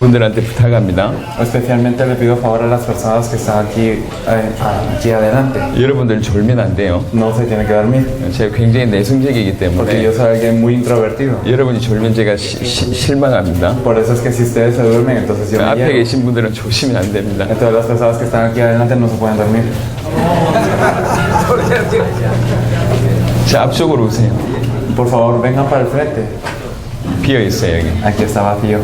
분들한테 부탁합니다. Especialmente le pido favor a las personas que están aquí adelante. 여러분들 졸면 안 돼요. No se tiene que dormir. 제가 굉장히 내성적이기 Porque 때문에 yo soy alguien muy introvertido. 여러분이 졸면 제가 실망합니다. Por eso es que si ustedes se duermen, entonces yo me 앞에 llevo. 계신 분들은 조심히 안 됩니다. Entonces las personas que están aquí adelante no se pueden dormir. 자, 앞쪽으로 오세요. Por favor, vengan para el frente. 비어 있어요, 여기. Aquí está vacío.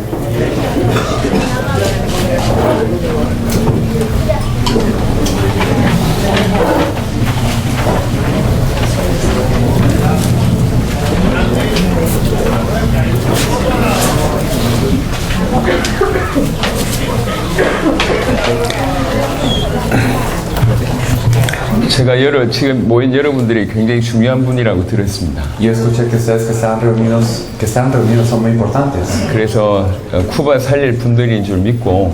제가 지금 모인 여러분들이 굉장히 중요한 분이라고 들었습니다. Yo escuché que ustedes que están reunidos son muy importantes. 그래서 쿠바 살릴 분들인 줄 믿고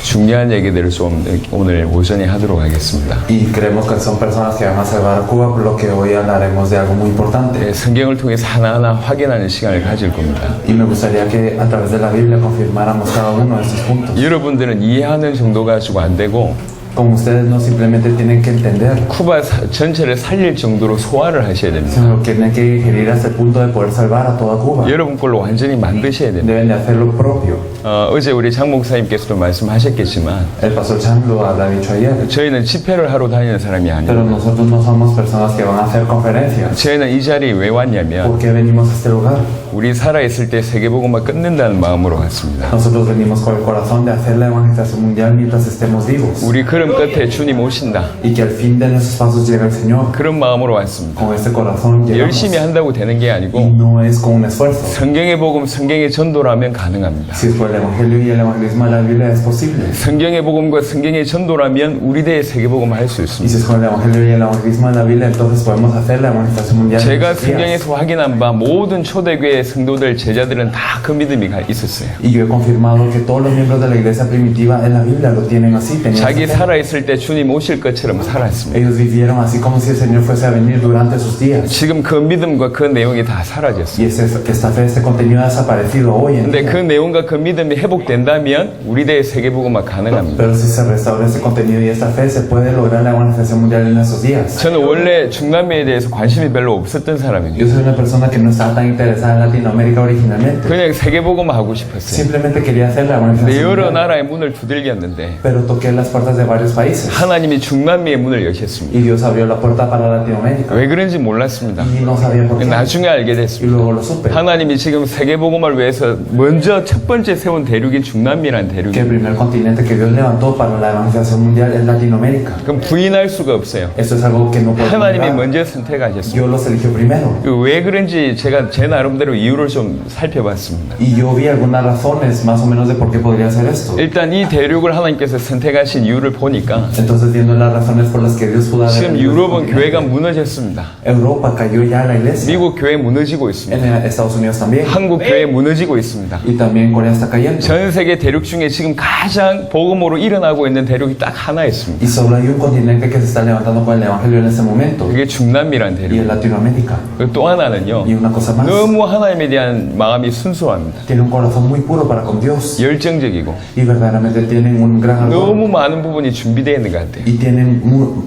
중요한 얘기들을 좀 오늘 오전에 하도록 하겠습니다. Y creemos que son personas que van a salvar a Cuba, por lo que hoy hablaremos de algo muy importante. 성경을 통해서 하나하나 확인하는 시간을 가질 겁니다. Y me gustaría que a través de la Biblia confirmáramos cada uno de estos puntos. 여러분들은 이해하는 정도 가지고 안 되고 Como ustedes no simplemente tienen que entender, 쿠바 전체를 살릴 정도로 소화를 하셔야 됩니다. sino que tienen que digerir hasta el punto de poder salvar a toda Cuba. 여러분 걸로 완전히 만드셔야 됩니다. Deben de hacer lo propio. 어제 우리 장 목사님께서도 말씀하셨겠지만 El pastor Chan lo ha dicho ayer. 저희는 집회를 하러 다니는 사람이 Pero 아니에요. nosotros no somos personas que van a hacer conferencias. 저희는 이 자리에 왜 왔냐면 ¿Por qué venimos a este lugar? 우리 살아있을 때 세계복음화 끝낸다는 마음으로 왔습니다. Nosotros venimos con el corazón de hacer la evangelización mundial mientras estemos vivos. 우리 걸음 끝에 주님 오신다. Y que al fin de nuestros pasos llegue el Señor. 그런 마음으로 왔습니다. Con este corazón llegamos. 열심히 한다고 되는 게 Y 아니고 no es con un esfuerzo. 성경의 복음, 성경의 전도라면 가능합니다. Si es por el evangelio y el evangelismo de la Biblia es posible. 성경의 복음과 성경의 전도라면 우리 대의 세계복음을 할 수 Y 있습니다. si es con el evangelio y el evangelismo de la Biblia, entonces podemos hacer la evangelización mundial. en 제가 nuestros días. 성경에서 확인한 바 모든 초대교회 성도들 제자들은 다 그 믿음이 있었어요. Y yo he confirmado que todos los miembros de la iglesia primitiva en la Biblia lo tienen así. tenían 자기 esa fe. 살아있을 때 주님 오실 것처럼 살았습니다. Ellos vivieron así como si el Señor fuese a venir durante sus días. 지금 그 믿음과 그 내용이 다 사라졌어요. Y esta fe, este contenido ha desaparecido hoy en 근데 día. 그 내용과 그 믿음이 회복된다면 우리 대의 세계복음화 가능합니다. Pero si se restaura este contenido y esta fe, se puede lograr la evangelización mundial en estos días. 저는 원래 중남미에 대해서 관심이 별로 없었던 사람입니다. Yo soy una persona que no estaba tan interesada en Latinoamérica originalmente. 그냥 세계복음화 하고 싶었어요. Simplemente quería hacer la 근데 evangelización 여러 mundial. 나라의 문을 두들겼는데 Pero toqué las puertas de varios países. 하나님이 중남미의 문을 여셨습니다. Y Dios abrió la puerta para Latinoamérica. 왜 그런지 몰랐습니다. Y no sabía por qué. 나중에 알게 Y 됐습니다. luego lo supe. 하나님이 지금 세계복음화를 위해서 먼저 첫 번째 세운 대륙이 중남미라는 Que el 대륙입니다. primer continente que Dios levantó para la evangelización mundial es Latinoamérica. 그럼 부인할 수가 없어요. Esto es algo que no podemos 하나님이 negar. 먼저 선택하셨습니다. Dios los eligió primero. 왜 그런지 제가 제 나름대로 이유를 좀 살펴봤습니다. Y yo vi algunas razones más o menos de por qué podría hacer esto. 일단 이 대륙을 하나님께서 선택하신 이유를 보니까 Entonces, viendo las razones por las que Dios pudo haber 지금 elegido este 유럽은 continente, 교회가 무너졌습니다. Europa cayó ya la iglesia. 미국 교회 무너지고 있습니다. En Estados Unidos también. 한국 교회 무너지고 있습니다. Y también Corea está cayendo. 전 세계 대륙 중에 지금 가장 복음으로 일어나고 있는 대륙이 딱 하나 있습니다. Y solo hay un continente que se está levantando con el evangelio en este momento. 그게 중남미라는 Y es 대륙. Latinoamérica. 그리고 또 하나는요. Y una cosa más. 너무 하나님에 대한 마음이 순수합니다. Tiene un corazón muy puro para con Dios. 열정적이고 Y verdaderamente tienen un gran amor. 너무 많은 부분이 준비되어 있는 것 같아요. Y tienen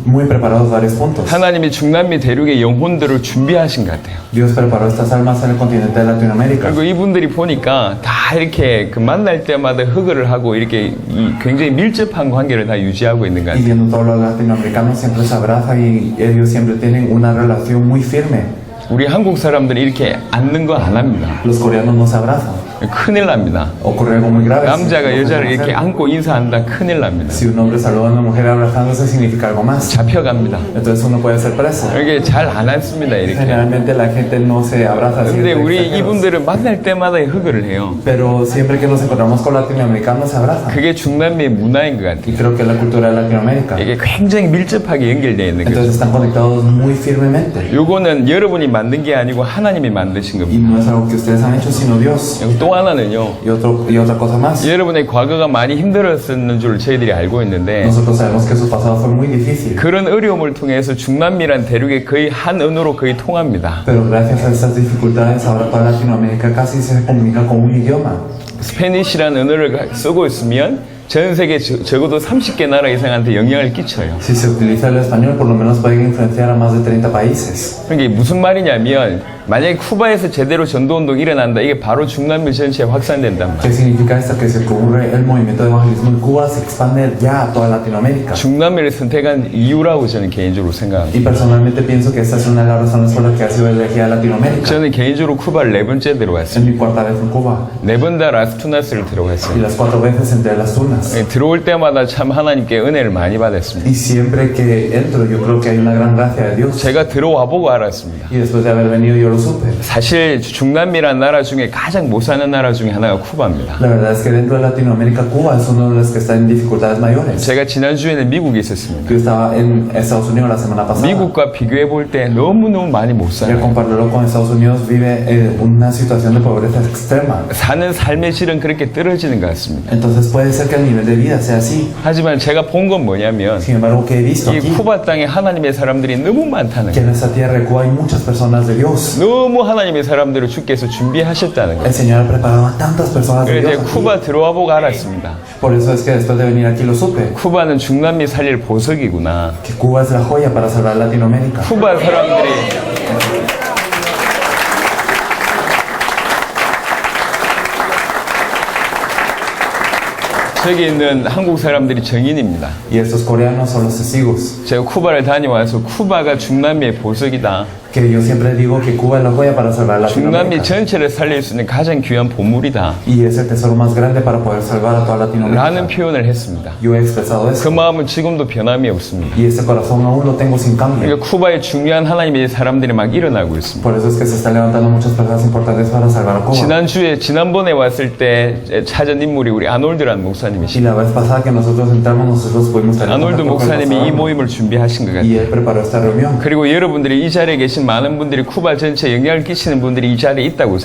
muy preparados varios puntos. 하나님이 중남미 대륙의 영혼들을 준비하신 것 같아요. Dios preparó estas almas en el continente de Latinoamérica. 그리고 이분들이 보니까 다 이렇게 그 만날 때마다 허그를 하고 이렇게 굉장히 밀접한 관계를 다 유지하고 있는 것 Y 같아요. viendo todos los latinoamericanos siempre se abrazan y ellos siempre tienen una relación muy firme. 우리 한국 사람들이 이렇게 앉는 거 안 합니다. Los coreanos no se abrazan. 큰일 납니다. Ocurre algo muy grave. 남자가 si, 여자를 이렇게 안고 인사한다 큰일 납니다. si un hombre saluda a una mujer abrazándose significa algo más. 잡혀갑니다. Entonces uno puede ser preso. 이게 잘 안 앉습니다 이렇게. Generalmente la gente no se abraza así. 근데 entre 우리 extranjeros. 이분들은 만날 때마다 허그를 해요. Pero siempre que nos encontramos con latinoamericanos se abrazan. 그게 중남미의 문화인 것 Y 같아요. creo que es la cultura de Latinoamérica. 이게 굉장히 밀접하게 연결되어 있는 거죠. Entonces están conectados muy firmemente. 요거는 여러분이 만든 게 아니고 하나님이 만드신 Y 겁니다. no es algo que ustedes han hecho, sino Dios. 그리고 또 하나는요. Y otra cosa más. 여러분의 과거가 많이 힘들었었는 줄 저희들이 알고 있는데 Nosotros sabemos que su pasado fue muy difícil. 그런 어려움을 통해서 중남미란 대륙에 거의 한 언어로 거의 통합니다. Pero gracias a estas dificultades, ahora para Latinoamérica casi se comunica con un idioma. 스페니시라는 언어를 쓰고 있으면 전 세계 적어도 30개 나라 이상한테 영향을 끼쳐요. Si se utiliza el español, por lo menos pueden influenciar a más de 30 países. 그러니까 무슨 말이냐면 만약에 쿠바에서 제대로 전도운동이 일어난다. 이게 바로 중남미 전체에 확산된단 말이에요. ¿Qué significa esto? Que si ocurre el movimiento de evangelismo en Cuba, se expande ya a toda Latinoamérica. 중남미를 선택한 이유라고 저는 개인적으로 생각합니다. Y personalmente pienso que esta es una de las razones por las que ha sido elegida Latinoamérica. 저는 개인적으로 쿠바를 4번째 들어갔어요. Es mi cuarta vez en Cuba 4번 다 라스투나스를 y 들어갔어요. las 4 veces entre las tunas. 들어올 때마다 참 하나님께 은혜를 많이 받았습니다. Y siempre que entro, yo creo que hay una gran gracia de Dios. 제가 들어와 보고 알았습니다. Y después de haber venido, yo lo supe. 사실 중남미라는 나라 중에 가장 못 사는 나라 중에 하나가 쿠바입니다. La verdad es que dentro de Latinoamérica, Cuba es uno de los que está en dificultades mayores. 제가 지난주에는 미국에 있었습니다. Yo estaba en Estados Unidos la semana pasada. 미국과 비교해 볼 때 너무너무 많이 못 Y al 살아요. compararlo con Estados Unidos, vive una situación de pobreza extrema. 사는 삶의 질은 그렇게 떨어지는 것 같습니다. Entonces puede ser que el nivel de vida sea así. 하지만 제가 본 건 뭐냐면 Sin embargo, que he visto 이 aquí, 쿠바 땅에 하나님의 사람들이 너무 많다는 que 거예요. en esta tierra de Cuba hay muchas personas de Dios. 너무 하나님의 사람들을 주께서 준비하셨다는 거예요. El Señor ha preparado a tantas personas de 그래서 Dios 이제 aquí. 쿠바 들어와 보고 알았습니다. Por eso es que después de venir aquí lo supe, 쿠바는 중남미 살릴 보석이구나. que Cuba es la joya para salvar Latinoamérica. 쿠바 사람들이 저기 있는 한국 사람들이 정인입니다. Y estos coreanos son los testigos. 제가 쿠바를 다녀와서 쿠바가 중남미의 보석이다. Que yo siempre digo que Cuba es la joya para salvar 중남미 Latinoamérica. 전체를 살릴 수 있는 가장 귀한 보물이다. Y es el tesoro más grande para poder salvar a toda 라는 Latinoamérica. 표현을 했습니다. Yo he expresado 그 eso. 마음은 지금도 변함이 없습니다. Y ese corazón aún lo tengo sin cambio. 그러니까 쿠바에 중요한 하나님의 사람들이 막 일어나고 있습니다. Por eso es que se están levantando muchas personas importantes para salvar a Cuba. 지난번에 왔을 때 찾은 인물이 우리 아놀드라는 Y 목사님이십니다. la vez pasada que nosotros entramos, nosotros pudimos tener 아놀드 contacto con el 목사님이 이 pastor. 모임을 준비하신 것 Y 같아요. él preparó esta reunión. 그리고 여러분들이 이 자리에 계신 많은 분들이 쿠바 전체에 영향을 끼치는 분들이 이 자리에 있다고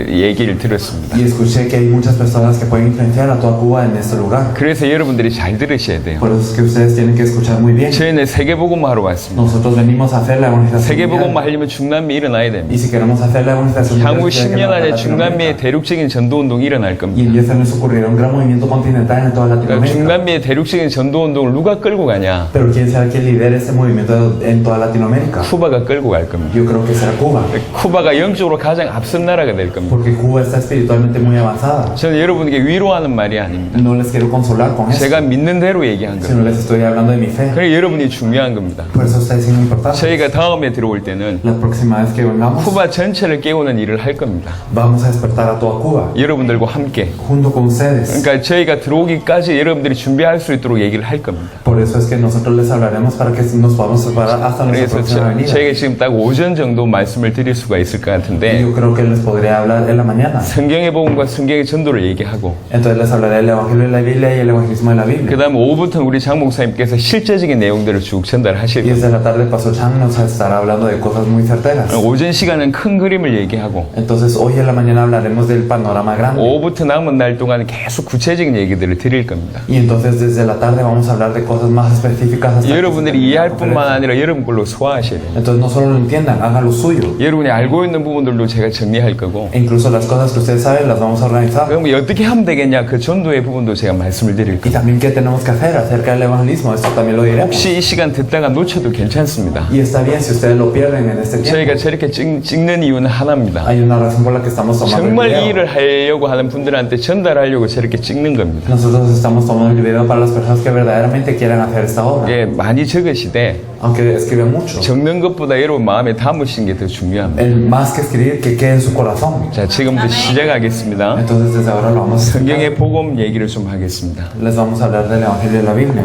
얘기를 들었습니다. Y escuché que hay muchas personas que pueden influenciar a toda Cuba en este lugar. 그래서 여러분들이 잘 들으셔야 돼요. Por eso es que ustedes tienen que escuchar muy bien. 저희는 세계복음화 하러 왔습니다. Nosotros venimos a hacer la evangelización 세계복음화 mundial. 하려면 중남미 일어나야 됩니다. Y si queremos hacer la evangelización 향후 mundial, tiene que 10년 안에 levantar 중남미의 Latinoamérica. 대륙적인 전도운동이 일어날 Y 겁니다. en 10 años ocurrirá un gran movimiento continental en toda 그러니까 Latinoamérica. 중남미의 대륙적인 전도운동을 누가 끌고 가냐? Pero quién será quien lidere este movimiento en toda Latinoamérica. 쿠바가 끌고 갈 겁니다. Yo creo que será Cuba. 쿠바가 영적으로 가장 앞선 나라가 될 겁니다. Porque Cuba está espiritualmente muy avanzada. 저는 여러분에게 위로하는 말이 아닙니다. No les quiero consolar con eso, 제가 믿는 대로 얘기한 sino 겁니다. les estoy hablando de mi fe. 그래 여러분이 중요한 겁니다. Por eso ustedes son importantes. 저희가 다음에 들어올 때는 La próxima vez que vengamos, 쿠바 전체를 깨우는 일을 할 겁니다. vamos a despertar a toda Cuba, 여러분들과 함께. junto con ustedes. 그러니까 저희가 들어오기까지 여러분들이 준비할 수 있도록 얘기를 할 겁니다. Por eso es que nosotros les hablaremos para que nos podamos preparar hasta nuestra 그래서 próxima venida. 저희가 지금 딱 오전 정도 말씀을 드릴 수가 있을 것 Y 같은데 yo creo que les podría hablar en la mañana. 성경의 복음과 성경의 전도를 얘기하고 Entonces les hablaré del Evangelio de la Biblia y el Evangelismo de la Biblia. 그 다음 오후부터 우리 장 목사님께서 실제적인 내용들을 쭉 전달하실 Y 겁니다. desde la tarde el Pastor Chang nos estará hablando de cosas muy certeras. 오전 시간은 큰 그림을 얘기하고 Entonces hoy en la mañana hablaremos del panorama grande. 오후부터 남은 날 동안 계속 구체적인 얘기들을 드릴 겁니다. Y entonces desde la tarde vamos a hablar de cosas más específicas. hasta que se 여러분들이 termine la 이해할 뿐만 conferencia. 아니라 여러분 걸로 소화하셔야 돼요. Entonces no solo lo entiendan, hagan lo suyo. 여러분이 알고 있는 부분들도 제가 정리할 거고 E incluso las cosas que ustedes saben las vamos a organizar. 그럼 어떻게 하면 되겠냐 그 전도의 부분도 제가 말씀을 드릴 Y 거예요. también qué tenemos que hacer acerca del evangelismo, esto también lo diremos. 혹시 이 시간 듣다가 놓쳐도 괜찮습니다. Y está bien si ustedes lo pierden en este tiempo. 저희가 저렇게 찍는 이유는 하나입니다. Hay una razón por la que estamos tomando el 정말 이 video. 일을 하려고 하는 분들한테 전달하려고 저렇게 찍는 겁니다. Nosotros estamos tomando el video para las personas que verdaderamente quieran hacer esta obra. 예, 많이 적으시되 Aunque escriben mucho. 적는 것보다 여러분 마음에 담으시는 게 더 중요합니다. Más que escribir, que quede en su corazón. 자, 지금부터 시작하겠습니다. Entonces desde ahora lo vamos a hacer. 성경의 복음 얘기를 좀 하겠습니다. Les vamos a hablar del Evangelio de la Biblia.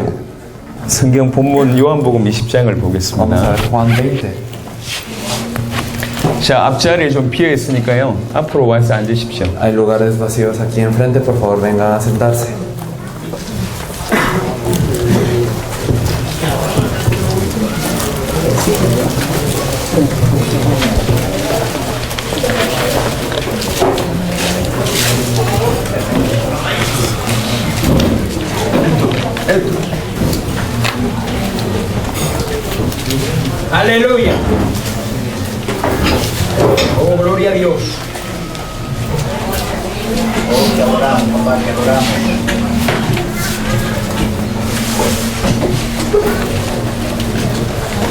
성경 본문 요한복음 20장을 Vamos a 보겠습니다. ver Juan 20. 자, 앞자리에 좀 비어 있으니까요. 앞으로 와서 앉으십시오. Hay lugares vacíos aquí enfrente, por favor vengan a sentarse. Aleluya. Oh, gloria a Dios. Hoy te adoramos, papá, te adoramos.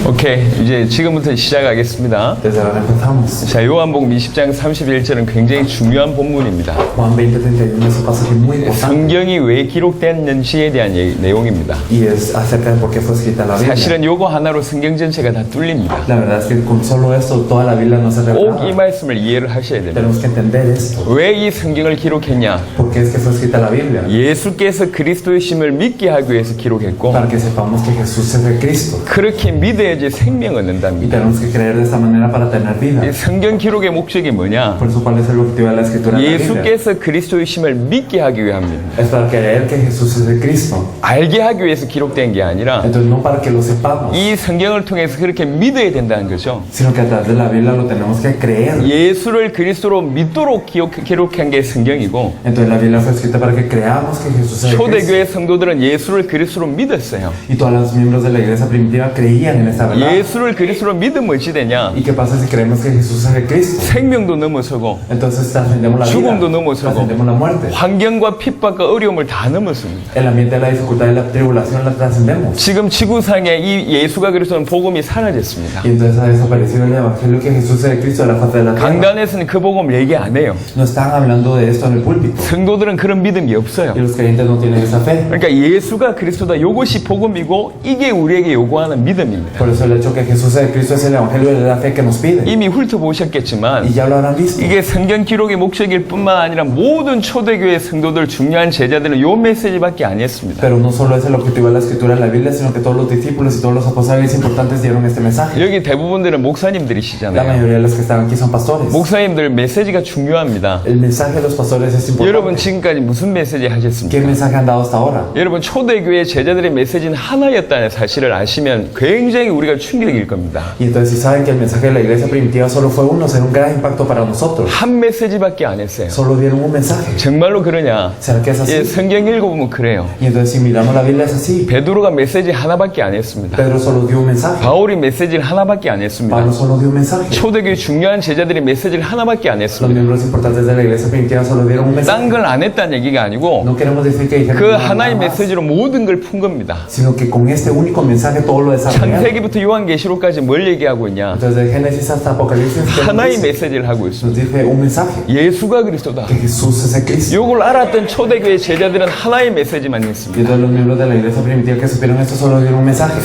오케이, 이제 지금부터 시작하겠습니다. Desde ahora empezamos. 자, 요한복음 20장 31절은 굉장히 중요한 본문입니다. Juan 20:31 es un pasaje muy importante 성경이 왜 기록됐는지에 대한 내용입니다. y es acerca de por qué fue escrita la Biblia. 사실은 요거 하나로 성경 전체가 다 뚫립니다. La verdad es que con solo esto toda la Biblia no se 꼭 이 revela. 말씀을 이해를 하셔야 됩니다. Tenemos que entender esto. 왜 이 성경을 기록했냐? ¿Por qué es que fue escrita la Biblia? 예수께서 그리스도이심을 믿게 하기 위해서 기록했고, Para que sepamos que Jesús es el Cristo. 그렇게 믿어야지 생명을 Y 얻는답니다. tenemos que creer de esta manera para tener vida. 이 성경 기록의 목적이 뭐냐? Por eso, ¿cuál es el objetivo de la escritura de la Biblia? 예수께서 그리스도이심을 믿게 하기 위함입니다. Es para creer que Jesús es el Cristo. 알게 하기 위해서 기록된 게 아니라 Entonces, no para que lo sepamos, 이 성경을 통해서 그렇게 믿어야 된다는 거죠. sino que a través de la Biblia lo tenemos que creer. 예수를 그리스도로 믿도록 기록한 게 성경이고, Entonces, la Biblia fue escrita para que creamos que Jesús es el Cristo. 초대교회 성도들은 예수를 그리스도로 믿었어요. Y todos los miembros de la iglesia primitiva creían en esta verdad. 예수를 그리스도로 믿으면 어찌 되냐? ¿Y qué pasa si creemos que Jesús es el Cristo? 생명도 넘어서고 Entonces trascendemos la vida, 죽음도 넘어서고 trascendemos la muerte. 환경과 핍박과 어려움을 다 넘었습니다. El ambiente de la dificultad y la tribulación la trascendemos. 지금 지구상에 이 예수가 그리스도는 복음이 사라졌습니다. Y entonces ha desaparecido el evangelio que Jesús es el Cristo de la faz de la tierra. 강단에서는 그 복음 얘기 안 해요. No están hablando de esto en el púlpito. 성도들은 그런 믿음이 없어요. Y los creyentes no tienen esa fe. 그러니까 예수가 그리스도다. 이것이 복음이고 이게 우리에게 요구하는 믿음입니다. Por eso el hecho que Jesús es el Cristo es el evangelio de la fe que nos pide. 이미 Y 훑어보셨겠지만 ya lo habrán visto. 이게 성경 기록의 목적일 뿐만 아니라 모든 초대교회 성도들 중요한 제자들은 요 메시지밖에 안 했습니다. Pero no solo es el objetivo de la escritura de la Biblia, sino que todos los discípulos y todos los apóstoles importantes dieron este mensaje. 여기 대부분들은 La 목사님들이시잖아요. mayoría de los que están aquí son pastores. 목사님들 메시지가 중요합니다. El mensaje de los pastores es 여러분 importante. 지금까지 무슨 메시지 ¿Qué 하셨습니까? mensaje han dado hasta ahora? 여러분 초대교회 제자들의 메시지는 하나였다는 사실을 아시면 굉장히 우리가 충격일 겁니다. Y entonces si saben que el mensaje de la iglesia primitiva solo fue uno, será un gran impacto para nosotros. 한 메시지밖에 안 했어요. Solo dieron un mensaje. 정말로 그러냐? ¿Será que es 예, así? 성경 읽어보면 그래요. Y entonces si miramos la Biblia es así. 베드로가 메시지 하나밖에 안 했습니다. Pedro solo dio un mensaje. 바울이 메시지를 하나밖에 안 했습니다. Pablo solo dio un mensaje. 초대교회 중요한 제자들이 메시지를 하나밖에 안 Los 했습니다. miembros importantes de la iglesia primitiva solo dieron un mensaje. 딴 걸 안 했다는 얘기가 아니고 No queremos decir que dijeron 그 nada 하나의 más, 메시지로 모든 걸 푼 겁니다. sino que con este único mensaje todo lo desarrollaron. 창세기부터 요한계시록까지 뭘 얘기하고 있냐? Entonces de Génesis hasta Apocalipsis ¿qué nos 하나의 dice? 메시지를 하고 있습니다. Nos dice un mensaje, 예수가 그리스도다. que Jesús es el Cristo. 요걸 알았던 초대교회 제자들은 하나의 메시지만 Y 했습니다. entonces los miembros de la iglesia primitiva que supieron esto solo dieron un mensaje.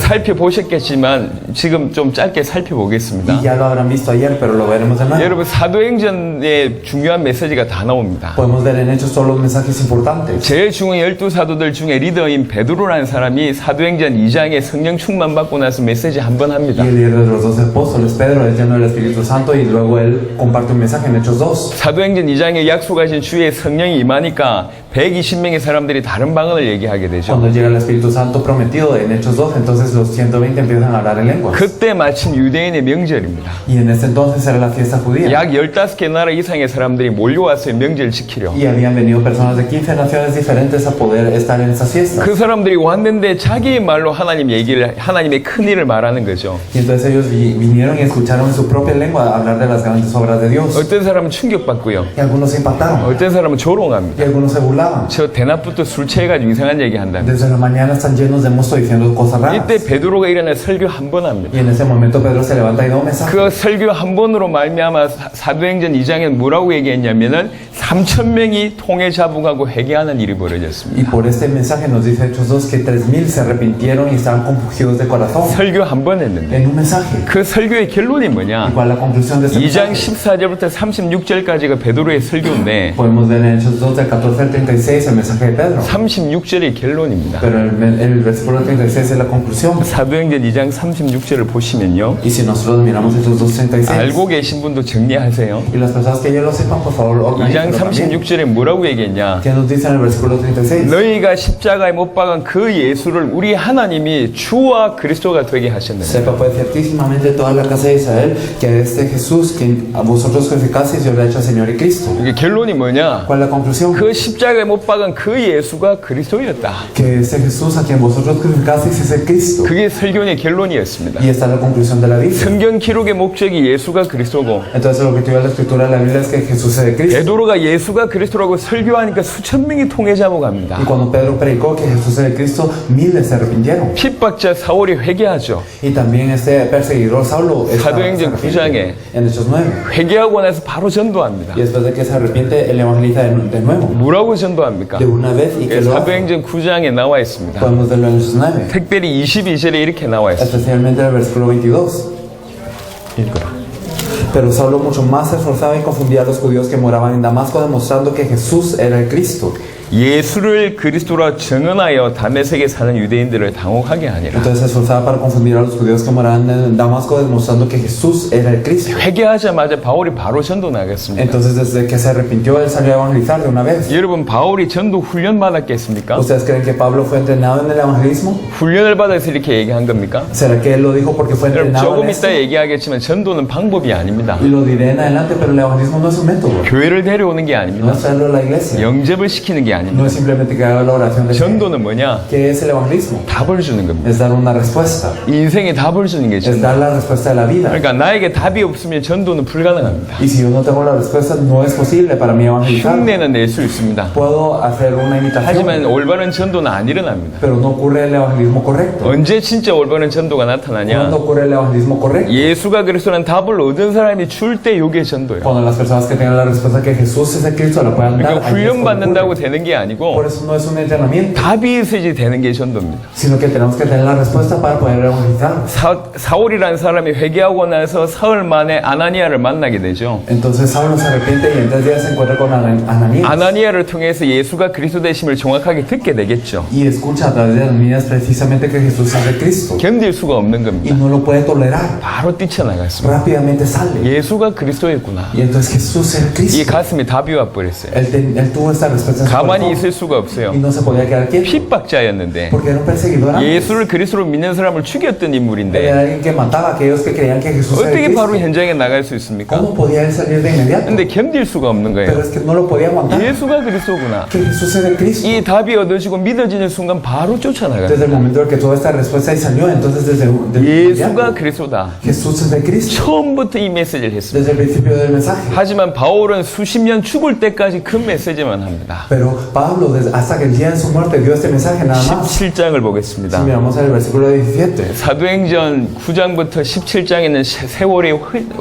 살펴보셨겠지만 지금 좀 짧게 살펴보겠습니다. Y ya lo habrán visto ayer, pero lo veremos de nuevo. 여러분 사도행전에 중요한 메시지가 다 나옵니다. Podemos ver en Hechos todos los mensajes importantes. 제일 중요한 12사도들 중에 리더인 베드로라는 사람이 사도행전 2장에 성령 충만 받고 나서 메시지 한 번 합니다. Y el líder de los 12 apóstoles, Pedro, es lleno del Espíritu Santo y luego él comparte un mensaje en Hechos 2. 사도행전 2장에 약속하신 주의 성령이 임하니까 120명의 사람들이 다른 방언을 얘기하게 되죠. Cuando llega el Espíritu Santo prometido en Hechos 2, entonces los 120 empiezan a hablar en lenguas. 그때 마침 유대인의 명절입니다. Y en ese entonces era la fiesta judía. 약 15개 나라 이상의 사람들이 몰려와서 명절 지키려. Y habían venido personas de 15 naciones diferentes a poder estar en esas fiestas. 그 사람들이 왔는데 자기의 말로 하나님의 큰 일을 말하는 거죠. Y entonces ellos vinieron y escucharon en su propia lengua hablar de las grandes obras de Dios. 어떤 사람은 충격받고요. Y algunos se impactaron. 어떤 사람은 조롱합니다. Y algunos se burlaban. 저 대낮부터 술 취해가지고 이상한 얘기 한다면 Desde la mañana están llenos de mosto diciendo cosas raras. 이때 베드로가 일어나 설교 한 번 합니다. Y en ese momento Pedro se levanta y da un mensaje. 그 설교 한 번으로 말미암아 사도행전 2장에 뭐라고 얘기했냐면은 3,000명이 통에 자복하고 회개하는 일이 벌어졌습니다. Y por este mensaje nos dice Hechos 2 que 3,000 se arrepintieron y estaban compungidos de corazón. 설교 한 번 했는데 En un mensaje. 그 설교의 결론이 ¿Y 뭐냐? cuál es la conclusión de este 2장 mensaje? 14절부터 36절까지가 베드로의 설교인데 Podemos ver en Hechos 2 del 14 al 36 el mensaje de Pedro. 36절이 결론입니다. Pero el versículo 36 es la conclusión. 사도행전 2장 36절을 보시면요. Y si nosotros miramos Hechos 2:36 알고 계신 분도 정리하세요. y las personas que ya lo sepan, por favor, 2장 organícenlo también. 36절에 뭐라고 얘기했냐? ¿Qué nos dice en el versículo 36? 너희가 십자가에 못 박은 그 예수를 우리 하나님이 주와 그리스도가 되게 하셨느니라. Sepa pues ciertísimamente toda la casa de Israel que a este Jesús que a vosotros crucificasteis yo le he hecho Señor y Cristo. 이게 결론이 뭐냐? ¿Cuál es la conclusión? 그 십자가 십자가에 못 박은 그 예수가 그리스도였다. que ese Jesús a quien vosotros crucificasteis es el Cristo. 그게 설교의 결론이었습니다. Y esta es la conclusión de la Biblia. 성경 기록의 목적이 예수가 그리스도고 Entonces el objetivo de la escritura de la Biblia es que Jesús es el Cristo. 베드로가 예수가 그리스도라고 설교하니까 수천 명이 통해 잡아갑니다. Y cuando Pedro predicó que Jesús es el Cristo, miles se arrepintieron. 핍박자 사울이 회개하죠. Y también este perseguidor Saulo está 사도행전 9장에 en Hechos 9. 회개하고 나서 바로 전도합니다. Y después de que se arrepiente, el evangelista de nuevo. 뭐라고 전도합니까? De una vez y que lo hace. 사도행전 9장에 나와 있습니다. Podemos verlo en Hechos 9. 특별히 22절에 이렇게 나와 있습니다. Especialmente el versículo 22. Pero Saulo mucho más se esforzaba y confundía a los judíos que moraban en Damasco, demostrando que Jesús era el Cristo. 예수를 그리스도라 증언하여 다메섹에 사는 유대인들을 당혹하게 하니라. Entonces se esforzaba para confundir a los judíos que moraban en Damasco, demostrando que Jesús era el Cristo. 회개하자마자 바울이 바로 전도 나갔습니다. Entonces desde que se arrepintió, él salió a evangelizar de una vez. 여러분 바울이 전도 훈련 받았겠습니까? ¿Ustedes creen que Pablo fue entrenado en el evangelismo? 훈련을 받아서 이렇게 얘기한 겁니까? ¿Será que él lo dijo porque fue 여러분 entrenado en 조금 esto? 이따 얘기하겠지만 전도는 방법이 아닙니다. Y lo diré en adelante, pero el evangelismo no es un método. 교회를 데려오는 게 No 아닙니다. es traerlo a la iglesia. 영접을 시키는 게 No 아닙니다. es simplemente que haga la oración de fe. 전도는 뭐냐? ¿Qué es el evangelismo? 답을 주는 겁니다. Es dar una respuesta. 인생에 답을 주는 게 Es 전도. dar la respuesta de la vida. 그러니까 나에게 답이 없으면 전도는 불가능합니다. Y si yo no tengo la respuesta, no es posible para mí evangelizar. 흉내는 낼 수 있습니다. Puedo hacer una 하지만 imitación, 올바른 전도는 안 일어납니다. pero no ocurre el evangelismo correcto. 언제 진짜 올바른 전도가 나타나냐? ¿Cuándo ocurre el evangelismo correcto? 예수가 그리스도라는 답을 얻은 사람이 줄 때 요게 전도예요. Cuando las personas que tengan la respuesta que Jesús es el Cristo la puedan dar. 그러니까 ahí es 훈련 cuando 받는다고 ocurre. 되는 게 Por 아니고 eso no es un entrenamiento, 답이 있어야지 되는 게 전도입니다. sino que tenemos que tener la respuesta para poder evangelizar. 사울이라는 사람이 회개하고 나서 사흘 만에 아나니아를 만나게 되죠. Entonces Saulo se arrepiente y en 3 días se encuentra con Ananías. 아나니아를 통해서 예수가 그리스도 되심을 정확하게 듣게 되겠죠. Y escucha a través de Ananías precisamente que Jesús es el Cristo. 견딜 수가 없는 Y 겁니다. no lo puede tolerar. 바로 뛰쳐나갔습니다. Rápidamente sale. 예수가 그리스도였구나. Y entonces Jesús es el 이 Cristo. 가슴이 답이 와버렸어요. Él tuvo esta respuesta en su 가만히 corazón 있을 수가 없어요. y no se podía quedar quieto 핍박자였는데 porque era un perseguidor antes. 예수를 그리스도로 믿는 사람을 죽였던 인물인데 Era alguien que mataba a aquellos que creían que Jesús era el 어떻게 바로 Cristo. 현장에 나갈 수 있습니까? ¿Cómo podía él salir de inmediato? 근데 견딜 수가 없는 Pero 거예요. es que no lo podía aguantar. 예수가 그리스도구나. Que Jesús era el Cristo. 이 답이 얻어지고 믿어지는 순간 바로 쫓아나가요. Desde el momento en que tuvo esta respuesta y salió, entonces desde 예수가 inmediato, 그리스도다. Jesús es el Cristo. 처음부터 이 메시지를 했습니다. Desde el principio del mensaje. 하지만 바울은 수십 년 죽을 때까지 그 메시지만 합니다. Pero Pablo, hasta que el día de su muerte, dio este mensaje nada más. 17장을 Si 보겠습니다. miramos el versículo 17. 사도행전 9장부터 17장에는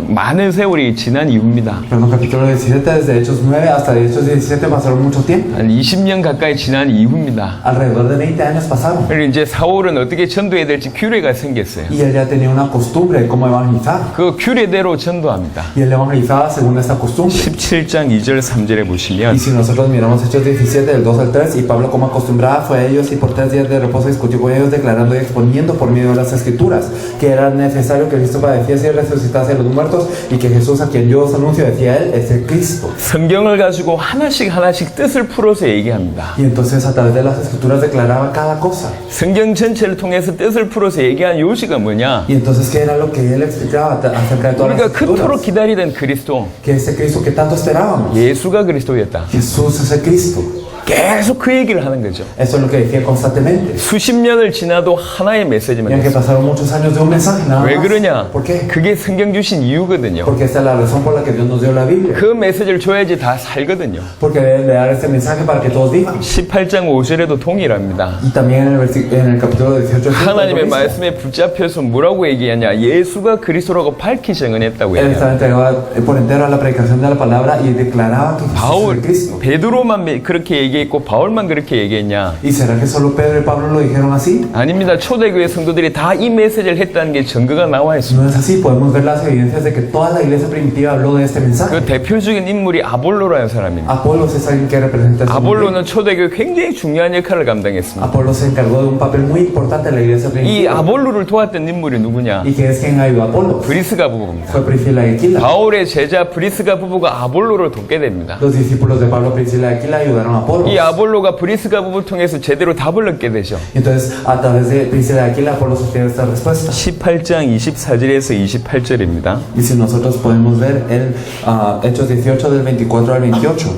많은 세월이 지난 이후입니다. Perdón, capítulo 17, desde Hechos 9 hasta Hechos 17 pasaron mucho tiempo. 한 20년 가까이 지난 이후입니다. Alrededor de 20 años pasaron. 그리고 이제 사울은 어떻게 전도해야 될지 규례가 생겼어요. Y él ya tenía una costumbre de cómo evangelizar. 그 규례대로 전도합니다. Y él evangelizaba según esta costumbre. 17장 2절 3절에 보시면 Y si nosotros miramos Hechos 17, del 2 al 3, y Pablo como acostumbraba fue a ellos y por 3 días de reposo discutió con ellos, declarando y exponiendo por medio de las Escrituras que era necesario que Cristo padeciese y resucitase de los muertos, y que Jesús, a quien yo os anuncio, decía él, es el Cristo. 성경을 가지고 하나씩 뜻을 풀어서 얘기합니다. Y entonces a través de las Escrituras declaraba cada cosa. 성경 전체를 통해서 뜻을 풀어서 얘기한 요지가 뭐냐? Y entonces, ¿qué era lo que él explicaba acerca de todas las 우리가 그토록 Escrituras? 기다리던 그리스도, Que ese Cristo que tanto esperábamos. 예수가 그리스도였다. Jesús es el Cristo. 계속 그 얘기를 하는 거죠. Eso es lo que decía constantemente. 수십 년을 지나도 하나의 메시지만 Y aunque 됐어요. pasaron muchos años de un mensaje nada 왜 más. 그러냐? ¿Por qué? 그게 성경 주신 이유거든요. Porque esta es la razón por la que Dios nos dio la Biblia. 그 메시지를 줘야지 다 살거든요. Porque deben de dar este mensaje para que todos vivan. 18장 5절에도 동일합니다. Y también en el capítulo 18 하나님의 말씀에 붙잡혀서 뭐라고 얘기하냐? 예수가 그리스도라고 밝히 증언했다고 él estaba 얘기합니다. entregado por entero a la predicación de la palabra y declaraba que Jesús es 바울, el Cristo. 베드로만 그렇게 얘기했고 바울만 그렇게 얘기했냐? ¿Y será que solo Pedro y Pablo lo dijeron así? 아닙니다. 초대교회 성도들이 다 이 메시지를 했다는 게 증거가 나와 있습니다. No es así, podemos ver las evidencias de que toda la iglesia primitiva habló de este mensaje. 그 대표적인 인물이 아볼로라는 사람입니다. Apolos es alguien que representa a su 아볼로는 초대교회 굉장히 중요한 역할을 감당했습니다. Apolo se encargó de un papel muy importante en la iglesia 이 primitiva. 아볼로를 도왔던 인물이 누구냐? ¿Y que es quien ayudó a Apolo? 브리스가 부부입니다. Fue Priscila y Aquila. 바울의 제자 브리스가 부부가 아볼로를 돕게 됩니다. Los discípulos de Pablo, Priscila y Aquila ayudaron a Apolo. 이 아볼로가 브리스가 부부 통해서 제대로 답을 얻게 되죠. Entonces, a través de Priscila y Aquila, Apolo obtiene esta respuesta. 18장 24절에서 28절입니다. Y si nosotros podemos ver el Hechos 18 del 24 al 28.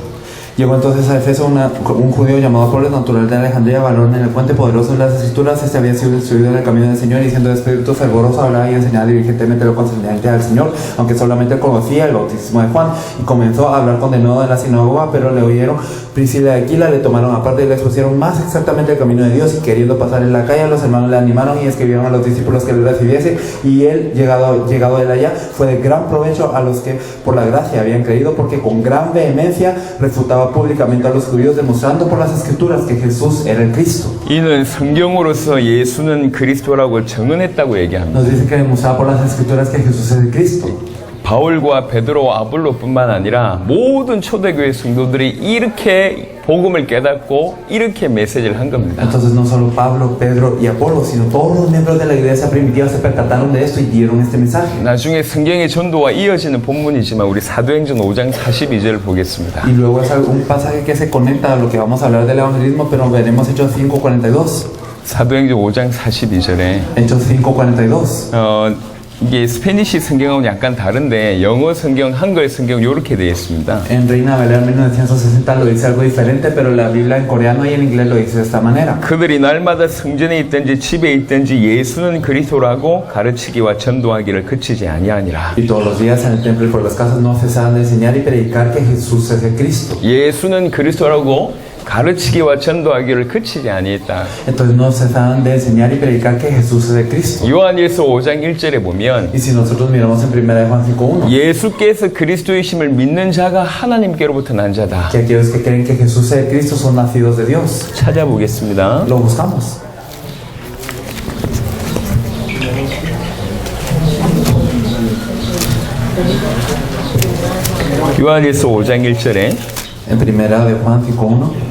Llegó entonces a Efeso un judío llamado Apolo, natural de Alejandría, varón elocuente, poderoso en las escrituras. Este había sido instruido en el camino del Señor y siendo de espíritu fervoroso hablaba y enseñaba diligentemente lo concerniente al Señor, aunque solamente conocía el bautismo de Juan. Y comenzó a hablar con denuedo en la sinagoga, pero le oyeron Priscila y Aquila, le tomaron aparte y le expusieron más exactamente el camino de Dios. Y queriendo pasar en la calle, los hermanos le animaron y escribieron a los discípulos que le recibiese. Y él, llegado él allá, fue de gran provecho a los que por la gracia habían creído, porque con gran vehemencia refutaba públicamente a los judíos, demostrando por las escrituras que Jesús era el Cristo. 이는 성경으로서 예수는 그리스도라고 증언했다고 얘기합니다. Nos dice que demostraba por las escrituras que Jesús es el Cristo. 바울과 베드로와 아볼로뿐만 아니라 모든 초대교회 성도들이 이렇게 복음을 깨닫고 이렇게 메시지를 한 겁니다. Entonces no solo Pablo, Pedro y Apolo, sino todos los miembros de la iglesia primitiva se percataron de esto y dieron este mensaje. 나중에 성경의 전도와 이어지는 본문이지만 우리 사도행전 5장 42절을 보겠습니다. Y luego es un pasaje que se conecta a lo que vamos a hablar del evangelismo, pero veremos Hechos 5:42. 사도행전 5장 42절에 Hechos 5:42. 이게 스페니시 성경하고는 약간 다른데 영어 성경, 한글 성경 이렇게 되어 있습니다. En Reina Valera 1960 lo dice algo diferente, pero la Biblia en coreano y en inglés lo dice de esta manera. 그들이 날마다 성전에 있든지 집에 있든지 예수는 그리스도라고 가르치기와 전도하기를 그치지 아니하니라. Y todos los días en el templo y por las casas no cesaban de enseñar y predicar que Jesús es el Cristo. 예수는 그리스도라고 가르치기와 전도하기를 그치지 아니했다. Entonces no cesaban de enseñar y predicar que Jesús es el Cristo. 요한일서 5장 1절에 보면 Y si nosotros miramos en 1 de Juan 5:1, 예수께서 그리스도이심을 믿는 자가 하나님께로부터 난 자다. que aquellos que creen que Jesús es el Cristo son nacidos de Dios. 찾아보겠습니다. Lo buscamos. 요한일서 5장 1절에 En 1 de Juan 5:1,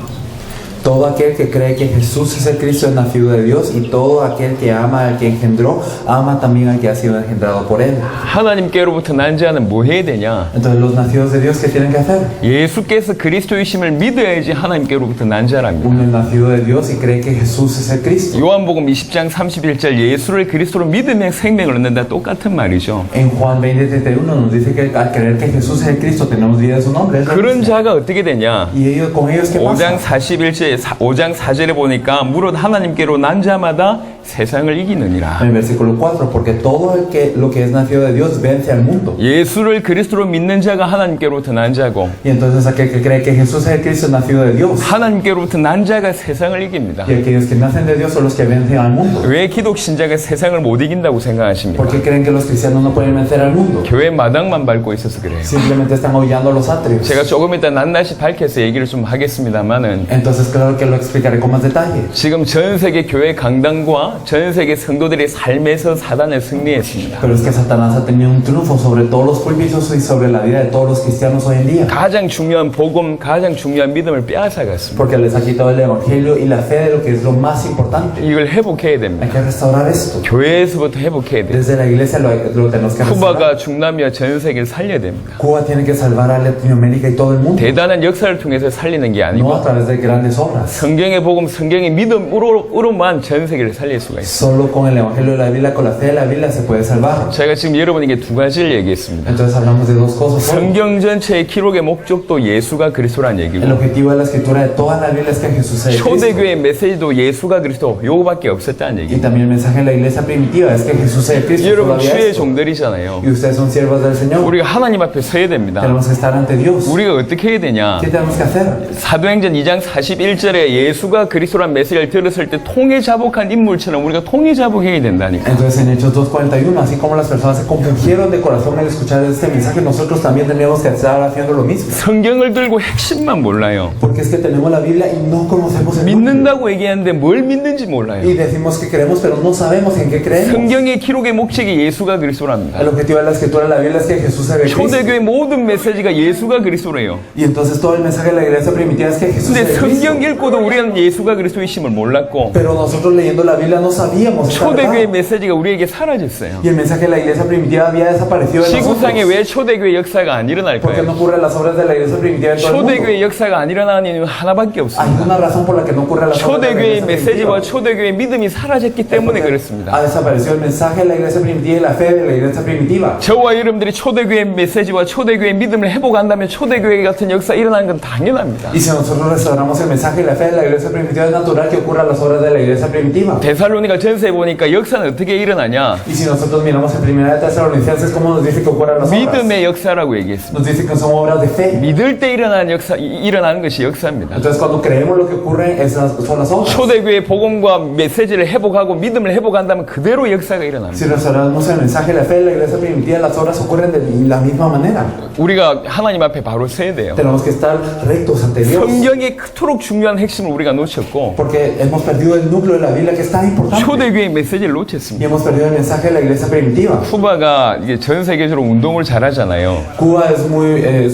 todo aquel que cree que Jesús es el Cristo es nacido de Dios, y todo aquel que ama al que engendró, ama también al que ha sido engendrado por él. 하나님께로부터 난 자는 뭐 해야 되냐? Entonces los nacidos de Dios, ¿qué tienen que hacer? 예수께서 그리스도이심을 믿어야지 하나님께로부터 난 자랍니다. Uno es nacido de Dios y cree que Jesús es el Cristo. 요한복음 20장 31절 예수를 그리스도로 믿으면 생명을 얻는다 똑같은 말이죠. En Juan 20:31 nos dice que al creer que Jesús es el Cristo tenemos vida en su nombre. Es lo 그런 mismo. 자가 어떻게 되냐? Y ellos, con ellos, ¿qué 5장 pasa? 41절 5장 4절에 보니까 무릇 하나님께로 난 자마다 세상을 이기느니라. En el versículo 4, porque todo el que lo que es nacido de Dios vence al mundo. 예수를 그리스도로 믿는 자가 하나님께로부터 난 자고 Y entonces aquel que cree que Jesús es el Cristo es nacido de Dios. 하나님께로부터 난 자가 세상을 이깁니다. Y aquellos que nacen de Dios son los que vencen al mundo. 왜 기독 신자가 세상을 못 이긴다고 생각하십니까? ¿Por qué creen que los cristianos no pueden vencer al mundo? 교회 마당만 밟고 있어서 그래요. Simplemente están aullando los atrios. 제가 조금 이따 낱낱이 밝혀서 얘기를 좀 하겠습니다만은 Entonces claro que lo explicaré con más detalle. 지금 전 세계 교회 강단과 전 세계 성도들의 삶에서 사단을 승리했습니다. Pero es que Satanás ha tenido un triunfo sobre todos los púlpitos y sobre la vida de todos los cristianos hoy en día. 가장 중요한 복음, 가장 중요한 믿음을 빼앗아갔습니다. Porque les ha quitado el evangelio y la fe de lo que es lo más importante. 이걸 회복해야 됩니다. Hay que restaurar esto. 교회에서부터 회복해야 돼요. Desde la iglesia lo tenemos que restaurar. 쿠바가 중남미와 전 세계를 살려야 됩니다. Cuba tiene que salvar a Latinoamérica y todo el mundo. 대단한 역사를 통해서 살리는 게 No a 아니고 través de grandes obras. 성경의 복음, 성경의 믿음으로만 전 세계를 살릴 수가 있어요. Solo con el evangelio de la Biblia, con la fe de la Biblia se puede salvar. 제가 지금 여러분에게 두 가지를 얘기했습니다. Entonces hablamos de dos cosas. hoy. 성경 전체의 기록의 목적도 예수가 그리스도란 El 얘기고 objetivo de la escritura de toda la Biblia es que Jesús es el Cristo. 초대교회 메시지도 예수가 그리스도 요거밖에 없었다는 Y 얘기입니다. también el mensaje de la iglesia primitiva es que Jesús es el Cristo. Solo 여러분 había 주의 esto. 종들이잖아요. Y ustedes son siervos del Señor. 우리가 하나님 앞에 서야 됩니다. Tenemos que estar ante Dios. 우리가 어떻게 해야 되냐? ¿Qué tenemos que hacer? 사도행전 2장 41절에 예수가 그리스도란 메시지를 들었을 때 통해 자복한 인물처럼 우리가 통해 자복해야 된다니까. Entonces en Hechos 2:41, así como las personas se compungieron de corazón al escuchar este mensaje, nosotros también tenemos que estar haciendo lo mismo. 성경을 들고 핵심만 몰라요. Porque es que tenemos la Biblia y no conocemos el número. 믿는다고 얘기하는데 뭘 믿는지 몰라요. Y decimos que creemos, pero no sabemos en qué creemos. 성경의 기록의 목적이 예수가 그리스도랍니다. El objetivo de la escritura de la Biblia es que Jesús es el Cristo. 초대교회 모든 메시지가 예수가 그리스도래요. Y entonces todo el mensaje de la iglesia primitiva es que Jesús 근데 es el Cristo. 성경 읽고도 우리는 예수가 그리스도이심을 몰랐고 Pero nosotros leyendo la Biblia primitiva no sabíamos esta 초대교회 verdad. 메시지가 우리에게 사라졌어요. Y el mensaje de la iglesia primitiva había desaparecido de 지구상에 nosotros. 왜 초대교회 역사가 안 ¿Por qué no 일어날까요? ocurren las obras de la iglesia primitiva en todo el mundo? 초대교회 역사가 안 일어나는 이유는 하나밖에 Hay 없습니다. una razón por la que no ocurren las obras de la 초대교회의 iglesia 메시지와 primitiva. 초대교회의 믿음이 사라졌기 때문에 Ha 그렇습니다. desaparecido el mensaje de la iglesia primitiva y la fe de la iglesia primitiva. 저와 여러분들이 초대교회 메시지와 초대교회 믿음을 회복한다면 초대교회 같은 역사 일어나는 건 당연합니다. Y si nosotros restauramos el mensaje y la fe de la iglesia primitiva, es natural que ocurran las obras de la iglesia primitiva. 데살로니가 전서에 보니까 역사는 어떻게 일어나냐? Y si nosotros miramos en primera de Tesalonicenses, ¿cómo nos dice que ocurran las obras? 믿음의 역사라고 얘기했습니다. Nos dice que son obras de fe. 믿을 때 일어나는 것이 역사입니다. Entonces, cuando creemos lo que ocurre, son las obras. 초대교회 복음과 메시지를 회복하고 믿음을 회복한다면 그대로 역사가 일어납니다. Si restauramos el mensaje y la fe de la iglesia primitiva, las obras ocurren de la misma manera. 우리가 하나님 앞에 바로 서야 돼요. Tenemos que estar rectos ante Dios. 성경의 그토록 중요한 핵심을 우리가 놓쳤고 Porque hemos perdido el núcleo de la Biblia que es tan importante. 초대교회 메시지를 Y 놓쳤습니다. hemos perdido el mensaje de la iglesia primitiva. 쿠바가 이게 전 세계적으로 운동을 잘하잖아요. Cuba es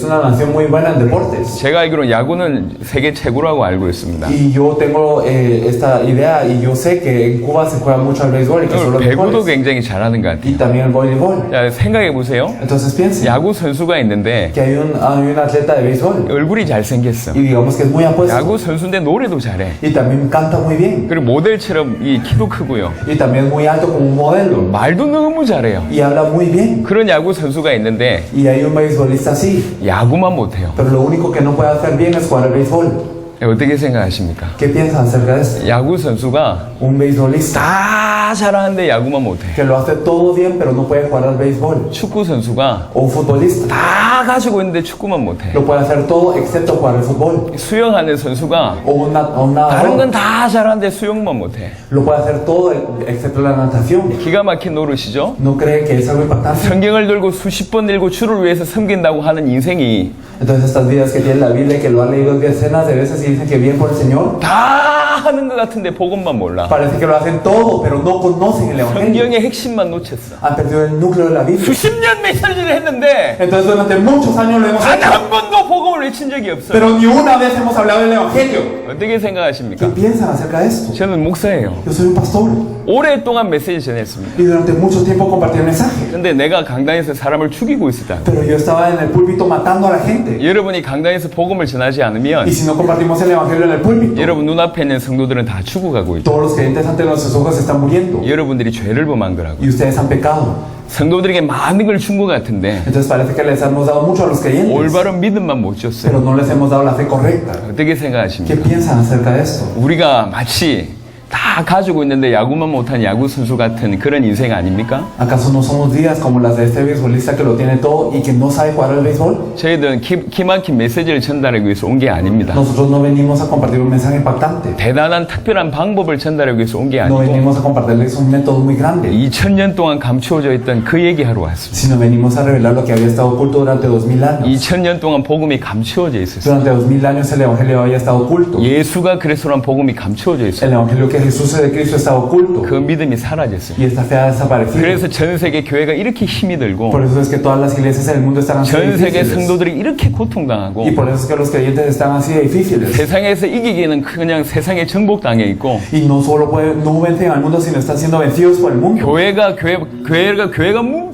una nación muy buena en deportes. 제가 알기로 야구는 세계 최고라고 알고 있습니다. Y yo tengo esta idea y yo sé que en Cuba se juega mucho al béisbol y que son los 배구도 mejores. 굉장히 잘하는 것 같아요. Y también el voleibol. 자, 생각해 보세요. Entonces piensen 야구 선수가 있는데 que hay un atleta de béisbol 얼굴이 잘생겼어. y digamos que es muy apuesto 야구 선수인데 노래도 잘해. y también canta muy bien 그리고 모델처럼 이 키도 크고요. y también es muy alto como un modelo 말도 너무 잘해요. y habla muy bien. 그런 야구 선수가 있는데 Y hay un beisbolista así, 야구만 못해요. pero lo único que no puede hacer bien es jugar al béisbol. 어떻게 생각하십니까? ¿Qué piensan acerca de esto? 야구 선수가 Un beisbolista 다 잘하는데 야구만 못해. que lo hace todo bien pero no puede jugar al béisbol. 축구 선수가 O un futbolista 다 가지고 있는데 축구만 못해. lo puede hacer todo excepto jugar al fútbol. 수영하는 선수가 O un 다른 nadador 건 다 잘하는데 수영만 못해. lo puede hacer todo excepto la natación. 기가 막힌 노릇이죠. ¿No cree que es algo impactante? 성경을 들고 수십 번 읽고 주를 위해서 섬긴다고 하는 인생이 Entonces estas vidas que tiene la Biblia, que lo han leído decenas de veces y dicen que bien por el Señor, 다 하는 것 같은데 복음만 몰라. parece que lo hacen todo, pero no conocen el Evangelio. 성경의 핵심만 놓쳤어. Han perdido el núcleo de la Biblia. 수십 년 메시지를 했는데 Entonces durante muchos años lo hemos 단 hecho, 한 번도 복음을 외친 적이 없어요. pero ni una vez hemos hablado del Evangelio. 어떻게 ¿Qué 생각하십니까? piensan acerca de esto? 저는 목사예요. Yo soy un pastor 오랫동안 메시지 전했습니다. y durante mucho tiempo compartí el mensaje, 근데 내가 강단에서 사람을 죽이고 있었다. pero yo estaba en el púlpito matando a la gente. 여러분이 강단에서 복음을 전하지 않으면 Y si no compartimos el Evangelio en el púlpito, 여러분 눈앞에 있는 성도들은 다 죽어가고 있다. todos los creyentes ante nuestros ojos están muriendo 여러분들이 죄를 범한 거라고. y ustedes han pecado. 성도들에게 많은 걸 준 것 같은데 Entonces parece que les hemos dado mucho a los creyentes, 올바른 믿음만 못 줬어요. pero no les hemos dado la fe correcta. 어떻게 ¿Qué 생각하십니까? piensan acerca de esto? 우리가 마치 다 가지고 있는데 야구만 못한 야구 선수 같은 그런 인생 아닙니까? ¿Acaso no somos vidas como las de este beisbolista que lo tiene todo y que no sabe jugar al béisbol? 저희들은 기막힌 메시지를 전달하기 위해서 온 게 아닙니다. Nosotros no venimos a compartir un mensaje impactante. 대단한 특별한 방법을 전달하기 위해서 온 게 No 아니고 venimos a compartirles un método muy grande, 2000년 동안 감추어져 있던 그 얘기하러 왔습니다. sino venimos a revelar lo que había estado oculto durante 2000 años. 2000년 동안 복음이 감추어져 있었어요. Durante 2000 años el Evangelio había estado oculto. 예수가 그리스도란 복음이 감추어져 있어요. El Evangelio que Jesús es de Cristo estaba oculto. 그 믿음이 사라졌어요. Y esta fe ha desaparecido. 그래서 전 세계 교회가 이렇게 힘이 들고 Por eso es que todas las iglesias en el mundo están así de 전 세계 difíciles. 성도들이 이렇게 고통당하고 Y por eso es que los creyentes están así de difíciles. 세상에서 이기기는 그냥 세상에 정복당해 있고 Y no solo no vencen al mundo, sino están siendo vencidos por el mundo. 교회가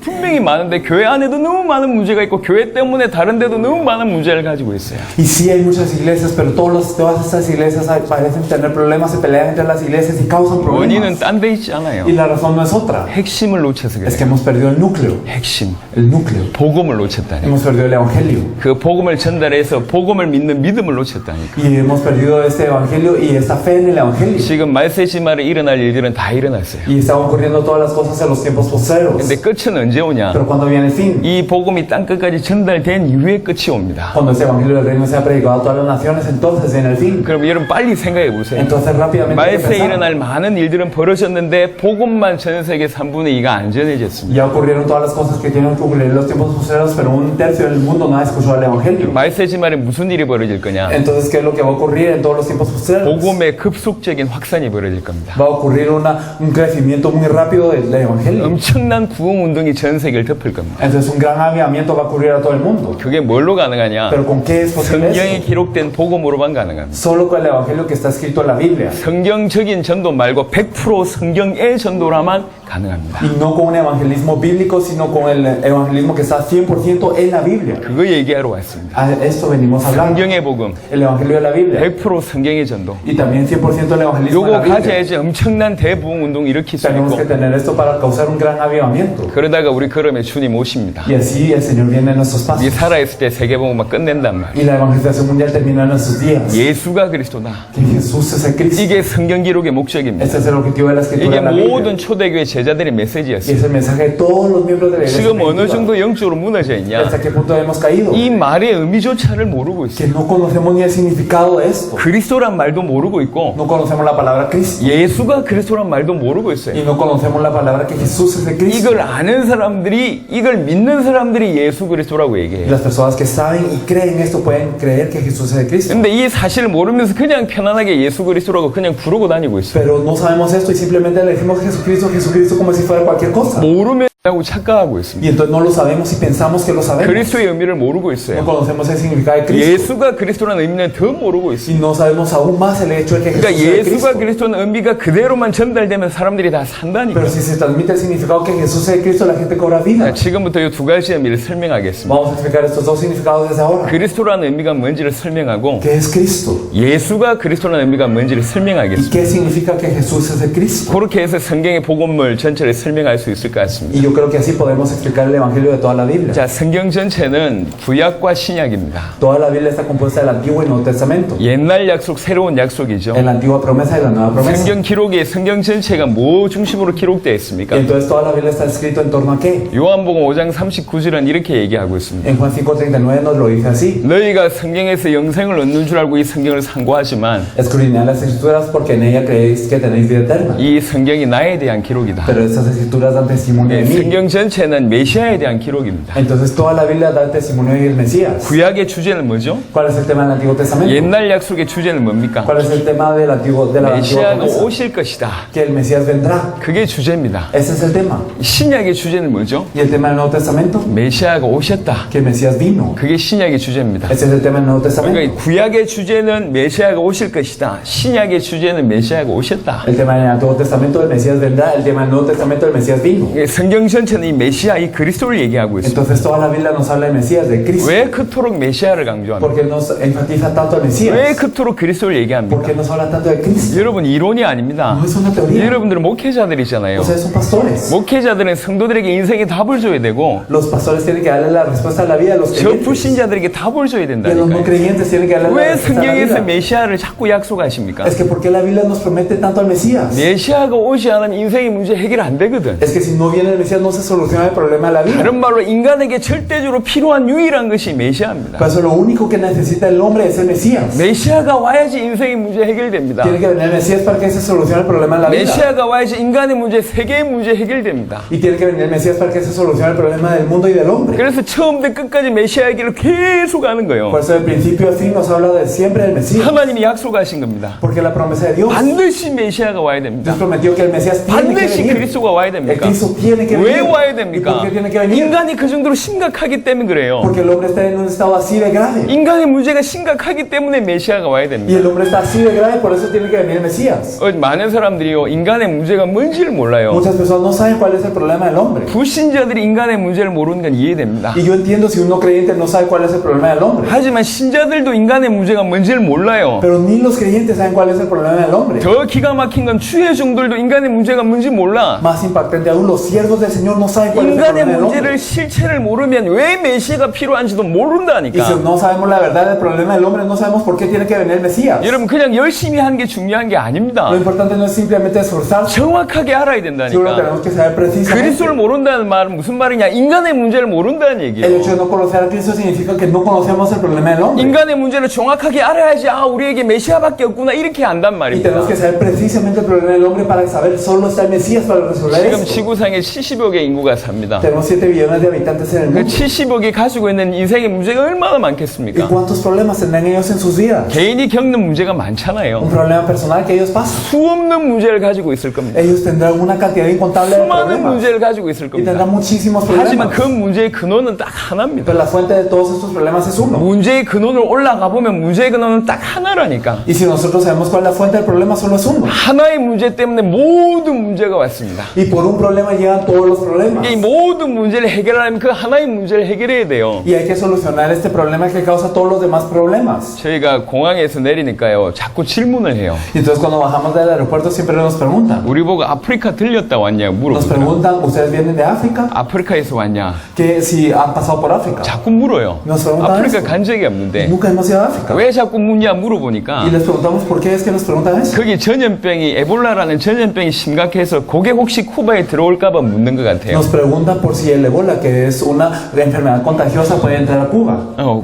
분명히 많은데 교회 안에도 너무 많은 문제가 있고 교회 때문에 다른 데도 너무 많은 문제를 가지고 있어요. Y sí hay muchas iglesias, pero todas estas iglesias parecen tener problemas, se pelean entre las iglesias y causan 원인은 problemas. 딴 데 있지 않아요. Y la razón no es otra, 핵심을 놓쳐서 es que 그래요. hemos perdido el núcleo. 핵심, El núcleo. 복음을 놓쳤다니. Hemos perdido el evangelio. 그 복음을 전달해서 복음을 믿는 믿음을 놓쳤다니까. Y hemos perdido este evangelio y esta fe en el evangelio. 지금 말세지 말에 일어날 일들은 다 일어났어요. Y están ocurriendo todas las cosas en los tiempos postreros. 근데 끝은 언제 오냐? Pero cuando viene el fin, 이 복음이 땅 끝까지 전달된 이후에 끝이 옵니다. cuando este evangelio del reino sea predicado a todas las naciones, entonces viene el fin. 그럼 여러분 빨리 생각해 보세요. Entonces rápidamente hay que 말세에 pensar. 일어날 많은 일들은 벌어졌는데 복음만 전 세계 3분의 2가 안전해졌습니다. Ya ocurrieron todas las cosas que tienen que ocurrir en los tiempos postreros, pero un tercio del mundo no ha escuchado el evangelio. 말세지 말에 무슨 일이 벌어질 거냐? Entonces, ¿qué es lo que va a ocurrir en todos los tiempos postreros? 복음의 급속적인 확산이 벌어질 겁니다. Va a ocurrir un crecimiento muy rápido del evangelio. 엄청난 구원 운동이 전 세계를 덮을 겁니다. Entonces, un gran avivamiento va a ocurrir a todo el mundo. 그게 뭘로 가능하냐? Pero ¿con qué es posible 성경에 eso? 기록된 복음으로만 가능합니다. Solo con el evangelio que está escrito en la Biblia. 성경적인 이론적인 전도 말고 100% 성경의 전도라만 가능합니다. Y no con un evangelismo bíblico, sino con el evangelismo que está 100% en la Biblia. 그거 얘기하러 왔습니다. A esto venimos a hablar. 성경의 복음, El evangelio de la Biblia. 100% 성경의 전도. Y también 100% el evangelismo de la 요거 Biblia. 가져야지 엄청난 대부흥 운동 일으킬 수 Tenemos que 있고, tener esto para causar un gran avivamiento. 그러다가 우리 걸음에 주님 오십니다. Y así el Señor viene en nuestros pasos. 이 살아있을 때 세계복음만 끝낸단 말이에요. Y la evangelización mundial termina en nuestros días. 예수가 그리스도다. Que Jesús es el Cristo. 이게 성경 기록의 목적입니다. Ese es el objetivo de la escritura 이게 de la Biblia. 모든 초대교회 제자들의 Y 메시지였어요. es el mensaje de todos los miembros de la iglesia. 지금 어느 primitiva. 정도 영적으로 무너져 있냐? ¿Hasta qué punto hemos caído? 이 말의 의미조차를 모르고 Que 있어요. no conocemos ni el significado de esto. 그리스도란 말도 모르고 있고, No conocemos la palabra Cristo. 예수가 그리스도란 말도 모르고 있어요. Y no conocemos la palabra que Jesús es el Cristo. 이걸 아는 사람들이, 이걸 믿는 사람들이 예수 그리스도라고 Y 얘기해요. las personas que saben y creen esto pueden creer que Jesús es el Cristo. 근데 이 사실을 모르면서 그냥 편안하게 예수 그리스도라고 그냥 부르고 다니고 있어요. Pero no sabemos esto y simplemente le decimos Jesucristo, Jesucristo como si fuera cualquier cosa. 모르면 라고 착각하고 있습니다. Y entonces no lo sabemos y pensamos que lo sabemos. 그리스도의 의미를 모르고 No 있어요. conocemos el significado de Cristo. 예수가 그리스도라는 의미는 더 모르고 있어요. Y no sabemos aún más el hecho de que 그러니까 Jesús es el 예수가 Cristo. 그리스도는 의미가 그대로만 전달되면 사람들이 다 산다니까. Pero si se transmite el significado que Jesús es el Cristo, la gente cobra vida. 지금부터 이 두 가지 의미를 설명하겠습니다. Vamos a explicar estos dos significados desde ahora. 그리스도라는 의미가 뭔지를 설명하고, ¿Qué es Cristo? 예수가 그리스도라는 의미가 뭔지를 ¿Y 설명하겠습니다. qué significa que Jesús es el Cristo? 그렇게 해서 성경의 복음을 전체를 설명할 수 있을 것 같습니다. Y yo creo que así podemos explicar el Evangelio de toda la Biblia. 자, 성경 전체는 구약과 신약입니다. Toda la Biblia está compuesta del Antiguo y Nuevo Testamento. 옛날 약속, 새로운 약속이죠. En la antigua promesa y la nueva promesa. 성경 기록에 성경 전체가 뭐 중심으로 기록되어 있습니까? Y entonces toda la Biblia está escrito en torno a qué? 요한복음 5장 39절은 이렇게 얘기하고 있습니다. En Juan 5:39 nos lo dice así. 너희가 성경에서 영생을 얻는 줄 알고 이 성경을 상고하지만 Escudriñad las escrituras porque en ella creéis que tenéis vida eterna. 이 성경이 나에 대한 기록이다. Pero estas escrituras dan testimonio de mí. 성경 전체는 메시아에 대한 기록입니다. Entonces toda la Biblia da testimonio del Mesías. 구약의 주제는 뭐죠? ¿Cuál es el tema del Antiguo Testamento? 옛날 약속의 주제는 뭡니까? ¿Cuál es el tema de la antigua 메시아가 promesa? 오실 것이다. Que el Mesías vendrá. 그게 주제입니다. Ese es el tema. 신약의 주제는 뭐죠? ¿Y el tema del Nuevo Testamento? 메시아가 오셨다. Que el Mesías vino. 그게 신약의 주제입니다. Ese es el tema del Nuevo Testamento. 그러니까 구약의 주제는 메시아가 오실 것이다. 신약의 주제는 메시아가 오셨다. El tema del Antiguo Testamento, el Mesías vendrá. El tema del Nuevo Testamento, el Mesías vino. 성경 전체는 이 메시아, 이 그리스도를 얘기하고 있습니다. Entonces toda la Biblia nos habla del Mesías, de Cristo. 왜 그토록 메시아를 강조합니까? Porque nos enfatiza tanto al 왜 Mesías. 그토록 그리스도를 얘기합니까? Porque nos habla tanto de Cristo. 여러분 이론이 아닙니다. No es una teoría. 여러분들은 목회자들이잖아요. Ustedes son pastores. 목회자들은 성도들에게 인생에 답을 줘야 되고 Los pastores tienen que darle la respuesta a la vida a los 저 creyentes. 불신자들에게 답을 줘야 Y a los no 된다니까요. creyentes tienen que darle la 왜 respuesta a la 성경에서 vida. 메시아를 자꾸 약속하십니까? Es que ¿por qué la Biblia nos promete tanto al Mesías? 메시아가 오지 않으면 인생의 문제 해결 안 되거든. Es que si no viene el Mesías no se soluciona el problema de la vida. 다른 말로 인간에게 절대적으로 필요한 유일한 것이 메시아입니다. Por eso lo único que necesita el hombre es el Mesías. 메시아가 와야지 인생의 문제 해결됩니다. Tiene que venir el Mesías para que se solucione el problema de la vida. 메시아가 와야지 인간의 문제, 세계의 문제 해결됩니다. Y tiene que venir el Mesías para que se solucione el problema del mundo y del hombre. 그래서 처음부터 끝까지 메시아 얘기를 계속 하는 거예요. Por eso de principio a fin nos habla de siempre del Mesías. 하나님이 약속하신 겁니다. Porque la promesa de Dios, 반드시 메시아가 와야 됩니다. Dios prometió que el Mesías tiene que 반드시 venir. 그리스도가 와야 El 됩니까? Cristo tiene que 왜 venir. 와야 ¿Y 됩니까? por qué tiene que venir? 인간이 그 정도로 심각하기 때문에 그래요. Porque el hombre está en un estado así de grave. 인간의 문제가 심각하기 때문에 메시아가 와야 Y 됩니다. el hombre está así de grave, por eso tiene que venir el Mesías. 많은 사람들이요 인간의 문제가 뭔지를 몰라요. Muchas personas no saben cuál es el problema del hombre. 불신자들이 인간의 문제를 모르는 건 이해됩니다. Y yo entiendo si un no creyente no sabe cuál es el problema del hombre. 하지만 신자들도 인간의 문제가 뭔지를 몰라요. Pero ni los creyentes saben cuál es el problema del hombre. 더 기가 막힌 건 주의 종들도 인간의 문제가 뭔지 몰라. Más impactante aún, los siervos del Señor no saben cuál es el 인간의 problema del hombre. 문제를 실체를 모르면 왜 메시아가 필요한지도 Y si 모른다니까. no sabemos la verdad del problema del hombre, no sabemos por qué tiene que venir el Mesías. 여러분 그냥 열심히 하는 게 중요한 게 아닙니다. Lo importante no es simplemente esforzarse, 정확하게 알아야 sino 된다니까. tenemos que saber precisamente. 그리스도를 모른다는 말은 무슨 말이냐? 인간의 문제를 모른다는 El 얘기예요. hecho de no conocer a Cristo significa que no conocemos el problema del hombre. 인간의 문제를 정확하게 알아야지 아 우리에게 메시아밖에 없구나 이렇게 안단 Y tenemos 말입니다. que saber precisamente el problema del hombre para saber solo está el Mesías para resolver 지금 esto. 지구상에 70여 70억의 인구가 삽니다. Tenemos 7 billones de habitantes en el 그 mundo. 70억이 가지고 있는 인생의 문제가 얼마나 ¿Y 많겠습니까? cuántos problemas tendrán ellos en sus vidas? 개인이 겪는 문제가 Un 많잖아요. problema personal que ellos pasan. 수없는 문제를 가지고 있을 겁니다. Ellos tendrán una cantidad incontable de 수많은 problemas. 문제를 가지고 있을 Y tendrán 겁니다. muchísimos 하지만 problemas. 그 문제의 근원은 딱 하나입니다. Pero la fuente de todos estos problemas es uno. 문제의 근원을 올라가 보면 문제의 근원은 딱 하나라니까. Y si nosotros sabemos cuál es la fuente del problema, solo es uno. 하나의 문제 때문에 모든 문제가 왔습니다. Y por un problema llegan todos los problemas. 이 모든 문제를 해결하려면 그 하나의 문제를 해결해야 돼요. Y hay que solucionar este problema que causa todos los demás problemas. 저희가 공항에서 내리니까요, 자꾸 질문을 해요. Y entonces cuando bajamos del aeropuerto siempre nos preguntan. 우리 보고 아프리카 들렸다 왔냐 Nos 물어보더라고요. preguntan, ¿ustedes vienen de África? 아프리카에서 왔냐? Que si han pasado por África. 자꾸 물어요. Nos preguntan 아프리카 eso. 간 적이 없는데 Nunca hemos ido a África. 왜 자꾸 묻냐 Y 물어보니까 les preguntamos por qué es que nos preguntan eso. 거기 전염병이 에볼라라는 전염병이 심각해서 그게 혹시 쿠바에 들어올까봐 묻는 것 같아요. Nos preguntan por si el ébola, que es una enfermedad contagiosa, puede entrar a Cuba.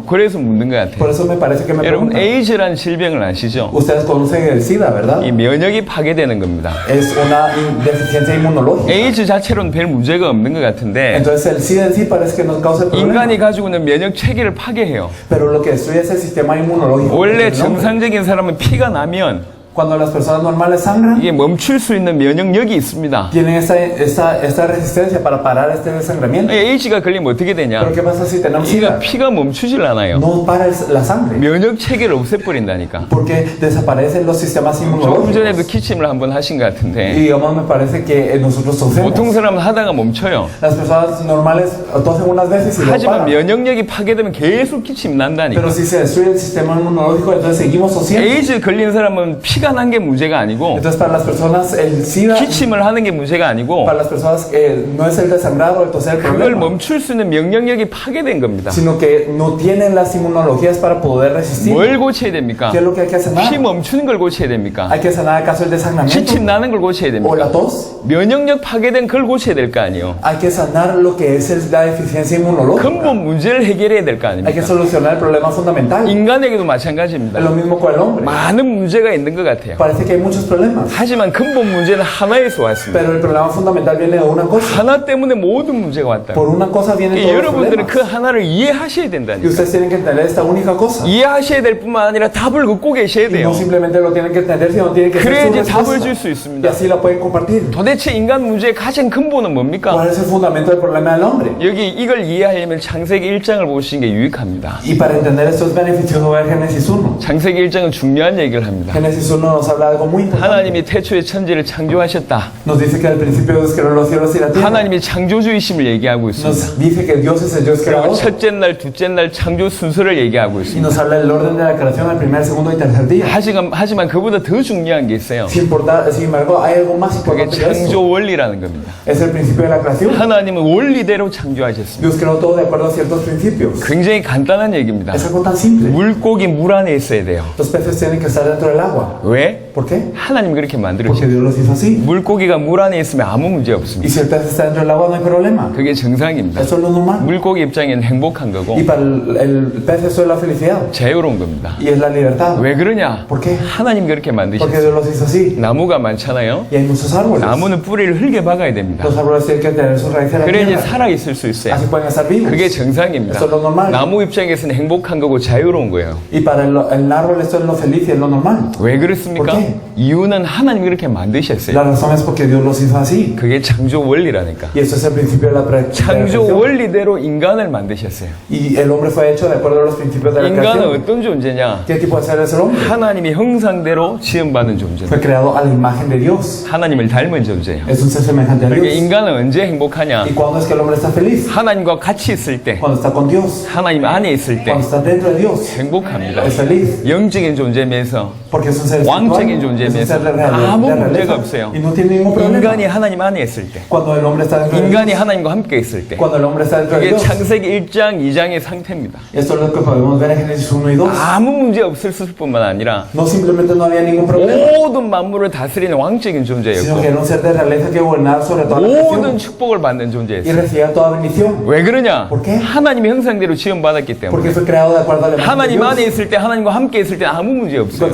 그래서 묻는 것 같아요. Por eso me parece que me 여러분 preguntan. 에이즈라는 질병을 아시죠? Ustedes conocen el SIDA, ¿verdad? 이 면역이 파괴되는 겁니다. Es una deficiencia inmunológica. 에이즈 자체로는 별 문제가 없는 것 같은데 Entonces el SIDA en sí parece que nos causa el problema. 인간이 가지고 있는 면역 체계를 파괴해요. Pero lo que destruye es el sistema inmunológico. 원래 del hombre. 정상적인 사람은 피가 나면 Cuando las personas normales sangran, 이게 멈출 수 있는 면역력이 있습니다. tienen esta resistencia para parar este desangramiento. 에이즈가 걸리면 어떻게 되냐? Pero ¿qué pasa si tenemos 이가 SIDA? 피가 멈추질 않아요. No para la sangre. 면역 체계를 없애버린다니까. Porque desaparecen los sistemas 조금 전에도 inmunológicos. 기침을 한번 하신 것 Y 같은데 digamos, me parece que nosotros 보통 tosemos. 사람은 하다가 멈춰요. Las personas normales tosen unas veces y luego 하지만 paran. 면역력이 파괴되면 계속 기침이 난다니까. Pero si se destruye el sistema inmunológico, entonces seguimos tosiendo. 에이즈 걸린 사람은 피가 난 게 문제가 아니고 Entonces para las personas el SIDA, 기침을 하는 게 문제가 아니고 para las personas no es el desangrado, el toser el 그걸 problema, 멈출 수 있는 면역력이 파괴된 겁니다. sino que no tienen las inmunologías para poder resistir. 뭘 고쳐야 됩니까? ¿Qué es lo que hay que sanar? 피 멈추는 걸 고쳐야 됩니까? Hay que sanar acaso el desangramiento 기침 나는 걸 고쳐야 o la 됩니까? tos. 면역력 파괴된 걸 고쳐야 될 거 아니에요. Hay que sanar lo que es la deficiencia inmunológica. 근본 문제를 해결해야 될 거 Hay que 아닙니까? solucionar el problema fundamental. 인간에게도 Es 마찬가지입니다. lo mismo con el hombre. 많은 문제가 있는 것 같아요. Parece que hay muchos problemas, 하지만 근본 문제는 하나에서 왔습니다. pero el problema fundamental viene de una cosa. 하나 때문에 모든 문제가 왔다. Por una cosa vienen 이 todos los 여러분들은 problemas. 그 하나를 이해하셔야 Y 된다니까. ustedes tienen que entender esta única cosa. 이해하셔야 될 뿐만 아니라 답을 갖고 계셔야 Y 돼요. no simplemente lo tienen que entender, sino tienen que ser su 그래야지 답을 줄 respuesta. 수 Y 있습니다. así la pueden compartir. 도대체 인간 문제의 가장 근본은 뭡니까? ¿Cuál es el fundamento del problema del hombre? 여기 이걸 이해하려면 창세기 1장을 보시는 게 유익합니다. Y para entender esto es beneficioso ver Génesis 1. 창세기 1장은 중요한 얘기를 합니다. Génesis 1 nos habla de algo muy importante. 하나님이 태초에 천지를 창조하셨다. Nos dice que al principio Dios creó los cielos y la tierra. 하나님이 창조주의심을 얘기하고 있습니다. Nos dice que Dios es el Dios 그리고 creador. 첫째 날, 둘째 날 창조 순서를 얘기하고 Y 있습니다. nos habla del orden de la creación al primer, segundo y tercer día. 하지만 그보다 더 중요한 게 있어요. Sin embargo, hay algo más 그게 importante que esto. 창조 원리라는 겁니다. Es el principio de la creación. 하나님은 원리대로 창조하셨습니다. Dios creó todo de acuerdo a ciertos principios. 굉장히 간단한 얘기입니다. Es algo tan simple. 물고기 물 안에 있어야 돼요. Los peces tienen que estar dentro del agua. 왜? ¿Por qué? 하나님 그렇게 Porque 만들어주셨어요. Dios los hizo así. 물고기가 물 안에 있으면 아무 문제 Y 없습니다. si el pez está dentro del agua, no hay problema. 그게 정상입니다. Eso es lo normal. 물고기 입장에는 행복한 거고 Y para el pez eso es la felicidad. 자유로운 겁니다. Y es la libertad. 왜 그러냐? ¿Por qué? 하나님 그렇게 Porque 만드셨어요. Dios los hizo así. 나무가 많잖아요. Y hay muchos árboles. 나무는 뿌리를 흙에 박아야 됩니다. Los árboles tienen que tener sus raíces en la 그래야지 tierra. 살아있을 수 있어요. Así pueden estar vivos. 그게 정상입니다. Eso es lo normal. 나무 입장에서는 행복한 거고 자유로운 거예요. Y para el árbol esto es lo feliz y es lo normal. 왜 그렇습니까? ¿Por qué? 이유는 하나님이 그렇게 만드셨어요. La razón es porque Dios los hizo así. 그게 창조 원리라니까. Y esto es el principio de la 창조 creación. 원리대로 인간을 만드셨어요. Y el hombre fue hecho de acuerdo a los principios de la 인간은 creación. 어떤 존재냐? ¿Qué tipo de ser es el hombre? 하나님이 형상대로 지음받은 존재예요. Fue creado a la imagen de Dios. 하나님을 닮은 존재예요. Es un ser semejante a 그러니까 Dios. 인간은 언제 행복하냐? ¿Y cuándo es que el hombre está feliz? 하나님과 같이 있을 때, Cuando está con Dios. 하나님 안에 있을 때 Cuando está dentro de Dios. 행복합니다. Es feliz. 영적인 존재면서 Porque es un ser 왕적인 espiritual. Es un 존재면서 ser de 아무 realeza. 문제가 없어요. Y no tiene ningún problema. 인간이 하나님 안에 있을 때, Cuando el hombre está dentro de 인간이 Dios. 하나님과 함께 있을 때, Cuando el hombre está dentro de 그게 Dios. 창세기 1장, 2장의 상태입니다. Esto es lo que podemos ver en Génesis 1 y 2. 아무 문제 없을 뿐만 아니라 No simplemente no había ningún problema, 모든 만물을 다스리는 왕적인 sino 존재였고 que era un ser de realeza que gobernaba sobre toda la 모든 creación 축복을 받는 y 존재였어요. recibía toda bendición. 왜 그러냐? ¿Por qué? 하나님의 형상대로 지음받았기 때문에. Porque fue creado de acuerdo a la imagen de 하나님 안에 Dios. 있을 때 하나님과 함께 있을 때 아무 문제 없어요.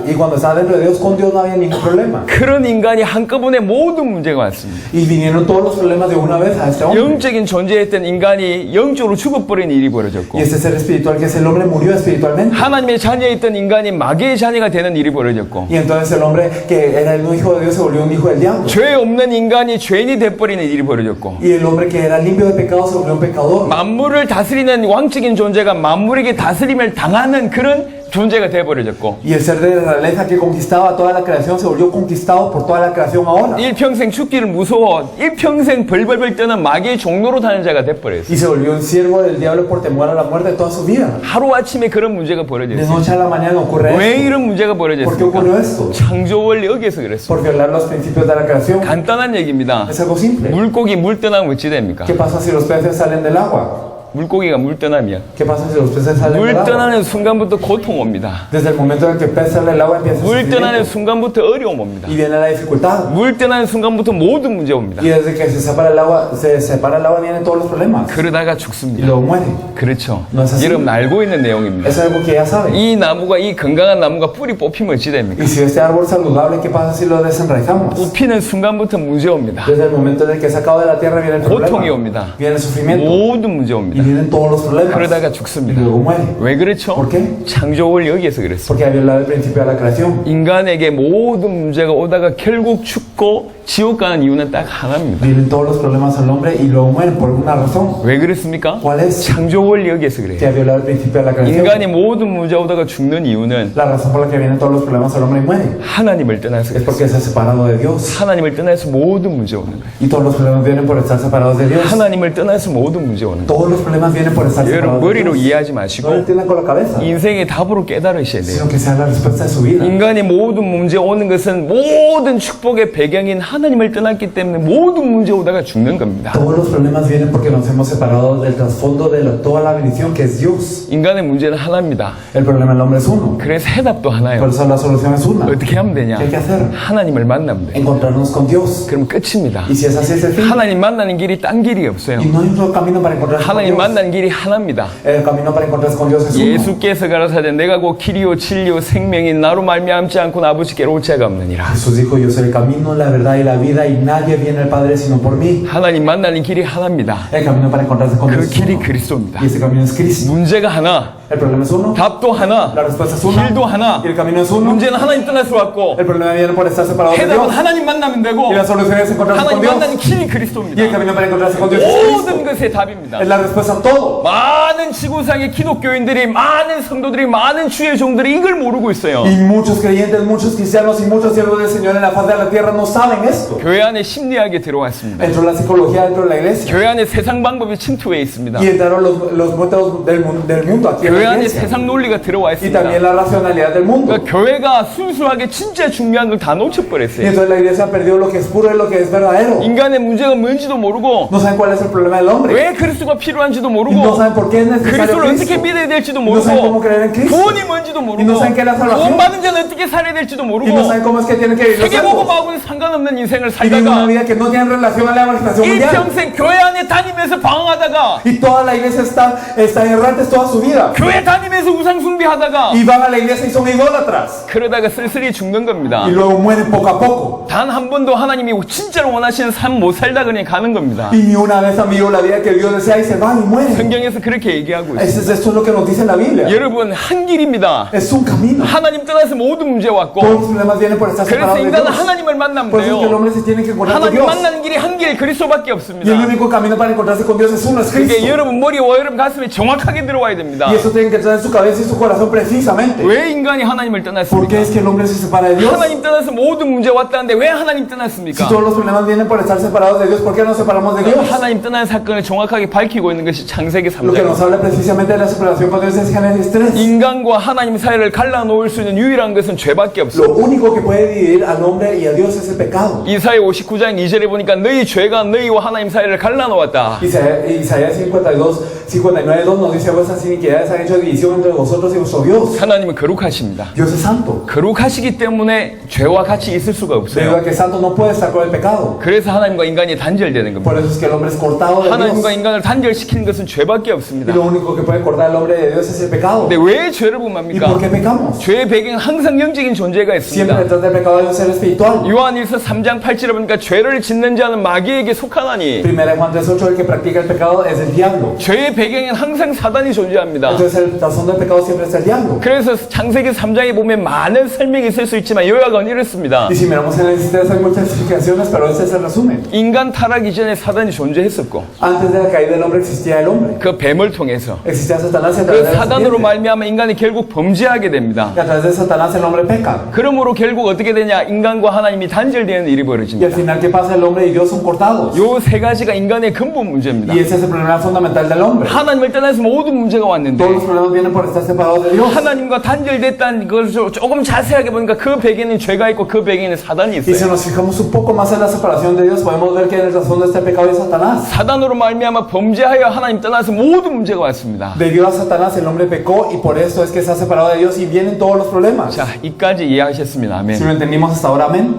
Y cuando está dentro de Dios con con Dios no había ningún problema. 그런 인간이 한꺼번에 모든 문제가 왔습니다. Y vinieron todos los problemas de una vez a este hombre. 영적인 존재였던 인간이 영적으로 죽어버린 일이 벌어졌고, Y este ser espiritual que es el hombre murió espiritualmente. 하나님의 자녀였던 인간이 마귀의 자녀가 되는 일이 벌어졌고, Y entonces el hombre que era el hijo de Dios se volvió un hijo del diablo. 죄 없는 인간이 죄인이 돼버리는 일이 벌어졌고, Y el hombre que era limpio de pecado se volvió un pecador. 만물을 다스리는 왕적인 존재가 만물에게 다스림을 당하는 그런 존재가 돼버려졌고, Y el ser de la realeza que conquistaba toda la creación se volvió conquistado por toda la creación ahora. 일평생 죽기를 무서워 일평생 벌벌벌 떠는 마귀의 종로로 다는 자가 돼버렸어요. Y se volvió un siervo del diablo por temor a la muerte toda su vida. 하루아침에 그런 문제가 De 벌어졌어요. noche a la mañana ocurre 왜 esto. 이런 문제가 ¿Por qué 벌어졌습니까? ocurrió esto? 창조원리 여기에서 그랬어요. Por violar los principios de la creación. 간단한 얘기입니다. Es algo simple. 물고기 물 떠나면 어찌 됩니까? ¿Qué pasa si los peces salen del agua? 물고기가 물 떠나면 ¿Qué pasa si los peces salen 물 del agua? 떠나는 순간부터 고통 옵니다. Desde el momento en que el pez sale del agua empieza 물 떠나는 sufrimiento. 순간부터 어려움 옵니다. Y viene la dificultad. 물 떠나는 순간부터 모든 문제 옵니다. Y desde que se separa el agua vienen todos los problemas. 그러다가 Y 죽습니다. luego muere. 그렇죠. No es así. 여러분 알고 있는 내용입니다. Es algo que ya saben. 이 나무가 이 건강한 나무가 뿌리 뽑히면 어찌 됩니까? Y si este árbol saludable, ¿qué pasa si lo desenraizamos? 뽑히는 순간부터 문제 옵니다. Desde el momento en el que es sacado de la tierra viene el 고통이 problema. 옵니다. Viene el sufrimiento. 모든 문제 Y 옵니다. vienen todos los problemas. 그러다가 Y 죽습니다. luego muere. 왜 그렇죠? ¿Por qué? 창조월 여기에서 그랬어요. Porque ha violado el principio de la creación. 인간에게 모든 문제가 오다가 결국 죽고 지옥 가는 이유는 딱 하나입니다. Vienen todos los problemas al hombre y luego mueren por una razón. 왜 그렇습니까? ¿Cuál es? 창조월 여기에서 그래요. Que ha violado el principio de la creación. 인간이 모든 문제 오다가 죽는 이유는 La razón por la que vienen todos los problemas al hombre y muere 하나님을 떠나서 es 그래요. porque se ha separado de Dios. 하나님을 떠나서 모든 문제 오는 거예요. Y todos los problemas vienen por estar separados de Dios. 하나님을 떠나서 모든 문제 오는 거예요. Todos los problemas vienen por estar 여러분 separados de 머리로 Dios. 이해하지 No lo 마시고 entiendan con la cabeza, 인생의 답으로 깨달으셔야 돼요. sino que sea la respuesta de su vida. 인간의 모든 문제 오는 것은 모든 축복의 배경인 하나님을 떠났기 때문에 모든 문제 오다가 죽는 겁니다. Todos los problemas vienen porque nos hemos separado del trasfondo de toda la bendición que es Dios. 인간의 문제는 하나입니다. El problema del hombre es uno. 그래서 해답도 Por 하나예요. eso la solución es una. 어떻게 하면 되냐? ¿Qué hay que hacer? 하나님을 만나면 돼요. Encontrarnos con Dios. 그럼 끝입니다. Y si es así, es el fin. 하나님 만나는 길이 딴 길이 없어요. Y no hay otro camino para encontrarse con 하나님 Dios. 만나는 길이 하나입니다. El camino para encontrarse con Dios es uno. 예수께서 가라사대 내가 곧 길이요 진리요 생명인 나로 말미암지 않고는 아버지께로 올 자가 없느니라. Jesús dijo, yo soy el camino, la verdad y la vida, y nadie viene al Padre sino por mí. 하나님 만나는 길이 하나입니다. El camino para encontrarse con 그 Dios es 길이 uno. 그리스도입니다. Y ese camino es Cristo. 문제가 하나, El problema es uno. 답도 하나, La respuesta es una. 길도 하나. Y el camino es uno. 문제는 하나님 떠나서 왔고 El problema viene por estar separados de 해답은 Dios. 하나님 만나면 되고 Y la solución es encontrarse con 하나님 Dios. 만나는 길이 Y el 그리스도입니다. camino para encontrarse con Dios es Cristo. 모든 것의 답입니다. Es la respuesta a todo. 많은 지구상의 기독교인들이 많은 성도들이 많은 주의 종들이 이걸 모르고 있어요. Y muchos creyentes, muchos cristianos y muchos siervos del Señor en la faz de la tierra no saben esto. 교회 안에 심리학이 들어왔습니다. Entró la psicología dentro de la iglesia. 교회 안에 세상 방법이 침투해 있습니다. Y entraron los métodos del mundo aquí en 교회 la 안에 iglesia. 세상 논리가 들어와 Y 있습니다. también la racionalidad del mundo. 그러니까 교회가 순수하게 진짜 중요한 걸 다 Y 놓쳐버렸어요. entonces la iglesia perdió lo que es puro y lo que es verdadero. 인간의 문제가 뭔지도 모르고 No saben cuál es el problema del hombre. 왜 그리스도가 필요한지도 Y no 모르고 saben por qué es necesario 그리스도를 어떻게 Cristo. 믿어야 될지도 Y no saben cómo 모르고 creer en Cristo. 구원이 뭔지도 모르고 Y no saben qué es la salvación. 구원받은 자는 어떻게 살아야 될지도 Y 모르고 no saben cómo es que tienen que vivir los salvos. 세계복음하고는 상관없는 인생을 Y viven una 살다가 vida que no tiene relación a la evangelización mundial. 일평생 교회 안에 다니면서 방황하다가 Y toda la iglesia está errantes toda su vida. 교회 다니면서 우상 숭배하다가 Y van a la iglesia y son idólatras. 그러다가 쓸쓸히 죽는 겁니다. Y luego mueren poco a poco. 단 한 번도 하나님이 진짜로 원하시는 삶 못 살다 그냥 가는 겁니다. Y ni una vez han vivido la vida que Dios desea y se van y mueren. 성경에서 그렇게 얘기하고 있어요. Esto es lo que nos dice la Biblia. 여러분 한 길입니다. Es un camino. 하나님 떠나서 모든 문제 Todos 왔고 los problemas vienen por estar 그래서 separados de 인간은 Dios. 하나님을 만나면 Por eso es que el 돼요. hombre se tiene que encontrar con 하나님 Dios. 만나는 길이 한 길 그리스도밖에 Y el 없습니다. único camino para encontrarse con Dios es uno, es 그게 Cristo. 여러분 머리와 여러분 가슴에 정확하게 들어와야 됩니다. Y eso tiene que entrar en su cabeza y su corazón precisamente. 왜 인간이 하나님을 ¿Por 떠났습니까? qué es que el hombre se separa de Dios? 하나님 떠나서 모든 문제 왔다는데 왜 하나님 Si 떠났습니까? todos los problemas vienen por estar separados de Dios, ¿por qué nos separamos de Dios? 하나님 떠난 사건을 정확하게 밝히고 있는 것이 창세기 Lo que nos 3장. habla precisamente de la separación con Dios es Génesis 3. 인간과 하나님 사이를 갈라놓을 수 있는 유일한 것은 죄밖에 없어. Lo único que puede dividir al hombre y a Dios es el pecado. 이사야 59장 2절에 보니까 너희 죄가 너희와 하나님 사이를 갈라놓았다. Isaías 59:2 nos dice vuestras iniquidades han hecho división entre vosotros y vuestro Dios. 하나님은 거룩하십니다. Dios es santo. 거룩하시기 때문에 죄와 같이 있을 수가 Debido 없어요. a que es santo no puede estar con el pecado. 그래서 하나님과 인간이 단절되는 겁니다. Por eso es que el hombre es cortado de 하나님과 Dios. 인간을 단절시키는 것은 죄밖에 Y 없습니다. lo único que puede cortar al hombre de Dios es el pecado. 근데 왜 죄를 ¿Y 범합니까? por qué pecamos? 죄의 배경은 항상 영적인 존재가 Siempre 있습니다. detrás del pecado hay un ser espiritual. 요한일서 3장 8절에 보니까 죄를 짓는 자는 마귀에게 속하나니 Primera de Juan 3:8, el que practica el pecado es el diablo. 죄의 배경에는 항상 사단이 존재합니다. Entonces el razón del pecado siempre es el diablo. 그래서 창세기 3장에 보면 많은 설명이 있을 수 있지만 요약은 이렇습니다. Y si miramos en el existencia hay muchas explicaciones, pero ese es el resumen. 인간 타락 이전에 사단이 존재했었고 Antes de la caída del hombre existía el hombre. 그 뱀을 통해서 Existía Satanás y a 그 través de la 사단으로 serpiente. 말미암아 인간이 결국 범죄하게 됩니다. Y a través de Satanás el hombre peca. 그러므로 결국 어떻게 되냐? 인간과 하나님이 단절되는 일이 Y al 벌어집니다. final, ¿qué pasa? El hombre y Dios son cortados. 요 세 가지가 인간의 근본 문제입니다. Y ese es el problema fundamental del hombre. 하나님을 떠나서 모든 문제가 왔는데 Todos los problemas vienen por estar separados de Dios. 하나님과 단절됐다는 것을 조금 자세하게 보니까 그 배경에는 죄가 있고 그 배경에는 사단이 Y si 있어요. nos fijamos un poco más en la separación de Dios, podemos ver que en el razón de este pecado es Satanás. 사단으로 말미암아 범죄하여 하나님 떠나서 모든 문제가 왔습니다. Debido a Satanás, el hombre pecó y por eso es que se ha separado de Dios y vienen todos los problemas. 자, 이까지 이해하셨으면 Si 아멘. lo entendimos hasta ahora, amén.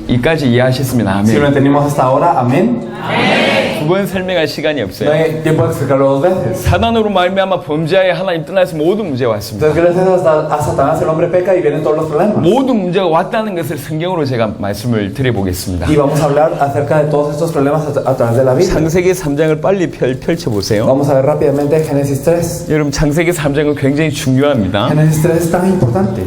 이까지 이해하셨으면 Si lo 아멘. entendimos hasta ahora, amén. 두 번 설명할 시간이 No 없어요. hay tiempo de explicarlo dos veces. 사단으로 말미암아 범죄하여 하나님 떠나서 모든 문제가 왔습니다. Entonces, gracias a Satanás, el hombre peca y vienen todos los problemas. 모든 문제가 왔다는 것을 성경으로 제가 말씀을 드려보겠습니다. Y vamos a hablar acerca de todos estos problemas a través de la Biblia. 창세기 3장을 빨리 펼쳐보세요. Vamos a ver rápidamente Génesis 3. 여러분 창세기 3장은 굉장히 중요합니다. Génesis 3 es tan importante.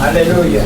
Aleluya.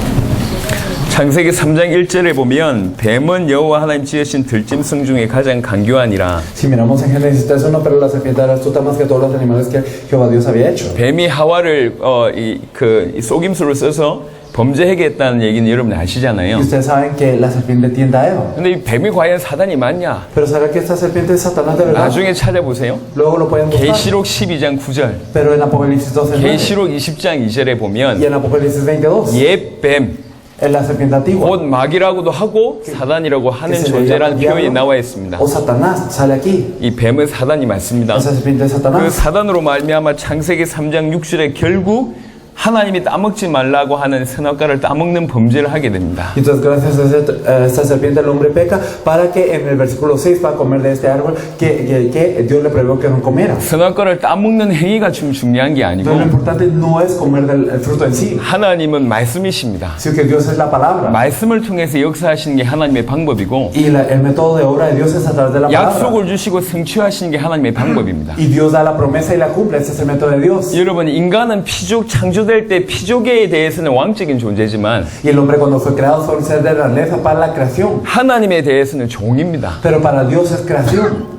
창세기 3장 1절에 보면 뱀은 여호와 하나님 지으신 들짐승 중에 가장 강교하니라. Si miramos en Génesis 3:1, pero la serpiente era astuta más que todos los animales que Jehová Dios había hecho. 뱀이 하와를 이 속임수를 써서 범죄하게 했다는 얘기는 여러분 아시잖아요. Y ustedes saben que la serpiente tienta a Eva. 근데 이 뱀이 과연 사단이 맞냐? Pero ¿sabe que esta serpiente es Satanás de verdad? 나중에 찾아보세요. Luego lo pueden buscar. 계시록 12장 9절, Pero en Apocalipsis 12:9 계시록 20장 2절에 y 보면 en Apocalipsis 22 옛 뱀, es la serpiente antigua. 곧 마귀라고도 하고 사단이라고 que 하는 se le 존재라는 llama 표현이 diablo 나와 있습니다. O Satanás sale aquí. 이 뱀은 사단이 맞습니다. Esa serpiente es 그 Satanás. 사단으로 말미암아 창세기 3장 6절에 결국 하나님이 따먹지 말라고 하는 선악과를 따먹는 범죄를 하게 됩니다. Y entonces gracias a esta serpiente el hombre peca para que en el versículo 6 va a comer de este árbol que Dios le prohibió que no comiera. 선악과를 따먹는 행위가 좀 중요한 게 아니고 Entonces lo importante no es comer del fruto en sí, 하나님은 말씀이십니다. sino que Dios es la palabra. 말씀을 통해서 역사하시는 게 하나님의 방법이고 Y el método de obra de Dios es a través de la palabra. 약속을 주시고 성취하시는 게 하나님의 방법입니다. Y Dios da la promesa y la cumple. Ese es el método de Dios. 여러분 인간은 피족 창조될 때 피족에 대해서는 왕적인 존재지만 Y el hombre cuando fue creado fue un ser de realeza para la creación. 하나님에 대해서는 종입니다. Pero para Dios es creación.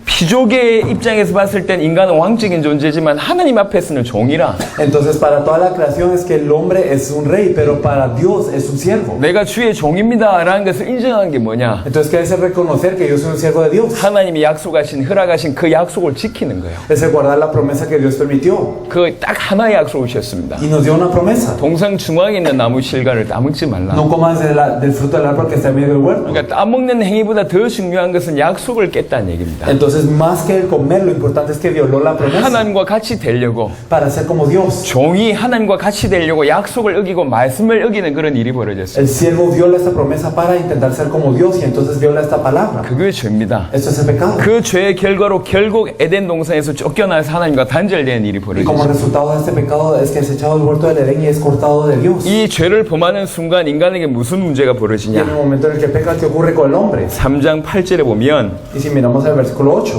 피족의 입장에서 봤을 땐 인간은 왕적인 존재지만 하나님 앞에서는 종이라. Entonces para toda la creación es que el hombre es un rey, pero para Dios es un siervo. 내가 주의 종입니다 라는 것을 인정한 게 뭐냐? Entonces ¿qué es el reconocer que yo soy un siervo de Dios? 하나님이 약속하신 허락하신 그 약속을 지키는 거예요. Es el guardar la promesa que Dios permitió. 그 딱 하나의 약속을 주셨습니다. Y nos dio una promesa. 동상 중앙에 있는 나무 실과를 따먹지 말라. No comas del fruto del árbol que está en medio del huerto. 그러니까 따먹는 행위보다 더 중요한 것은 약속을 깼다는 얘기입니다. Entonces más que el comer, lo importante es que violó la promesa 하나님과 같이 되려고 para ser como Dios. 종이 하나님과 같이 되려고 약속을 어기고 말씀을 어기는 그런 일이 벌어졌어요. El siervo viola esta promesa para intentar ser como Dios y entonces viola esta palabra. 그게 죄입니다. Esto es el pecado. 그 죄의 결과로 결국 에덴 동산에서 쫓겨나서 하나님과 단절되는 일이 Y como 벌어졌어요. resultado de este pecado es que es echado del huerto del Edén y es cortado de Dios. Y 이 죄를 범하는 순간 인간에게 무슨 문제가 en el 벌어지냐? momento en el que peca, ¿qué ocurre con el hombre? 3장 8절에 보면 Y si miramos el versículo 8,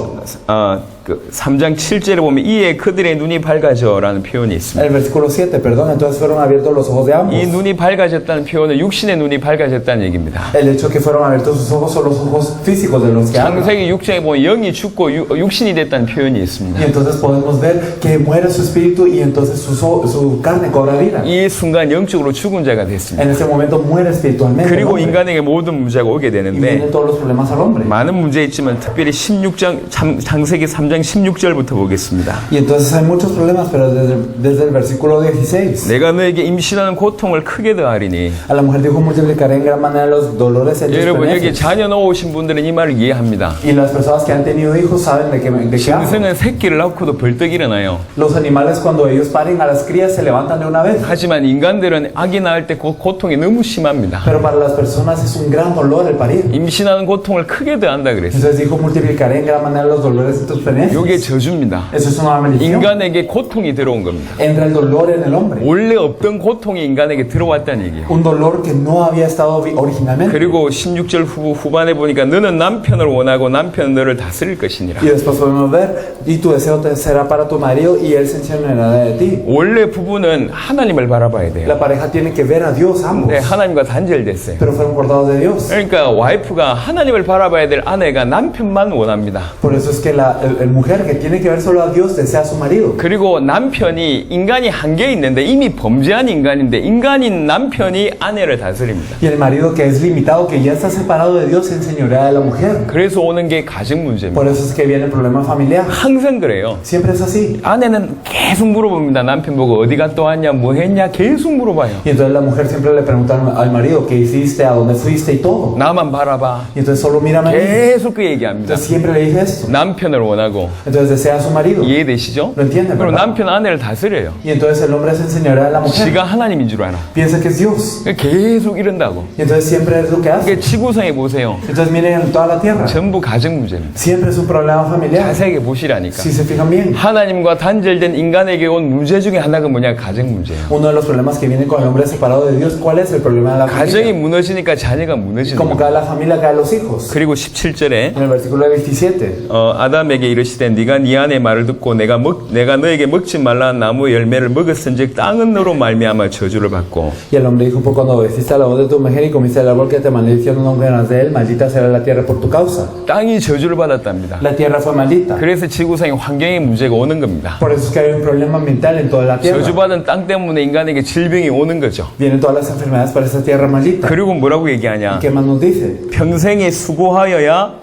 그 3장 7절에 보면 이에 그들의 눈이 밝아져라는 표현이 있습니다. el versículo 7, perdón, entonces fueron abiertos los ojos de ambos. 이 눈이 밝아졌다는 표현은 육신의 눈이 밝아졌다는 얘기입니다. El hecho de que fueron abiertos sus ojos son los ojos físicos de los que hablan. 창세기 6장에 보면 영이 죽고 육신이 됐다는 표현이 Y 있습니다. entonces podemos ver que muere su espíritu y entonces su carne cobra vida. 이 순간 영적으로 죽은 자가 됐습니다. En ese momento muere espiritualmente. el 그리고 hombre. 인간에게 모든 문제가 오게 Y 되는데 vienen todos los problemas al hombre. 많은 문제 있지만 특별히 16장 창세기 3장 13장 16절부터 보겠습니다. Y entonces hay muchos problemas, pero desde el versículo 16. 내가 너에게 임신하는 고통을 크게 더하리니. A la mujer dijo, multiplicaré en gran manera los dolores en tus 여러분 여기 preñeces. 자녀 놓으신 분들은 이 말을 이해합니다. Y las personas que han tenido hijos saben de qué hablo. 짐승은 새끼를 낳고도 벌떡 일어나요. Los animales cuando ellos paren a las crías se levantan de una vez. 하지만 인간들은 아기 낳을 때 그 고통이 너무 심합니다. Pero para las personas es un gran dolor el parir. 임신하는 고통을 크게 더한다 그랬어요. Entonces dijo, multiplicaré en gran manera los dolores en tus preñeces. 이게 저주입니다. Eso es una maldición. 인간에게 고통이 들어온 겁니다. Entra el dolor en el hombre. 원래 없던 고통이 인간에게 들어왔다는 얘기예요. Un dolor que no había estado originalmente. 그리고 16절 후반에 보니까 너는 남편을 원하고 남편은 너를 다스릴 것이니라. Y después podemos ver, y tu deseo será para tu marido y él se enseñará de ti. 원래 부부는 하나님을 바라봐야 돼요. La pareja tiene que ver a Dios ambos. 네, 하나님과 단절됐어요. Pero fueron cortados de Dios. 그러니까 와이프가 하나님을 바라봐야 될 아내가 남편만 원합니다. Por eso es que el mujer que tiene que ver solo a Dios desea a su marido. 그리고 남편이 인간이 한계 있는데 이미 범죄한 인간인데 인간인 남편이 아내를 다스립니다. Y el marido que es limitado, que ya está separado de Dios, se enseñorea de la mujer. 그래서 오는 게 가정 문제입니다. Por eso es que viene el problema familiar. 항상 그래요. Siempre es así. 아내는 계속 물어봅니다. 남편 보고 어디 갔다 왔냐, 뭐 했냐 계속 물어봐요. Y entonces la mujer siempre le pregunta al marido qué hiciste, a dónde fuiste y todo. 나만 바라봐. Y entonces solo mírame a mí. 계속 그 얘기합니다. Entonces siempre le dice esto. 남편을 원하고. Entonces desea a su marido. 이해되시죠? Lo entiende, 그럼 ¿verdad? 남편 아내를 다스려요. Y entonces el hombre se enseñorea de la mujer. 지가 하나님인 줄 알아. Piensa que es Dios. 계속 이런다고. Y entonces siempre es lo que hace. 그러니까 지구상에 보세요. Entonces miren en toda la tierra. 전부 가정 문제입니다. Siempre es un problema familiar. 자세하게 보시라니까. Si se fijan bien. 하나님과 단절된 인간에게 온 문제 중에 하나가 뭐냐? 가정 문제예요. Uno de los problemas que viene con el hombre separado de Dios, ¿cuál es el problema de la 가정이 familia? 무너지니까 자녀가 무너지는 Como 거예요. cae la familia, caen los hijos. 그리고 17절에 En el versículo 17. 아담에게 이르시되 네가 네 아내의 말을 듣고 내가 너에게 먹지 말라는 나무 열매를 먹었은즉 땅은 너로 말미암아 저주를 받고 Y el hombre dijo, por cuando obedeciste a la voz de tu mujer y comiste el árbol que te mandé diciendo no comerás de él, maldita será la tierra por tu causa. 땅이 저주를 받았답니다. La tierra fue maldita. 그래서 지구상에 환경의 문제가 오는 겁니다. Por eso es que hay un problema ambiental en toda la tierra. 저주받은 땅 때문에 인간에게 질병이 오는 거죠. Vienen todas las enfermedades para esa tierra maldita. 그리고 뭐라고 얘기하냐? ¿Qué más nos dice? 평생에 수고하여야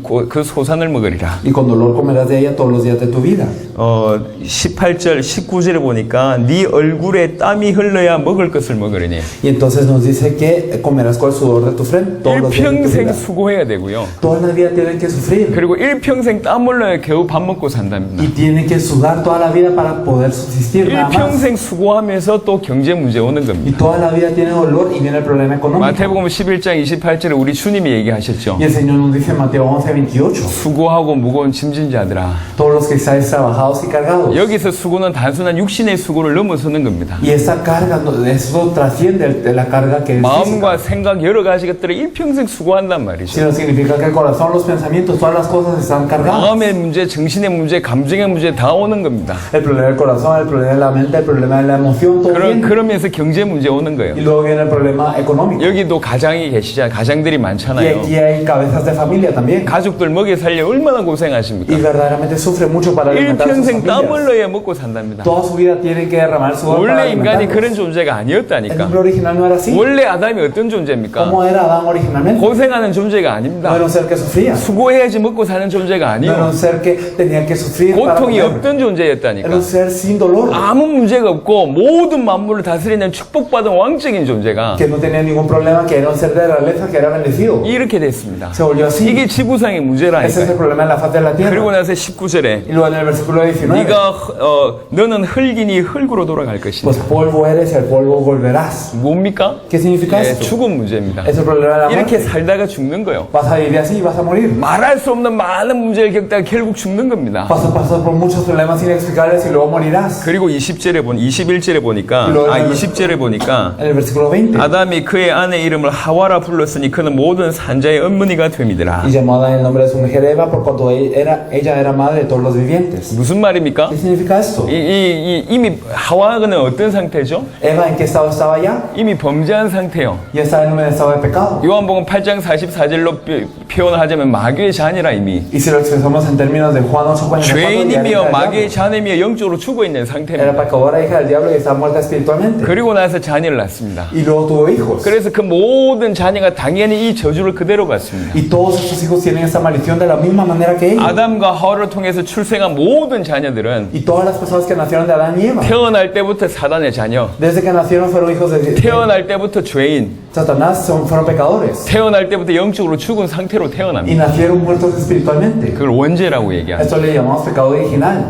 그 소산을 먹으리라. Y con dolor comerás de ella todos los días de tu vida. 18절, 19절에 보니까 네 얼굴에 땀이 흘러야 먹을 것을 먹으리니. Y entonces nos dice que comerás con el sudor de tu frente todos los días de tu 일평생 vida. 수고해야 되고요. Toda la vida tienen que sufrir. 그리고 일평생 땀 흘러야 겨우 밥 먹고 산답니다. Y tienen que sudar toda la vida para poder subsistir nada más. 일평생 수고하면서 또 경제 문제 오는 Y 겁니다. toda la vida tiene dolor y viene el problema económico. 마태복음 11장 28절에 우리 주님이 얘기하셨죠. Y el Señor nos dice en Mateo 11:28. 수고하고 무거운 짐진 자들아. Todos los que estáis trabajados y cargados. 여기서 수고는 단순한 육신의 수고를 넘어서는 겁니다. Y esa carga, eso trasciende de la carga que es 마음과 física. 생각 여러 가지 것들을 일평생 수고한단 말이죠. Sino significa que el corazón, los pensamientos, todas las cosas están cargadas. 마음의 문제, 정신의 문제, 감정의 문제 다 오는 겁니다. El problema del corazón, el problema de la mente, el problema de la emoción, todo viene. 그러면서 경제 문제 오는 거예요. Y luego viene el problema económico. 여기도 가장이 계시잖아요. 가장들이 Y 많잖아요. aquí hay cabezas de familia también. 가족들 먹여 살려 얼마나 고생하십니까? Y verdaderamente sufre mucho para alimentar a sus 일평생 땀 familias. 흘러야 먹고 산답니다. Toda su vida tienen que derramar sudor para 원래 인간이 alimentarlos. 그런 존재가 El 아니었다니까. hombre original no era así. 원래 아담이 어떤 존재입니까? ¿Cómo era Adán originalmente? 고생하는 존재가 No 아닙니다. era un ser que sufría. 수고해야지 먹고 사는 존재가 No era 아니에요. un ser que tenía que sufrir para 고통이 comer. 없던 Era 존재였다니까. un ser sin dolor. 아무 문제가 없고 모든 만물을 다스리는 축복받은 왕적인 존재가 Que no tenía ningún problema, que era un ser de realeza, que era bendecido. 이렇게 됐습니다. Se volvió así. 이게 지구상의 Ese es el 문제라니까요. problema de la faz de la tierra. 그리고 나서 19절에 Y luego en el versículo 19. 너는 흙이니 흙으로 돌아갈 것이다. Pues polvo eres y al polvo volverás. 뭡니까? ¿Qué significa 네, esto? 죽음 문제입니다. Es el problema de la 이렇게 muerte. 살다가 죽는 거예요. Vas a vivir así y vas a morir. 말할 수 없는 많은 문제를 겪다가 결국 죽는 겁니다. Vas a pasar por muchos problemas inexplicables y luego morirás. 그리고 21절에 보니까 20절에 보니까 En el versículo 20. 아담이 그의 아내 이름을 하와라 불렀으니 그는 모든 산자의 어머니가 됨이더라. Y llamó a Adán el nombre de su mujer Eva por cuanto ella era madre de todos los vivientes. 무슨 말입니까? ¿Qué significa esto? 이미 하와는 어떤 상태죠? Eva, ¿en qué estado estaba ya? 이미 범죄한 상태요. Ya estaba en un estado de pecado. 요한복음 8장 44절로 표현하자면 마귀의 자녀라 이미. Y si lo expresamos en términos de Juan 8:44, ya era 죄인이며 hija del 마귀의 diablo. 자녀이며 영적으로 죽어 있는 Era 상태입니다. pecadora, hija del diablo y estaba muerta espiritualmente. 그리고 나서 자녀를 낳습니다. Y luego tuvo hijos. 그래서 그 모든 자녀가 당연히 이 저주를 그대로 받습니다. Y todos estos sus hijos tienen esa maldición de la misma manera que ellos. 아담과 하와를 통해서 출생한 모든 자녀들은 Y todas las personas que nacieron de Adán y Eva, 태어날 때부터 사단의 자녀, desde que nacieron fueron hijos de 태어날 때부터 죄인, Satanás, fueron pecadores. 태어날 때부터 영적으로 죽은 상태로 Y 태어납니다. nacieron muertos espiritualmente. 그걸 원죄라고 얘기합니다. Esto le llamamos pecado original.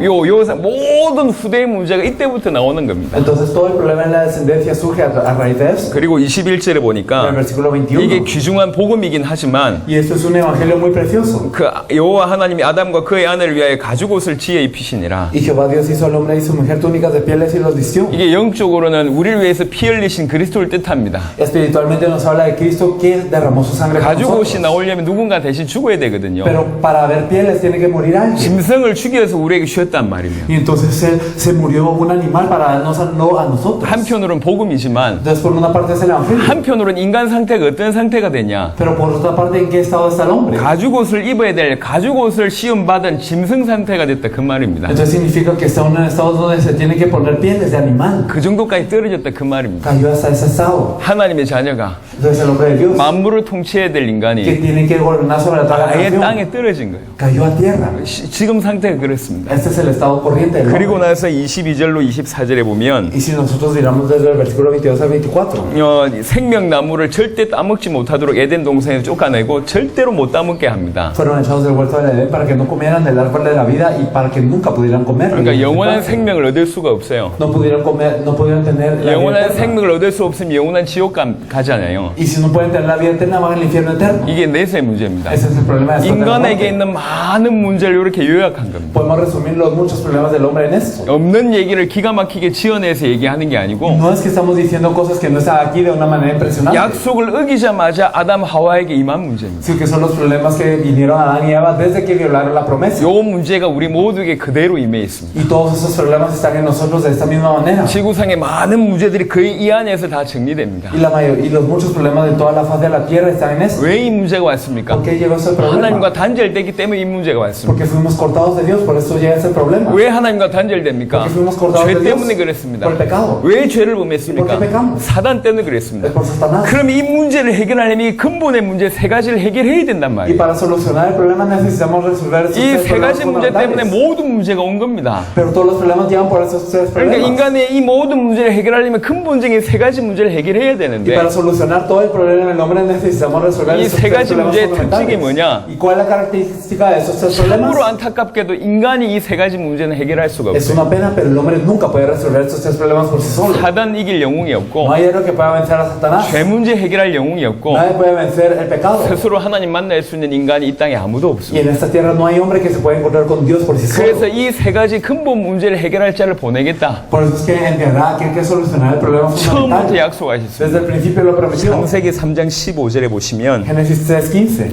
모든 후대의 문제가 이때부터 나오는 겁니다. Entonces todo el problema en la descendencia surge a raíz de eso. 그리고 21절에 En el 보니까 versículo 이게 21. 귀중한 복음이긴 하지만 Y esto es un evangelio muy precioso. 그 여호와 하나님이 아담과 그의 아내를 위하여 가죽옷을 지어 입히시니라. Y Jehová Dios hizo al hombre y su mujer túnicas de pieles y los vistió. 이게 영적으로는 우리를 위해서 피 흘리신 그리스도를 뜻합니다. Espiritualmente nos habla de Cristo que derramó su sangre por 가죽옷이 nosotros. 나오려면 누군가 대신 죽어야 되거든요. Pero para haber pieles tiene que morir alguien. 짐승을 죽여서 우리에게 주셨단 말이며. Y entonces él se murió un animal para darnos no a nosotros. 한편으로는 복음이지만 Entonces por una parte es el evangelio. 한편으로는 인간 상태가 어떤 상태가 되냐. Pero por otra parte, ¿en qué estado está el hombre? 가죽옷을 입어야 될 가죽옷을 시험받은 짐승 상태가 됐다 그 말입니다. Entonces significa que está en un estado donde se tiene que poner pieles de animal. 그 정도까지 떨어졌다 그 말입니다. Cayó hasta ese estado. 하나님의 자녀가 Entonces el hombre de Dios, 만물을 통치해야 될 que 인간이 tiene que gobernar sobre toda la 아예 nación, 땅에 떨어진 거예요. cayó a tierra. 지금 상태가 그렇습니다. Este es el estado corriente del 그리고 hombre. 나서 22절로 24절에 보면 Y si nosotros miramos desde el versículo 22 al 24, 생명나무를 절대 따먹지 못하도록 에덴 동산에서 쫓아내고 절대로 못 따먹게 합니다. fueron echados del huerto del Edén para que no comieran del árbol de la vida y para que nunca pudieran comer. 그러니까 영원한 생명을 얻을 수가 없어요. No pudieron comer, no pudieron tener la vida 영원한 eterna. 생명을 얻을 수 없으면 영원한 지옥 가잖아요. Y si no pueden tener la vida eterna, van al infierno eterno. 이게 내세의 문제입니다. Ese es el problema de esta 인간에게 muerte. 있는 많은 문제를 이렇게 요약한 겁니다. Podemos resumir los muchos problemas del hombre en esto. 없는 얘기를 기가 막히게 지어내서 얘기하는 게 아니고 No es que estamos diciendo cosas que no están aquí de una manera impresionante, 약속을 어기자마자 아담 하와에게 임한 문제입니다. sino que son los problemas que vinieron a Adán y Eva desde que violaron la promesa. 요 문제가 우리 모두에게 그대로 임해 있습니다. Y todos esos problemas están en nosotros de esta misma manera. 지구상의 많은 문제들이 거의 이 안에서 다 정리됩니다. Y los muchos problemas de toda la faz de la tierra están en eso. 왜 이 문제가 왔습니까? ¿Por qué llegó ese problema? 하나님과 단절되기 때문에 이 문제가 왔습니다. Porque fuimos cortados de Dios, por eso llega ese problema. 왜 하나님과 단절됩니까? Porque fuimos cortados 죄 de Dios 때문에 그랬습니다. por el pecado. 왜 죄를 ¿Y por 범했습니까? qué pecamos? 사단 때문에 Es 그랬습니다. por Satanás. 그럼 이 문제를 해결하려면 이 근본의 문제 세 가지를 해결해야 된단 Y 말이에요. para solucionar el problema necesitamos resolver esos 이 tres 세 problemas 가지 문제 때문에 fundamentales. 모든 문제가 온 겁니다. Pero todos los problemas llegan por esos tres 그러니까 problemas. 인간의 이 모든 문제를 해결하려면 근본적인 세 가지 문제를 해결해야 Y 되는데 para solucionar todo el problema del hombre necesitamos resolver 이 esos 세 tres 가지 problemas 문제의 특징이 fundamentales. 뭐냐? ¿Y cuál es la característica de esos tres 참으로 problemas? 안타깝게도 인간이 이 세 가지 문제는 해결할 수가 Es 없어요. una pena, pero el hombre nunca puede resolver estos tres problemas por sí solo. 사단 이길 영웅이 No 없고 hay héroe que pueda vencer a Satanás. 죄 문제 해결할 영웅이 없고 Nadie puede vencer el pecado. 스스로 하나님 만날 수 있는 인간이 이 땅에 아무도 Y 없습니다. en esta tierra no hay hombre que se pueda encontrar con Dios por sí 그래서 solo. 이 세 가지 근본 문제를 해결할 자를 보내겠다. Por eso es que enviará a aquel que solucionará el problema 처음부터 fundamental. 약속하셨습니다. Desde el principio lo prometió. 창세기 3장 15절에 보시면 Génesis 3:15.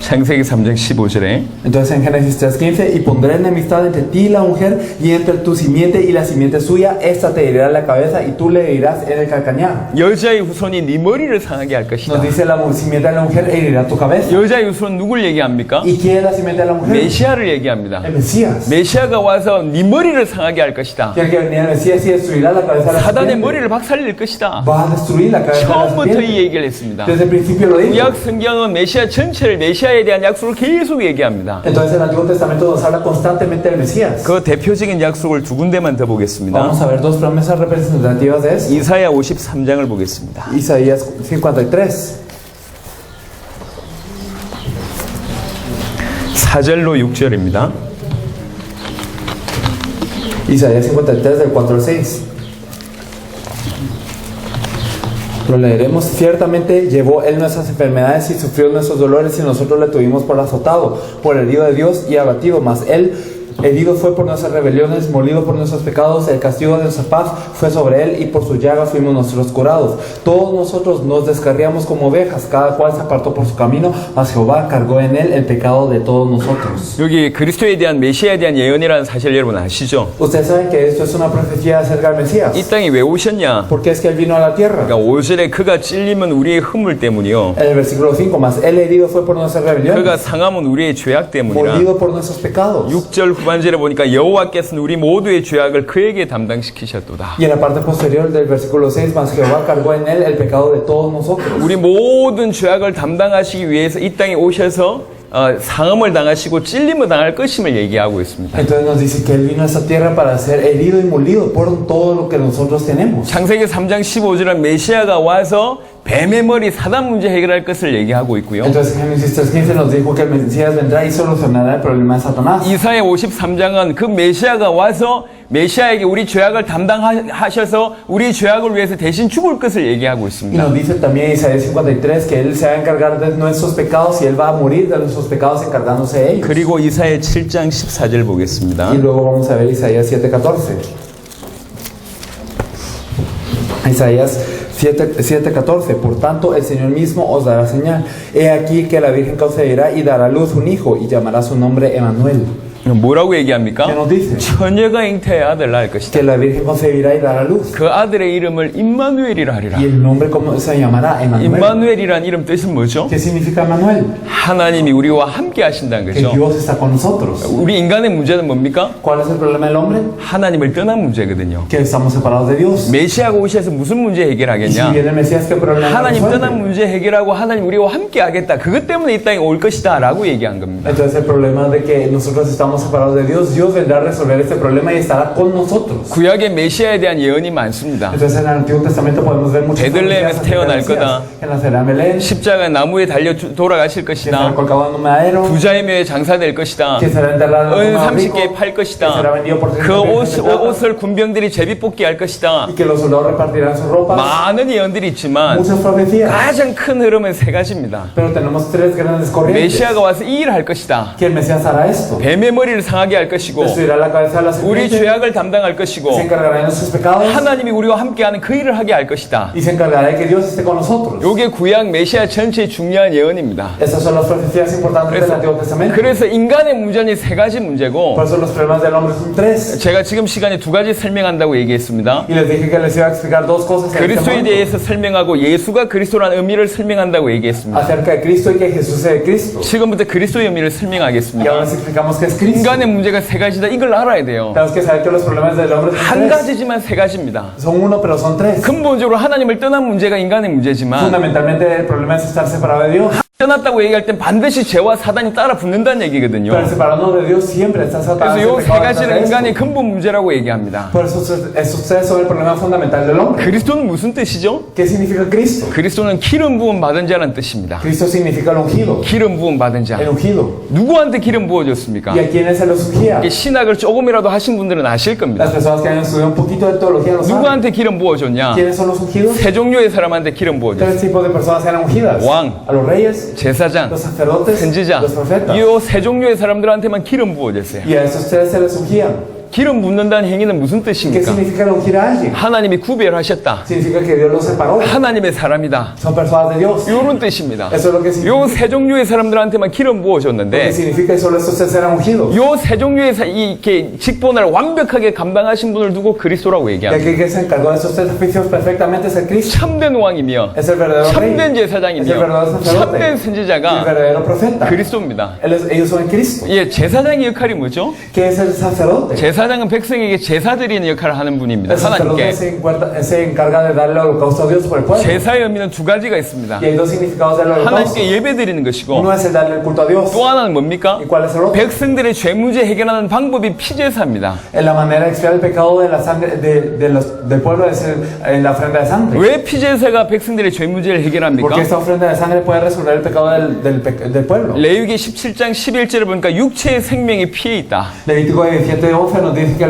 창세기 3장 15절에 Entonces en Génesis 3:15, y pondré enemistad entre ti y la mujer, y entre tu simiente y la simiente suya, esta te herirá la cabeza y tú le herirás en el calcañar. 여자의 후손이 네 머리를 상하게 할 것이다. Nos dice la simiente de la mujer herirá tu cabeza. 여자의 후손 누굴 얘기합니까? ¿Y quién es la simiente de la mujer? 메시아를 얘기합니다. El Mesías. 메시아가 와서 네 머리를 상하게 할 것이다. Tiene que venir el Mesías y destruirá la cabeza de la 사단의 serpiente. 머리를 박살낼 것이다. Va a destruir la cabeza de la 처음부터 이 serpiente. 얘기를 했습니다. Desde el principio lo dijo. 구약 성경은 메시아 전체를 메시아에 대한 약속을 계속 얘기합니다. Entonces el Antiguo Testamento nos habla constantemente del Mesías. 그 대표적인 약속을 두 군데만 더 보겠습니다. Vamos a ver dos promesas representativas de eso. 이사야 53장을 보겠습니다. Isaías 53. 4절로 6절입니다. Isaías 53 del 4 al 6. Lo leeremos. Ciertamente llevó él nuestras enfermedades y sufrió nuestros dolores, y nosotros le tuvimos por azotado, por herido de Dios y abatido. Mas él herido fue por nuestras rebeliones, molido por nuestros pecados. El castigo de nuestra paz fue sobre él, y por su llaga fuimos nosotros curados. Todos nosotros nos descarriamos como ovejas, cada cual se apartó por su camino, mas Jehová cargó en él el pecado de todos nosotros. 여기 그리스도에 대한 메시아에 대한 예언이라는 사실 여러분 아시죠? Ustedes saben que esto es una profecía acerca del Mesías. 이 땅에 왜 오셨냐? ¿Por qué es que él vino a la tierra? 그러니까 5절에 그가 찔림은 우리의 허물 때문이요. En el versículo 5, mas él herido fue por nuestras rebeliones, 그가 상함은 우리의 죄악 때문이라. molido por nuestros pecados. 6절 후반 중반절에 보니까 여호와께서는 우리 모두의 죄악을 그에게 담당시키셨도다. Y en la parte posterior del versículo 6, mas Jehová cargó en él el pecado de todos nosotros. 우리 모든 죄악을 담당하시기 위해서 이 땅에 오셔서 상함을 당하시고 찔림을 당할 것임을 얘기하고 있습니다. Entonces nos dice que él vino a esta tierra para ser herido y molido por todo lo que nosotros tenemos. 창세기 3장 15절은 메시아가 와서 뱀의 머리 사단 문제 해결할 것을 얘기하고 있고요. Entonces Génesis 3:15 nos dijo que el Mesías vendrá y solucionará el problema de Satanás. 이사야 53장은 그 메시아가 와서 메시아에게 우리 죄악을 담당하셔서 우리 죄악을 위해서 대신 죽을 것을 얘기하고 Y 있습니다. nos dice también Isaías 53 que él se va a encargar de nuestros pecados y él va a morir de nuestros pecados encargándose de ellos. 그리고 이사야 7장 14절 보겠습니다. Y luego vamos a ver Isaías 7:14. Isaías 7:14. Por tanto, el Señor mismo os dará señal. He aquí que la Virgen concebirá y dará a luz un hijo y llamará su nombre Emmanuel. 뭐라고 얘기합니까? ¿Qué nos dice? 처녀가 잉태의 아들 낳을 것이다. Que la Virgen concebirá y dará a luz. 그 아들의 이름을 임마누엘이라 하리라. Y el nombre como se llamará Emmanuel. 임마누엘이란 이름 뜻은 뭐죠? ¿Qué significa Emmanuel? 하나님이 우리와 함께 하신다는 Que 거죠. Dios está con nosotros. 우리 인간의 문제는 뭡니까? ¿Cuál es el problema del hombre? 하나님을 떠난 문제거든요. Que estamos separados de Dios. 메시아가 오셔서 무슨 문제 Y si 해결하겠냐? viene el Mesías, ¿qué problema 하나님 떠난 resuelve? 문제 해결하고 하나님 우리와 함께 하겠다. 그것 때문에 이 땅에 올 것이다 라고 얘기한 겁니다. Entonces el problema de que nosotros estamos separados de Dios, Dios vendrá a resolver este problema y estará con nosotros. 구약의 메시아에 대한 예언이 많습니다. Entonces en el Antiguo Testamento podemos ver muchas 베들레헴에서 profecías acerca del 태어날 Mesías. 거다. Que nacerá en Belén, 십자가 나무에 달려 돌아가실 que será 것이다. colgado en un madero, 부자의 묘에 장사될 것이다. que será enterrado en 은 un rico, 30개에 팔 que será 것이다. vendido por 30 그 piezas de plata, 옷을 군병들이 제비뽑기 할 것이다. y que los soldados repartirán sus ropas. 많은 예언들이 있지만 Muchas profecías. 가장 큰 흐름은 세 가지입니다. Pero tenemos tres grandes corrientes. 메시아가 와서 이 일을 할 것이다. Que el Mesías hará esto. 뱀의 머리를 상하게 할 것이고 Destruirá la cabeza de la 우리 serpiente. 죄악을 담당할 것이고 Se encargará de nuestros pecados. 하나님이 우리와 함께하는 그 일을 하게 할 것이다. Y se encargará de que Dios esté con nosotros. 요게 구약 메시아 전체의 중요한 예언입니다. Estas son las profecías importantes del Antiguo Testamento. 그래서 인간의 문제는 세 가지 문제고 Por eso los problemas del hombre son tres. 제가 지금 시간에 두 가지 설명한다고 얘기했습니다. Y les dije que les iba a explicar dos cosas en este 그리스도에 momento. 대해서 설명하고 예수가 그리스도라는 의미를 설명한다고 얘기했습니다. Acerca de Cristo y que Jesús es Cristo. 지금부터 그리스도의 의미를 Y 설명하겠습니다. ahora les explicamos qué es Cristo. 인간의 문제가 세 가지다. 이걸 알아야 돼요. Tenemos que saber que los problemas del hombre son 한 tres. 가지지만 세 가지입니다. Son uno, pero son tres. 근본적으로 하나님을 떠난 문제가 인간의 문제지만 Fundamentalmente el problema es estar separado de Dios. 떠났다고 얘기할 땐 반드시 죄와 사단이 따라 붙는다는 얘기거든요. Pero separarnos de Dios siempre está Satanás. 그래서 요 el 세 pecado 가지는 detrás de 인간의 esto. 근본 문제라고 얘기합니다. Por eso esos tres son el problema fundamental del hombre. 그리스도는 무슨 뜻이죠? ¿Qué significa Cristo? 그리스도는 기름 부음 받은 자라는 뜻입니다. Cristo significa el ungido. 기름 부음 받은 자. El ungido. 누구한테 기름 부어줬습니까? ¿Y a quiénes se los ungía? 이게 신학을 조금이라도 하신 분들은 아실 겁니다. Las personas que han estudiado un poquito de teología lo saben. 누구한테 기름 부어줬냐? ¿Quiénes son los ungidos? 세 종류의 사람한테 기름 부어줬어요. Tres tipos de personas eran ungidas. 왕, A los reyes, 제사장, los sacerdotes, 선지자. los profetas. 이 세 종류의 사람들한테만 기름 부어줬어요. Y a esos tres se les ungían. 기름 붓는다는 행위는 무슨 ¿Qué 뜻입니까? significa el ungir a alguien? 하나님이 구별하셨다. Significa que Dios los separó. 하나님의 사람이다. Son personas de Dios. 이런 뜻입니다. Eso es lo que significa. 요 세 종류의 사람들한테만 기름 Lo que 부어줬는데 significa que solo estos tres eran ungidos. 요 세 종류의 이렇게 직분을 완벽하게 감당하신 분을 두고 그리스도라고 Y 얘기합니다. aquel que se encargó de esos tres oficios perfectamente es el Cristo. 참된 왕이며 Es el verdadero rey. 참된 Es el 제사장이며 verdadero 참된 sacerdote. Y el 선지자가 verdadero profeta. 그리스도입니다. Ellos son el Cristo. 예, 제사장의 역할이 뭐죠? ¿Qué es el sacerdote? 제사장은 백성에게 제사 드리는 역할을 하는 분입니다. El sacerdote 하나님께. se encarga de darle holocausto a Dios por el pueblo. 제사의 의미는 두 가지가 있습니다. Y hay dos significados del holocausto. 하나님께 예배 드리는 것이고 Uno es el darle el culto a Dios. 또 하나는 뭡니까? ¿Y cuál es el otro? 백성들의 죄 문제 해결하는 방법이 피제사입니다. En la manera de expiar el pecado de la sangre del pueblo es la ofrenda de sangre. 왜 피제사가 백성들의 죄 문제를 해결합니까? Porque esta ofrenda de sangre puede resolver el pecado del pueblo. 레위기 17장 11절을 보니까 육체의 생명이 피에 있다. Levítico 17:11 nos dice que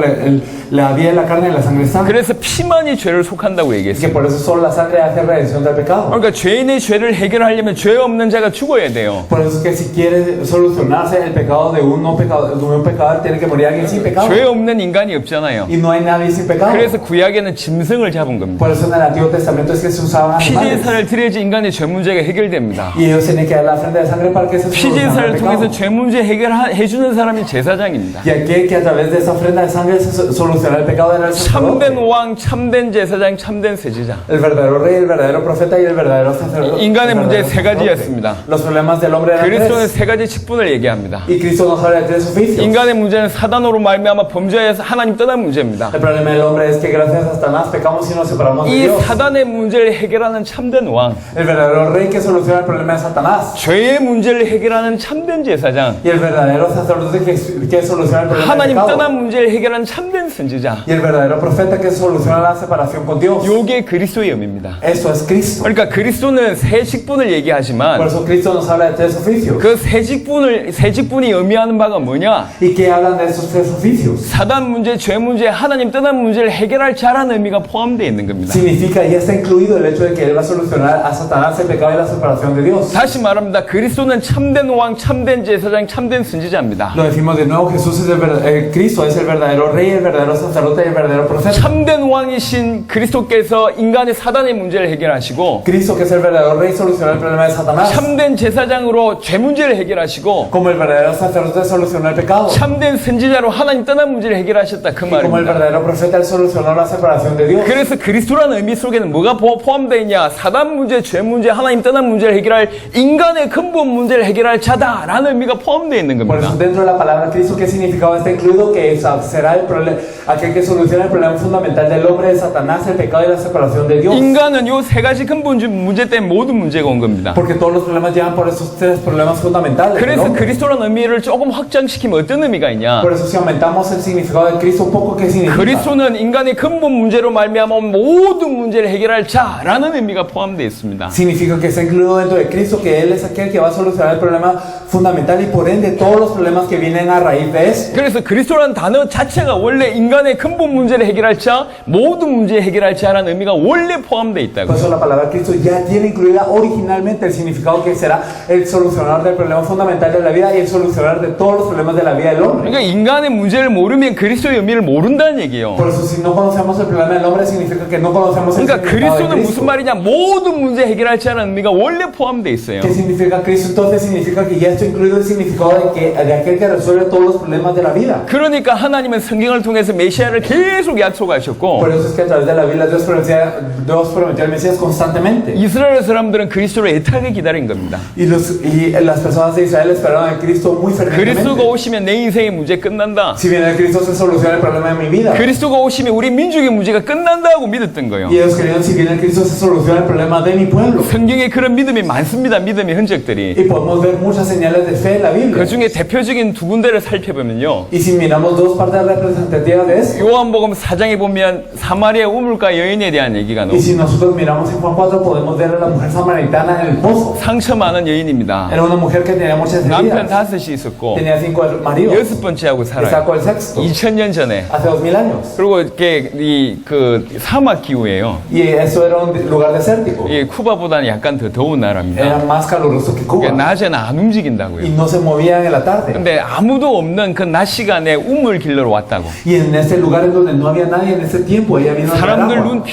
la vida de la carne y la sangre están. 그래서 피만이 죄를 속한다고 Y 얘기했어요. que por eso solo la sangre hace redención del pecado. 그러니까 죄인의 죄를 해결하려면 죄 없는 자가 죽어야 돼요. Por eso es que si quiere solucionarse el pecado de un pecador, tiene que morir alguien sin pecado. 죄 없는 인간이 없잖아요. Y no hay nadie sin pecado. 그래서 구약에는 짐승을 잡은 겁니다. Por eso en el Antiguo Testamento es que se usaban animales. 피제사를 드려야지 인간의 죄 문제가 해결됩니다. Y ellos tienen que dar la ofrenda de sangre para que se solucione el 피제사를 통해서 pecado. 죄 문제 해결해주는 사람이 제사장입니다. Y aquel que a través de esa ofrenda ofrenda de sangre solucionará el pecado del sacerdote. 참된 왕, 참된 제사장, 참된 세지자. El verdadero rey, el verdadero profeta y el verdadero sacerdote. 인간의 문제 세 가지였습니다. Los problemas del hombre eran 그리스도는 tres. 세 가지 직분을 얘기합니다. Y Cristo nos habla de tres oficios. 인간의 문제는 사단으로 말미암아 범죄해서 하나님 떠난 문제입니다. El problema del hombre es que gracias a Satanás pecamos y nos separamos de 이 Dios. 사단의 문제를 해결하는 참된 왕, El verdadero rey que soluciona el problema de Satanás. 죄의 문제를 해결하는 참된 제사장, Y el verdadero sacerdote que soluciona el problema del 하나님 pecado. 떠난 문제를 해결하는 참된 선지자. Y el verdadero profeta que soluciona la separación con Dios. 요게 그리스도의 의미입니다. Eso es Cristo. 그러니까 그리스도는 세 직분을 Por 얘기하지만 eso Cristo nos habla de tres oficios. 그 세 직분이 의미하는 바가 뭐냐? ¿Y qué hablan de esos tres oficios? 사단 문제, 죄 문제, 하나님 떠난 문제를 해결할 자라는 의미가 포함되어 있는 겁니다. Significa, y está incluido el hecho de que Él va a solucionar a Satanás el pecado y la separación de Dios. 다시 말합니다. 그리스도는 참된 왕, 참된 제사장, 참된 선지자입니다. Lo decimos de nuevo, Jesús es Cristo es el verdadero rey, el verdadero sacerdote y el verdadero profeta. 참된 왕이신 그리스도께서 인간의 사단의 문제를 해결하시고 Cristo, que es el verdadero rey, soluciona el problema de Satanás. 참된 제사장으로 죄 문제를 해결하시고 Como el verdadero sacerdote solucionó el pecado. 참된 선지자로 하나님 떠난 문제를 해결하셨다 그 Y como el 말입니다. verdadero profeta, Él solucionó la separación de Dios. 그래서 그리스도라는 의미 속에는 뭐가 포함되어 있냐? 사단 문제, 죄 문제, 하나님 떠난 문제를 해결할 인간의 근본 문제를 해결할 자다라는 의미가 포함되어 있는 Por eso 겁니다. dentro de la palabra Cristo, ¿qué significado está incluido? Que será el problema, aquel que soluciona el problema fundamental del hombre, de Satanás, el pecado y la separación de Dios. 인간은 요 세 가지 근본 문제 때문에 모든 문제가 온 겁니다. Porque todos los problemas llegan por esos tres problemas fundamentales. del 그래서 hombre. 그리스도라는 의미를 조금 확장시키면 어떤 의미가 있냐? Por eso si aumentamos el significado de Cristo un poco, ¿qué significa? 그리스도는 인간의 근본 문제로 말미암아 모든 문제를 해결할 자라는 의미가 포함되어 있습니다. Significa que está incluido dentro de Cristo, que Él es aquel que va a solucionar el problema fundamental y por ende todos los problemas que vienen a raíz de eso. 그래서 그리스도라는 단어 자체가 원래 인간의 근본 문제를 해결할 자, 모든 문제 해결할 자라는 의미가 원래 포함되어 Por 있다고. eso la palabra Cristo ya tiene incluida originalmente el significado que será el solucionar del problema fundamental de la vida y el solucionar de todos los problemas de la vida del hombre. 그러니까 인간의 문제를 모르면 그리스도의 의미를 모른다는 얘기예요. Por eso si no conocemos el problema del hombre significa que no conocemos el 그러니까 significado de 그리스도는 Cristo. 무슨 말이냐? 모든 문제 해결할 자라는 의미가 원래 포함되어 있어요. ¿Qué significa Cristo? Entonces significa que ya está incluido el significado de aquel que resuelve todos los problemas de la vida. 그러니까 하나님은 성경을 통해서 메시아를 계속 약속하셨고 Por eso es que a través de la Biblia Dios prometió al Mesías constantemente. 이스라엘 사람들은 그리스도를 애타게 기다린 겁니다. Y las personas de Israel esperaron a Cristo muy 그리스도가 fervientemente. 오시면 내 인생의 문제 끝난다. Si viene Cristo se soluciona el problema de mi vida. 그리스도가 오시면 우리 민족의 문제가 끝난다고 믿었던 거예요. Y ellos creían si viene Cristo se soluciona el problema de mi pueblo. 성경에 그런 믿음이 많습니다. 믿음의 흔적들이. Y podemos ver muchas señales de fe en la Biblia. 그 중에 대표적인 두 군데를 살펴보면요. Y si miramos dos partes representativas de eso, 요한복음 4장에 보면 사마리아 우물가 여인에 대한 얘기가 y 나옵니다. si nosotros miramos en Juan 4, podemos ver a la mujer samaritana en el pozo. 상처 많은 여인입니다. Era una mujer que tenía muchas 남편 heridas. 5이 있었고 Tenía 5 maridos. 여섯 번째하고 Está 살아요. con el sexto. 2000년 전에. Hace 2000 años. 그리고 이게 그 사막 기후예요. Y eso era un lugar desértico. 이 쿠바보다는 약간 더 더운 나라입니다. Era más caluroso que Cuba. 그러니까 낮에는 안 Y 움직인다고요. no se movían en la tarde. 근데 아무도 없는 그 낮 시간에 우물 길러러 왔다고. Y en ese lugar en donde no había nadie en ese tiempo, ella vino a traer 사람들 agua. 눈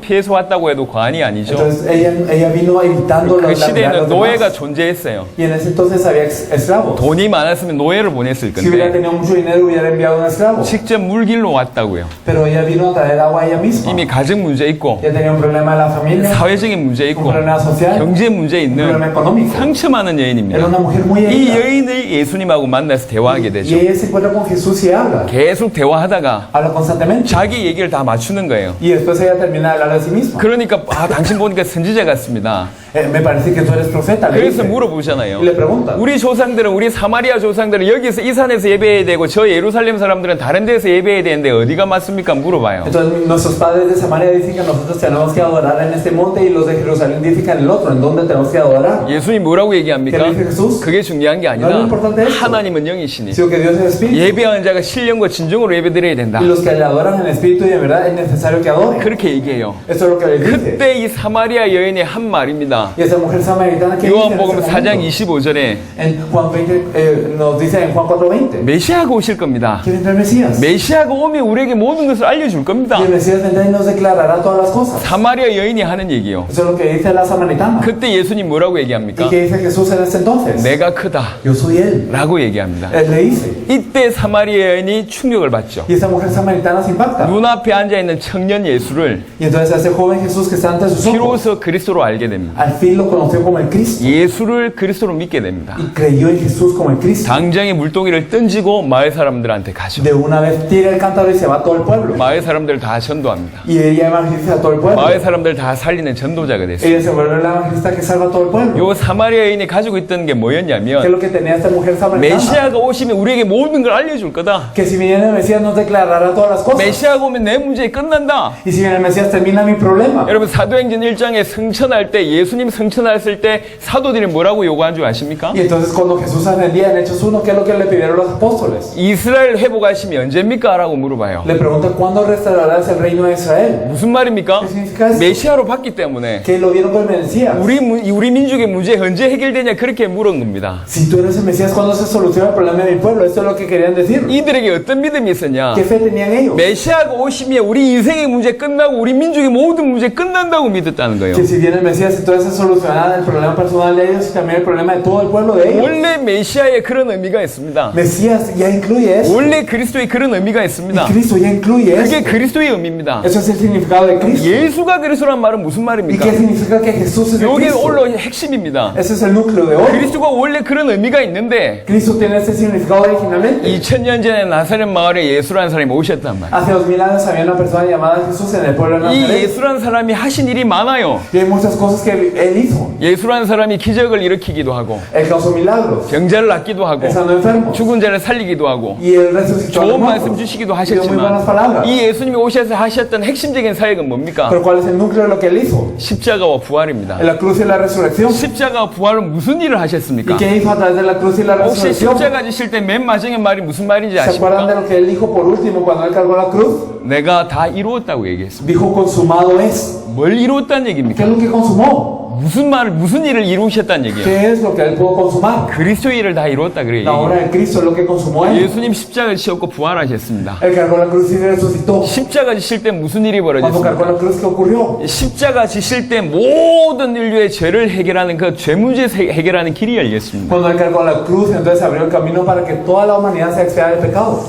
피해서 왔다고 해도 과언이 아니죠. Entonces ella vino evitando 그 la mirada de 시대에는 los 노예가 demás. 존재했어요. Y en ese entonces había esclavos. 돈이 많았으면 노예를 보냈을 Si hubiera 건데 tenido mucho dinero, hubiera enviado un esclavo. 직접 물 길러 왔다고요. Pero ella vino a traer agua a ella misma. 이미 가정 문제 있고 Ya tenía un problema en la familia, 사회적인 문제 un 있고 problema social, 경제 문제 un 있는 problema económico. 상처 많은 Era 여인입니다. una mujer muy 이 herida. 여인을 예수님하고 만나서 대화하게 Y 되죠. ella se encuentra con Jesús y habla. 계속 대화하다가 Habla constantemente. 자기 얘기를 다 맞추는 거예요. Y después ella termina de hablar de sí misma. 그러니까 당신 보니까 선지자 같습니다. Me parece que tú eres profeta. Le 그래서 dice. 물어보잖아요. Y le pregunta. 우리 조상들은 우리 사마리아 조상들은 여기서 이 산에서 예배해야 되고 저 예루살렘 사람들은 다른 데서 예배해야 되는데 어디가 맞습니까? 물어봐요. Entonces nuestros padres de Samaria dicen que nosotros tenemos que adorar en este monte y los de Jerusalén dicen que en el otro. ¿En dónde tenemos que adorar? 예수님 뭐라고 얘기합니까? ¿Qué dice Jesús? 그게 중요한 게 No 아니라 es lo importante esto. 하나님은 영이시니 Sino que Dios es espíritu. 예배하는 자가 신령과 진정으로 예배드려야 된다. Y los que le adoran en espíritu y en verdad es necesario que adoren. 그렇게 얘기해요. Esto es lo que le dice. 그때 이 사마리아 여인의 한 말입니다. Y esa mujer samaritana que dice en 요한복음 ese 4장 momento? 25절에 En Juan 20, nos dice en Juan 4:20. 메시아가 오실 겁니다. Que vendrá el Mesías. 메시아가 오면 우리에게 모든 것을 알려줄 겁니다. Y el Mesías vendrá y nos declarará todas las cosas. 사마리아 여인이 하는 얘기요. Eso es lo que dice la samaritana. 그때 예수님 뭐라고 ¿Y 얘기합니까? qué dice Jesús en ese entonces? 내가 크다 Yo soy Él. 라고 얘기합니다. Él le dice. 이때 사마리아 여인이 충격을 받죠. Y esa mujer samaritana se impacta. 눈앞에 앉아있는 청년 예수를 Y entonces ese joven Jesús que está ante sus ojos, 비로소 그리스도로 알게 됩니다. al fin lo conoció como el Cristo. 예수를 그리스도로 믿게 됩니다. Y creyó en Jesús como el Cristo. 당장에 물동이를 던지고 마을 사람들한테 가죠. De una vez tira el cántaro y se va a todo el pueblo. 마을 사람들 다 전도합니다. Y ella evangeliza a todo el pueblo. 마을 사람들 다 살리는 전도자가 됐어요. Ella se vuelve la evangelista que salva a todo el pueblo. 요 사마리아 여인이 가지고 있던 게 ¿Qué es 뭐였냐면 lo que tenía esta mujer samaritana? 메시아가 오시면 우리에게 모든 걸 알려줄 거다. Que si viene el Mesías nos declarará todas las cosas. 메시아가 오면 내 문제 끝난다. Y si viene el Mesías termina mi problema. 여러분 사도행전 1장에 성천할 때 예수님 성천했을 때 사도들이 뭐라고 요구한 줄 아십니까? Y entonces cuando Jesús ascendía en Hechos 1, ¿qué es lo que le pidieron los apóstoles? 이스라엘 회복하심이 언제입니까? 라고 물어봐요. Le preguntan ¿cuándo restaurarás el reino de Israel? 무슨 말입니까? ¿Qué significa eso? 메시아로 봤기 때문에 Que lo vieron con el Mesías. 우리 민족의 문제 언제 해결되냐 그렇게 물은 겁니다. Si tú eres el Mesías, ¿cuándo se soluciona el problema de mi pueblo? Esto es lo que querían decir. 이들에게 어떤 믿음이 있었냐? ¿Qué fe tenían ellos? 메시아가 오시면 우리 인생의 문제 끝나고 우리 민족의 모든 문제 끝난다고 믿었다는 거예요. Que si viene el Mesías, entonces se solucionará el problema personal de ellos y también el problema de todo el pueblo de ellos. 원래 메시아에 그런 의미가 있습니다. Mesías ya incluye eso. 원래 그리스도에 그런 의미가 Y 있습니다. Cristo ya incluye 그게 eso. 그리스도의 의미입니다. Eso es el significado de Cristo. 예수가 그리스도란 말은 무슨 ¿Y 말입니까? qué significa que Jesús es el 여기 Cristo? 올라 핵심입니다. Ese es el núcleo de hoy. 그리스도가 원래 그런 의미가 있는데 Cristo tiene ese significado originalmente. 2000년 전에 나사렛 마을에 예수라는 사람이 오셨단 말이에요. Hace 2000 años había una persona llamada Jesús en el pueblo de 이 Nazaret. 예수라는 사람이 하신 일이 많아요. Y hay muchas cosas que él hizo. 예수라는 사람이 기적을 일으키기도 하고 Él causó milagros. 병자를 낫기도 하고 Él sanó enfermos. 죽은 자를 살리기도 하고 Y él resucitó a los 좋은 말씀 muertos. 주시기도 Y dio muy buenas 하셨지만 palabras. 이 예수님이 오셔서 하셨던 핵심적인 사역은 뭡니까? Pero ¿cuál es el núcleo de lo que él hizo? 십자가와 부활입니다. En la cruz y la resurrección. 십자가와 부활은 무슨 일을 ¿Y 하셨습니까? qué hizo a través de la cruz y la 혹시 resurrección? 십자가 지실 때 맨 마지막에 말이 무슨 말인지 ¿Se acuerdan de 아십니까? lo que él dijo por último cuando él cargó la cruz? 내가 다 이루었다고 얘기했습니다. Dijo consumado es. 뭘 이루었다는 ¿Qué 얘기입니까? es lo que consumó? 무슨 일을 이루셨다는 얘기예요? ¿Qué es lo que él pudo consumar? 그리스도의 일을 다 이루었다 그래요. La obra de Cristo es lo que consumó él. 예수님 십자가를 지셨고 부활하셨습니다. Él cargó la cruz y resucitó. 십자가 지실 때 무슨 일이 Cuando cargó 벌어졌습니까? la cruz, ¿qué ocurrió? 십자가 지실 때 모든 인류의 죄를 해결하는 그 죄 문제 해결하는 길이 열렸습니다. Cuando él cargó la cruz, entonces abrió el camino para que toda la humanidad se expiara del pecado.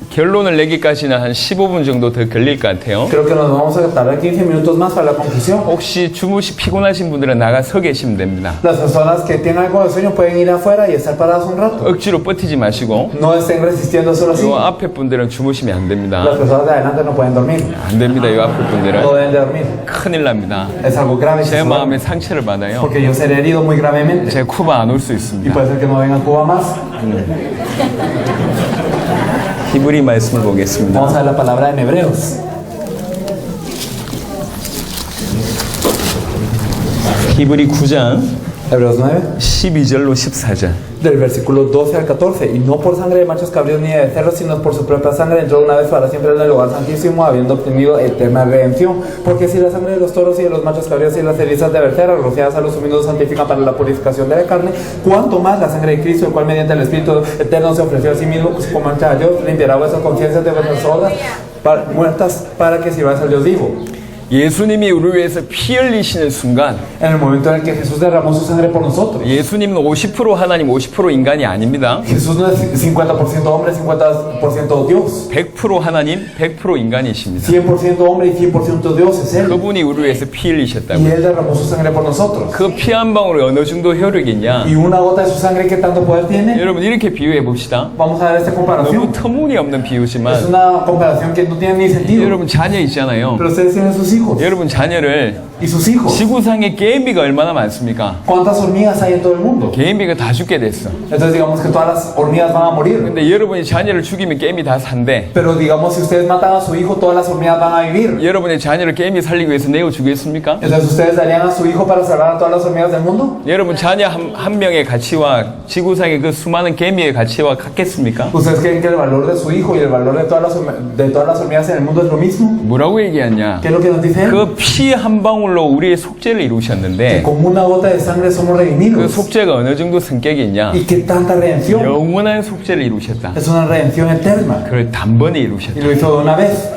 결론을 내기까지는 한 15분 정도 더 걸릴 것 같아요. Creo que nos vamos a tardar 15 minutos más para la conclusión. 혹시 피곤하신 분들은 나가 서 계시면 됩니다. Las personas que tienen algo de sueño pueden ir afuera y estar paradas un rato. 억지로 버티지 마시고 No estén resistiendo solo así. 요 앞에 분들은 주무시면 안 됩니다. Las personas de adelante no pueden dormir. 안 됩니다. 요 앞에 No 분들은 deben de dormir. 큰일 납니다. Es algo grave. si 제 se duermen. 마음에 상처를 받아요. Porque yo seré herido muy gravemente. 제 쿠바 안 올 수 Y 있습니다. puede ser que no venga a Cuba más. 히브리 말씀을 보겠습니다. Vamos a ver la palabra en Hebreos. 히브리 9장 Hebreos 9. 12절로 14절. Del versículo 12 al 14, y no por sangre de machos cabríos ni de cerdos, sino por su propia sangre entró una vez para siempre en el lugar santísimo, habiendo obtenido eterna redención. Porque si la sangre de los toros y de los machos cabríos y las cenizas de becerros rociadas a los humildes santifican para la purificación de la carne, cuanto más la sangre de Cristo, el cual mediante el Espíritu eterno se ofreció a sí mismo como mancha a Dios, limpiará vuestras conciencias de vuestras obras muertas para que sirváis al Dios vivo. 예수님이 우리 위해서 피 흘리시는 순간 En el momento en el que Jesús derramó su sangre por nosotros, 예수님은 50% 하나님 50% 인간이 아닙니다. Jesús no es 50% hombre, 50% Dios. 100% 하나님 100% 인간이십니다. 100% hombre y 100% Dios es Él. 그분이 우리 위해서 피 Y 흘리셨다고요. Él derramó su sangre por nosotros. 그 피 한 방울이 어느 정도 효력이 있냐? Y una gota de su sangre, ¿qué tanto poder tiene? 여러분 이렇게 비유해 봅시다. Vamos a ver esta 너무 comparación. 터무니없는 Es 비유지만 una comparación que no tiene ni sentido. 여러분 자녀 있잖아요. Pero ustedes tienen sus hijos. 여러분 자녀를 Y sus hijos. 지구상에 개미가 얼마나 많습니까? ¿Cuántas hormigas hay en todo el mundo? 개미가 다 죽게 됐어. Entonces digamos que todas las hormigas van a morir. 근데 여러분이 자녀를 죽이면 개미 다 산대. Pero digamos si ustedes matan a su hijo, todas las hormigas van a vivir. 여러분의 자녀를 개미 살리기 위해서 내어 주겠습니까? Entonces ustedes darían a su hijo para salvar a todas las hormigas del mundo. 여러분 자녀 한 명의 가치와 지구상의 그 수많은 개미의 가치와 같겠습니까? ¿Ustedes creen que el valor de su hijo y el valor de todas las hormigas en el mundo es lo mismo? 뭐라고 얘기하냐? ¿Qué es lo que nos dice él? 그 피 한 방울로 우리의 속죄를 Que 이루셨는데 como una gota de sangre somos 그 redimidos. 속죄가 어느 정도 성격이 있냐? ¿Y qué tanta redención? 영원한 속죄를 이루셨다. Es una redención eterna. 그걸 단번에 Y 이루셨다. lo hizo de una vez.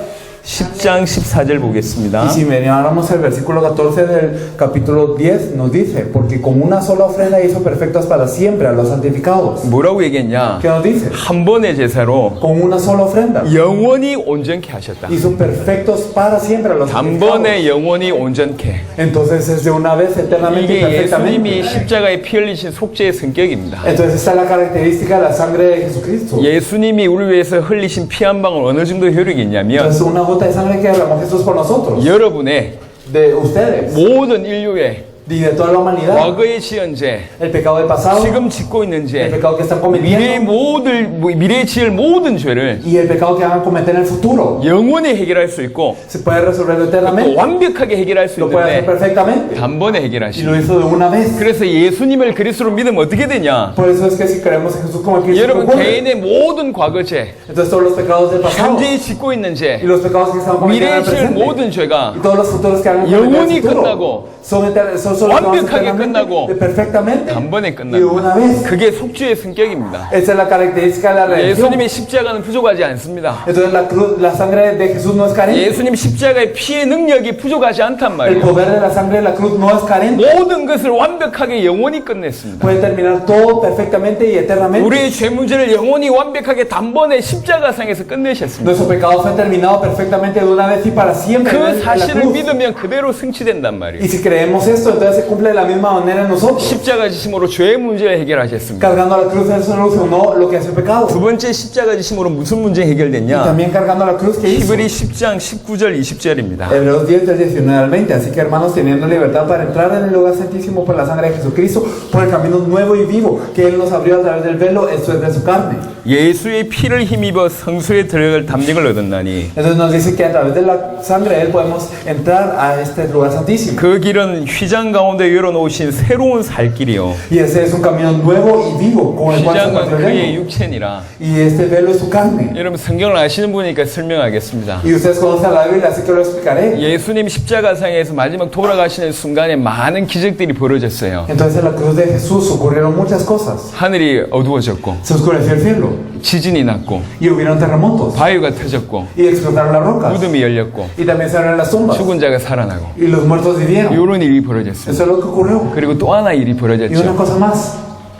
10장 14절 보겠습니다. Y si miráramos el versículo 14 del capítulo 10, nos dice, porque con una sola ofrenda hizo perfectos para siempre a los santificados. 뭐라고 얘기했냐? ¿Qué nos dice? 한 번의 제사로 Con una sola ofrenda 영원히 온전케 하셨다. hizo perfectos para siempre a los santificados. 단번에 영원히 온전케. Entonces es de una vez eternamente y 이게 예수님이 perfectamente. 십자가에 피 흘리신 속죄의 성격입니다. Entonces esta es la característica de la sangre de Jesucristo. 예수님이 우리 위해서 흘리신 피 한 방울 어느 정도 효력이 있냐면 Entonces una gota de sangre que derramó Jesús por nosotros, 여러분의 de ustedes 모든 인류의 y de toda la humanidad, 과거의 지은 죄, el pecado del pasado, 지금 짓고 있는 el 죄, pecado que están 미래의 cometiendo 미래에 지을 모든 죄를 y el pecado que van a cometer en el futuro. 영원히 해결할 수 있고 Se puede resolver 또 eternamente, 완벽하게 해결할 수 lo puede hacer 있는데 perfectamente 단번에 y 해결하시고 lo hizo de una vez. 그래서 예수님을 그리스도로 믿으면 어떻게 되냐? Por eso es que si creemos en Jesús como el Cristo, 여러분 ocurre. 개인의 모든 과거 죄, Entonces todos los pecados del pasado 현재 짓고 있는 y 죄, los pecados que están cometiendo en 미래에 el 지을 presente 모든 죄가 y todos los futuros que hagan 영원히 en el futuro 끝나고 son solo 완벽하게 끝나고 perfectamente 단번에 y de una 끝납니다. vez. 그게 속죄의 성격입니다. Esa es la característica de la redención. 예수님의 십자가는 부족하지 않습니다. Entonces la cruz, la sangre de Jesús no es carente. 예수님 십자가의 피의 능력이 부족하지 않단 El 말이에요. poder de la sangre de la cruz no es carente. 모든 것을 완벽하게 영원히 끝냈습니다. Puede terminar todo perfectamente y eternamente. 우리의 죄 문제를 영원히 완벽하게 단번에 십자가상에서 끝내셨습니다. Nuestro pecado fue terminado perfectamente de una vez y para siempre 그 en la 사실을 cruz. 믿으면 그대로 승치된단 말이에요. Y si creemos esto, entonces se cumple de la misma manera en nosotros. 십자가 지심으로 죄의 문제를 해결하셨습니다. Cargando la cruz, él solucionó lo que hace el pecado. 두 번째 십자가 지심으로 무슨 문제 Y 해결됐냐? también cargando la cruz que hizo. 히브리 10장 19절 20절입니다. Hebreos 10, del 19 al 20. Así que hermanos, teniendo libertad para entrar en el lugar santísimo por la sangre de Jesucristo, por el camino nuevo y vivo que Él nos abrió a través del velo, esto es de su carne. 예수의 피를 힘입어 성소에 들어갈 담력을 얻었나니 Entonces nos dice que a través de la sangre de Él podemos entrar a este lugar santísimo. 그 길은 휘장 가운데 열어놓으신 새로운 살 길이요. Y ese es un camino nuevo y vivo con el cual se 휘장은 partió el 그의 velo. 육체니라. Y este velo es su carne. 여러분 성경을 아시는 분이니까 설명하겠습니다. Y ustedes conocen la Biblia, así que lo explicaré. 예수님 십자가상에서 마지막 돌아가시는 순간에 많은 기적들이 벌어졌어요. Entonces en la cruz de Jesús ocurrieron muchas cosas. 하늘이 어두워졌고 Se oscureció el cielo 지진이 났고 y hubieron terremotos 바위가 터졌고 y explotaron las rocas 무덤이 열렸고 y también se abrieron las tumbas 죽은 자가 살아나고 y los muertos vivieron. 이런 일이 벌어졌어요. Eso es lo que ocurrió. 그리고 또 하나 일이 Y una 벌어졌죠. cosa más,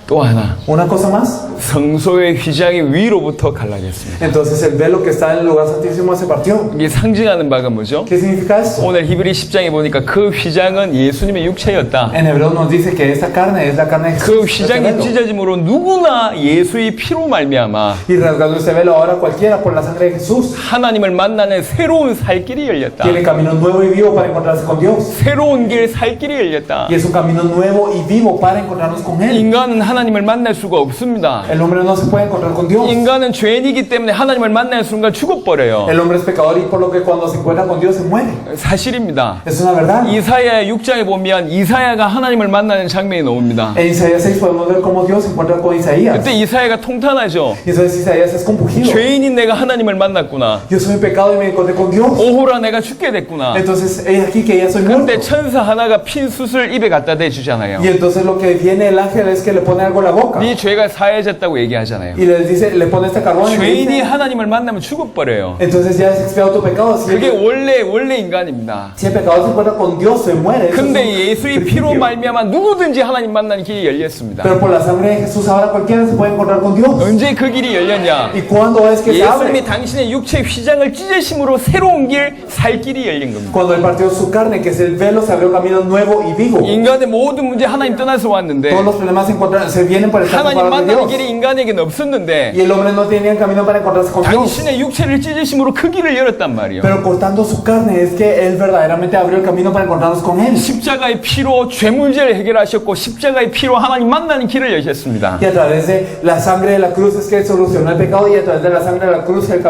또 하나 una cosa más. 성소의 휘장이 위로부터 갈라졌습니다. Entonces el velo que está en el lugar santísimo se partió. 이게 상징하는 바가 뭐죠? ¿Qué significa esto? 오늘 히브리 10장에 보니까 그 휘장은 예수님의 육체였다. En hebreo nos dice que esta carne es la carne de 그 Jesús. este 휘장이 velo. 찢어짐으로 누구나 예수의 피로 말미암아 Y rasgando este velo ahora cualquiera por la sangre de Jesús 하나님을 만나는 새로운 살 길이 열렸다. tiene camino nuevo y vivo para encontrarse con Dios. 새로운 길 살 길이 열렸다. Y es un camino nuevo y vivo para encontrarnos con Él. 인간은 하나님을 만날 수가 없습니다. El hombre no se puede encontrar con Dios. 인간은 죄인이기 때문에 하나님을 만나는 순간 죽어버려요. El hombre es pecador y por lo que cuando se encuentra con Dios se muere. 사실입니다. Es una verdad. 이사야 6장에 보면 이사야가 하나님을 만나는 장면이 나옵니다. En Isaías 6 podemos ver cómo Dios se encuentra con Isaías. 그때 이사야가 통탄하죠. Y entonces Isaías es compungido. 죄인인 내가 하나님을 만났구나. Yo soy un pecado y me encontré con Dios. 오호라 내가 죽게 됐구나. Entonces he aquí que ya soy muerto. 근데 천사 하나가 핀 숯을 입에 갖다 대주잖아요. Y entonces lo que viene el ángel es que le pone algo en la boca. 네 죄가 사해졌다고 얘기하잖아요. Y les dice, le pone este carbón y le 죄인이 dice, 하나님을 만나면 죽어버려요. entonces ya es expiado tu pecado. Si 그게 el, 원래 인간입니다. si el pecado se encuentra con Dios, se muere. Eso es un 근데 예수의 피로 principio. 말미암아 누구든지 하나님 만나는 길이 열렸습니다. Pero por la sangre de Jesús ahora cualquiera se puede encontrar con Dios. 언제 그 길이 열렸냐? ¿Y cuándo es que se abre? 예수님이 당신의 육체 휘장을 찢으심으로 새로운 길, 살 길이 열린 겁니다. Cuando Él partió su carne, que es el velo, se abrió camino nuevo y vivo. 인간의 모든 문제 하나님 떠나서 왔는데 Todos los problemas se vienen por estar 하나님 separados de 만나는 Dios. 길이 인간에게는 없었는데 Y el hombre no tenía camino para encontrarse con Dios. 당신의 육체를 찢으심으로 그 길을 열었단 말이에요. Pero cortando su carne es que Él verdaderamente abrió el camino para encontrarnos con Él. 십자가의 pi로 죄 문제를 해결하셨고 십자가의 피로 하나님 만나는 길을 여셨습니다. Y a través de la sangre de la cruz es que Él solucionó el pecado y a través de la sangre de la cruz Él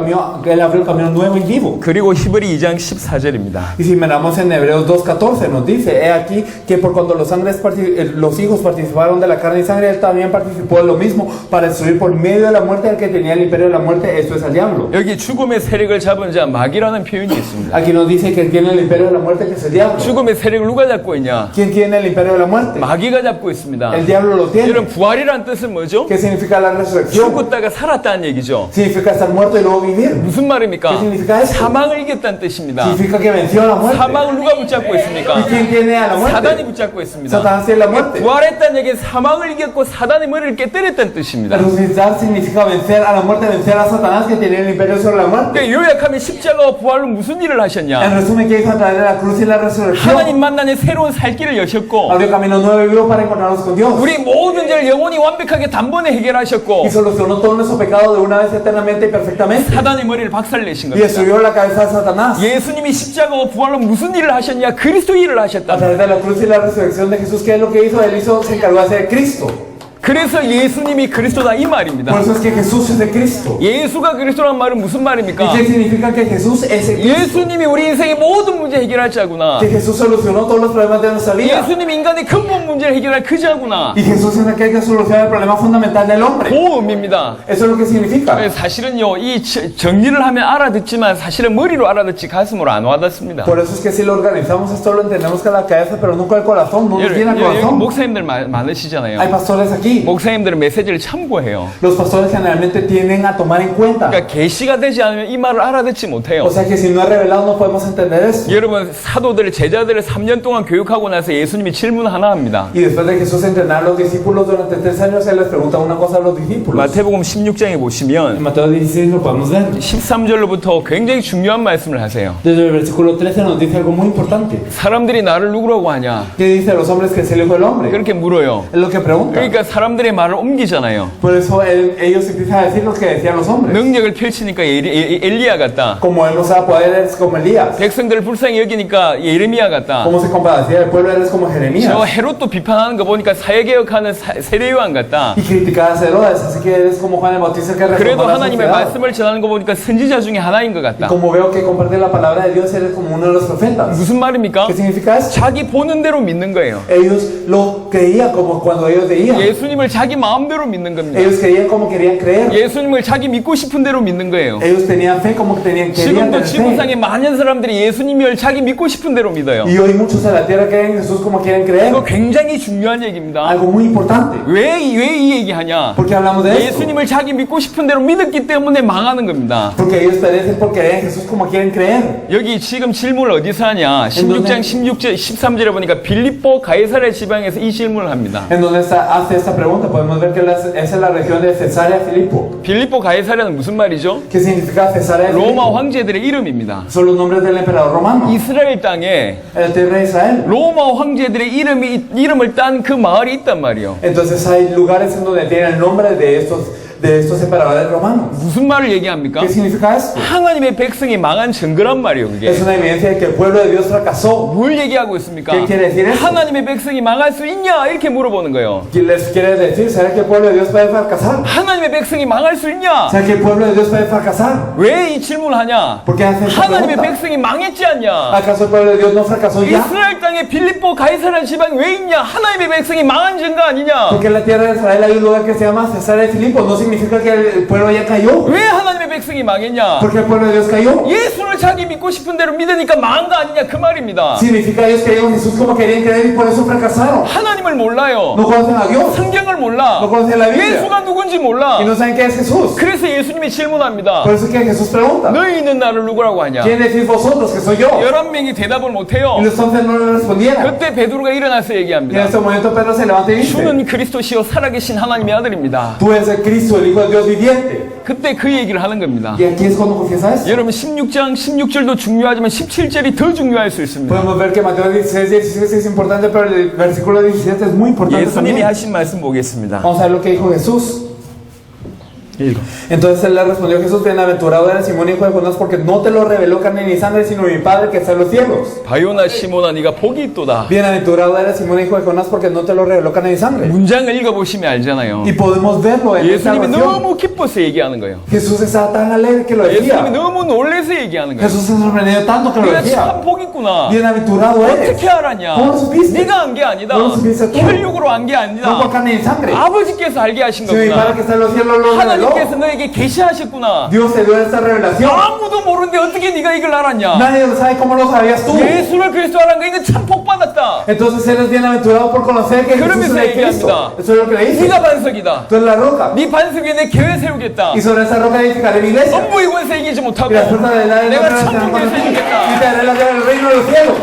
abrió el camino nuevo y vivo. 그리고 히브리 2장 14절입니다. Y si miramos en Hebreos 2.14 nos dice, he aquí que por cuando los hijos participaron de la carne y sangre él también participó de lo mismo para destruir por medio de la muerte al que tenía el imperio de la muerte, esto es al diablo. 여기 죽음의 세력을 잡은 자 마귀라는 표현이 있습니다. Aquí nos dice que tiene el imperio de la muerte, que es el diablo. 죽음의 세력을 누가 잡고 있냐? ¿Quién tiene el imperio de la muerte? 마귀가 잡고 있습니다. El diablo lo tiene. 여러분 부활이라는 뜻은 뭐죠? ¿Qué significa la resurrección? 죽었다가 살았다는 얘기죠. Significa estar muerto y luego vivir. 무슨 말입니까? ¿Qué significa eso? 사망을 이겼다는 뜻입니다. Significa que venció a la muerte. 사망을 누가 붙잡고 있습니까? ¿Y quién tiene a la 사단이 muerte? 붙잡고 있습니다. Satanás tiene la muerte. 부활했다는 얘기는 사망을 이겼고 사단의 머리를 깨뜨렸다는 뜻입니다. Resucitar significa vencer a la muerte, vencer a Satanás que tenía el imperio sobre la muerte. 그러니까 요약하면 십자가와 부활로 무슨 일을 En 하셨냐? resumen, ¿qué hizo a través de la cruz y la resurrección? 하나님 만나는 새로운 살 길을 여셨고 Abrió camino nuevo y vivo para encontrarnos con Dios. 우리 모든 죄를 영원히 완벽하게 단번에 해결하셨고 Y solucionó todos nuestros pecados de una vez eternamente y perfectamente. 사단의 머리를 박살내신 Y 겁니다. destruyó la cabeza de Satanás. 예수님이 십자가와 부활로 무슨 일을 하셨냐? 그리스도 일을 A 하셨다. través de la cruz y la resurrección de Jesús, ¿qué es lo que hizo? Él se encargó de ser Cristo. 그래서 예수님이 그리스도다 이 Por 말입니다. eso es que Jesús es el Cristo. 예수가 그리스도란 말은 무슨 ¿Y 말입니까? qué significa que Jesús es el Cristo? 예수님이 우리 인생의 모든 문제 해결할 자구나. Que Jesús solucionó todos los problemas de nuestra vida. 예수님이 인간의 근본 문제를 해결할 그 자구나. Y Jesús es aquel que soluciona el problema fundamental del hombre. 그 의미입니다. Eso es lo que significa. 사실은요, 이 정리를 하면 알아듣지만 사실은 머리로 알아듣지 가슴으로 안 와닿습니다. Por eso es que si lo organizamos esto lo entendemos con la cabeza, pero nunca el corazón, no nos viene al 여기 corazón. 목사님들 Hay 많으시잖아요. pastores aquí. 목사님들은 메시지를 참고해요. Los pastores generalmente tienden a tomar en cuenta. 그러니까 계시가 되지 않으면 이 말을 알아듣지 못해요. O sea que si no es revelado no podemos entender esto. 여러분 사도들 제자들을 3년 동안 교육하고 나서 예수님이 질문 하나 합니다. Y después de Jesús entrenar a los discípulos durante 3 años, Él les pregunta una cosa a los discípulos. 마태복음 16장에 En 보시면 Mateo 16 lo podemos ver. 13절로부터 굉장히 중요한 말씀을 하세요. Desde el versículo 13 nos dice algo muy importante. 사람들이 나를 누구라고 하냐? ¿Qué dice a los hombres que es el Hijo del Hombre? 그렇게 물어요. Es lo que pregunta. 그러니까 사람들의 말을 옮기잖아요. Por eso ellos empiezan a decir lo que decían los hombres. 능력을 펼치니까 엘리야 같다. Como Él no sabe poder, eres como Elías. 백성들을 불쌍히 여기니까 예레미야 같다. Como se compadecía del pueblo, eres como 저 Jeremías. 헤롯도 비판하는 거 보니까 사회개혁하는 세례요한 같다. Y criticabas a Herodes, así que eres como Juan el Bautista que 그래도 reformó la 하나님의 sociedad. 말씀을 전하는 거 보니까 선지자 중에 하나인 것 Y 같다. como veo que comparte la palabra de Dios, eres como uno de los profetas. 무슨 말입니까? ¿Qué significa eso? 자기 보는 대로 믿는 거예요. Ellos lo creían como cuando ellos veían. 예수님을 자기 마음대로 믿는 겁니다. Ellos creían como querían creer. 예수님을 자기 믿고 싶은 대로 믿는 거예요. Ellos tenían fe como que querían 지금도 tener fe. 지구상에 많은 사람들이 예수님을 자기 믿고 싶은 대로 믿어요. Y hoy muchos en la tierra creen en Jesús como quieren creer. 이거 굉장히 중요한 얘기입니다. Algo muy importante. 왜 이 얘기하냐? ¿Por qué hablamos de esto? 예수님을 자기 믿고 싶은 대로 믿었기 때문에 망하는 겁니다. Porque ellos perecen por creer en Jesús como quieren creer. 여기 지금 질문을 어디서 하냐? 16장 16절 13절에 보니까 빌립보 가이사랴 지방에서 이 질문을 합니다. En donde hace esta pregunta, podemos ver que esa es la región de Cesarea Filipo. 빌립보 가이사랴는 무슨 말이죠? ¿Qué significa Cesarea Filipo? 로마 황제들의 이름입니다. Son los nombres del emperador romano. 이스라엘 땅에 El tierra de Israel. 로마 황제들의 이름을 딴 그 마을이 있단 말이에요. Entonces hay lugares en donde tienen el nombre de estos emperadores romanos. 무슨 말을 얘기합니까? ¿Qué significa esto? 하나님의 백성이 망한 증거란 말이에요, 그게. Es una evidencia de que el pueblo de Dios fracasó. 뭘 얘기하고 있습니까? ¿Qué quiere decir eso? 하나님의 백성이 망할 수 있냐? 이렇게 물어보는 거예요. ¿Qué les quiere decir? ¿Será que el pueblo de Dios puede fracasar? 하나님의 백성이 망할 수 있냐? ¿Será que el pueblo de Dios puede fracasar? 왜 이 질문을 하냐? ¿Por qué hacen esta 하나님의 pregunta? 백성이 망했지 않냐? ¿Acaso el pueblo de Dios no fracasó ya? 이스라엘 땅에 빌립보 가이사랴 지방이 왜 있냐? 하나님의 백성이 망한 증거 아니냐? Porque en la tierra de Israel hay un lugar que se llama Cesarea de Filipo. No significa que el pueblo ya cayó. 왜 하나님의 백성이 망했냐? Porque el pueblo de Dios cayó. 예수를 자기 믿고 싶은 대로 믿으니까 망한 거 아니냐? 그 말입니다. Significa ellos creyeron en Jesús como querían creer y por eso fracasaron. 하나님을 몰라요. No conocen a Dios 성경을 몰라. No conocen la Biblia. 예수가 누군지 몰라. y no saben qué es Jesús. 그래서 예수님이 질문합니다. Por eso es que Jesús pregunta: 너희는 나를 누구라고 하냐? ¿Quién decís vosotros que soy yo? 11명이 대답을 못해요. Y los 11 no le respondieron. 그때 베드로가 일어나서 Y en 얘기합니다. este momento Pedro se levanta y dice: 주는 그리스도시요 살아계신 하나님의 아들입니다. Tú eres el Cristo, el Hijo de Dios viviente. 그때 그 얘기를 하는 겁니다. Y aquí es cuando confiesa eso. 여러분 16장 16절도 중요하지만 17절이 더 중요할 수 있습니다. Podemos ver que Mateo 16, 17 es importante, pero el versículo 17 es muy importante 예수님이 también. 하신 말씀 보겠습니다. Vamos a ver lo que dijo Jesús. Entonces él le respondió Jesús, bienaventurado eres Simón, hijo de Jonás, porque no te lo reveló carne ni sangre, sino mi Padre que está en los cielos. 바요나 시모나 네가 복이 있도다. Bienaventurado eres Simón, hijo de Jonás, porque no te lo reveló carne ni sangre. 문장을 읽어보시면 알잖아요. Y podemos verlo en esta 예수님이 oración. 너무 기뻐서 얘기하는 거예요. Jesús estaba tan alegre que lo 예수님이 decía. 너무 놀라서 얘기하는 거예요. Jesús se sorprendió tanto que lo 네가 decía. 참 복 있구나. Bienaventurado eres. 어떻게 알았냐? ¿Cómo lo supiste? 네가 안 게 아니다. ¿Cómo lo supiste tú? 혈육으로 안 게 No 아니다. por carne ni sangre. 아버지께서 알게 하신 Si mi Padre que 거구나. está en los cielos lo reveló. 하나님께서 너에게 계시하셨구나. Dios te dio esta revelación. 아무도 모르는데 어떻게 네가 이걸 알았냐? Nadie lo sabe cómo lo sabías tú. 예수를 그리스도 알은 거 이거 참 복 받았다. Entonces eres bienaventurado por conocer que Jesús es 그러면서 el Cristo. 얘기합니다. Eso es lo que le dice. 네가 반석이다. Tú eres la roca. 네 반석 위에 내 교회 세우겠다. Y sobre esa roca edificaré mi iglesia. 엄부의 권세 이기지 못하고 Y las puertas del aire no 내가 serán 천국에 contra ti. Y 세우겠다. te daré la llave del reino de los cielos.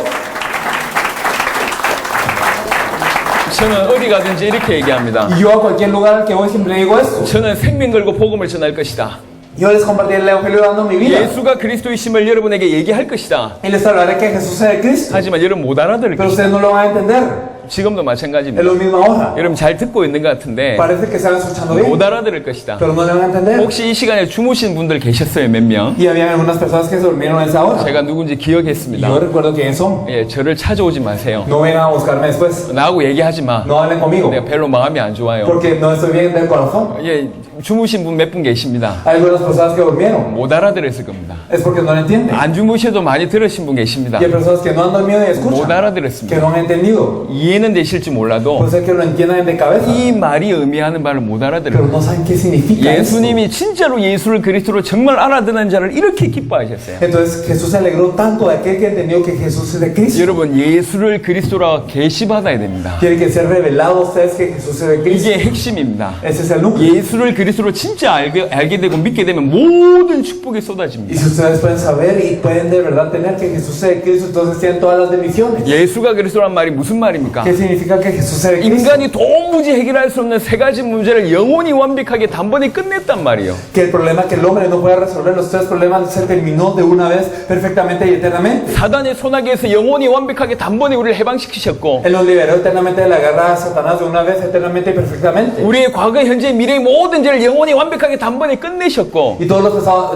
저는 어디 가든지 이렇게 얘기합니다. Y yo a cualquier lugar al que voy siempre digo esto. 저는 생명 걸고 복음을 전할 것이다. Yo les compartiré el evangelio dando mi vida. 예수가 그리스도이심을 여러분에게 얘기할 것이다. Y les hablaré que Jesús es el Cristo. 하지만 여러분 못 알아들을 Pero 것이다. ustedes no lo van a entender. 지금도 Es 마찬가지입니다. lo mismo ahora. 여러분 잘 듣고 있는 것 같은데 Parece que están escuchando bien. 못 알아들을 것이다. Pero no le van a entender. 혹시 이 시간에 주무신 분들 계셨어요? 몇 명? Y había algunas personas que se durmieron a esa hora. 제가 누군지 Y 기억했습니다. yo recuerdo quiénes son. 예, 저를 찾아오지 마세요. No vengan a buscarme después. 나하고 얘기하지 마. No hablen conmigo. 내가 별로 마음이 안 좋아요. Porque no estoy bien del corazón. 예, 주무신 분 몇 분 계십니다. Hay algunas personas que durmieron. 못 알아들었을 겁니다. Es porque no lo entienden. 안 주무셔도 많이 들으신 분 계십니다. Y hay personas que no han dormido y 못 escuchan. Que 알아들었습니다. no han entendido. 이해는 되실지 몰라도 Puede ser que lo entiendan de cabeza. 이 말이 의미하는 바를 못 Pero 알아들어요. no saben qué significa eso. 예수님이 진짜로 예수를 그리스도로 정말 알아듣는 자를 이렇게 기뻐하셨어요. Entonces Jesús se alegró tanto de aquel que entendió que Jesús es de Cristo. 여러분 예수를 그리스도로 계시받아야 됩니다. Tiene que ser revelado a ustedes que Jesús es de Cristo. 이게 핵심입니다. Ese es el núcleo. 예수를 그리스도로 진짜 알게 되고 믿게 되면 모든 축복이 Y 쏟아집니다. si ustedes pueden saber y pueden de verdad tener que Jesús es de Cristo, entonces tienen todas las bendiciones. 예수가 그리스도란 말이 무슨 말입니까? ¿Qué significa que Jesús es de Cristo? 인간이 도무지 해결할 수 없는 세 가지 문제를 영원히 완벽하게 단번에 끝냈단 말이에요. Que el problema que el hombre no puede resolver, los tres problemas, se terminó de una vez perfectamente y eternamente. 사단의 소나기에서 영원히 완벽하게 단번에 우리를 해방시키셨고 Él nos liberó eternamente de la guerra a Satanás de una vez eternamente y perfectamente. 우리의 과거, 현재, 미래의 모든 죄를 영원히 완벽하게 단번에 끝내셨고 Y todos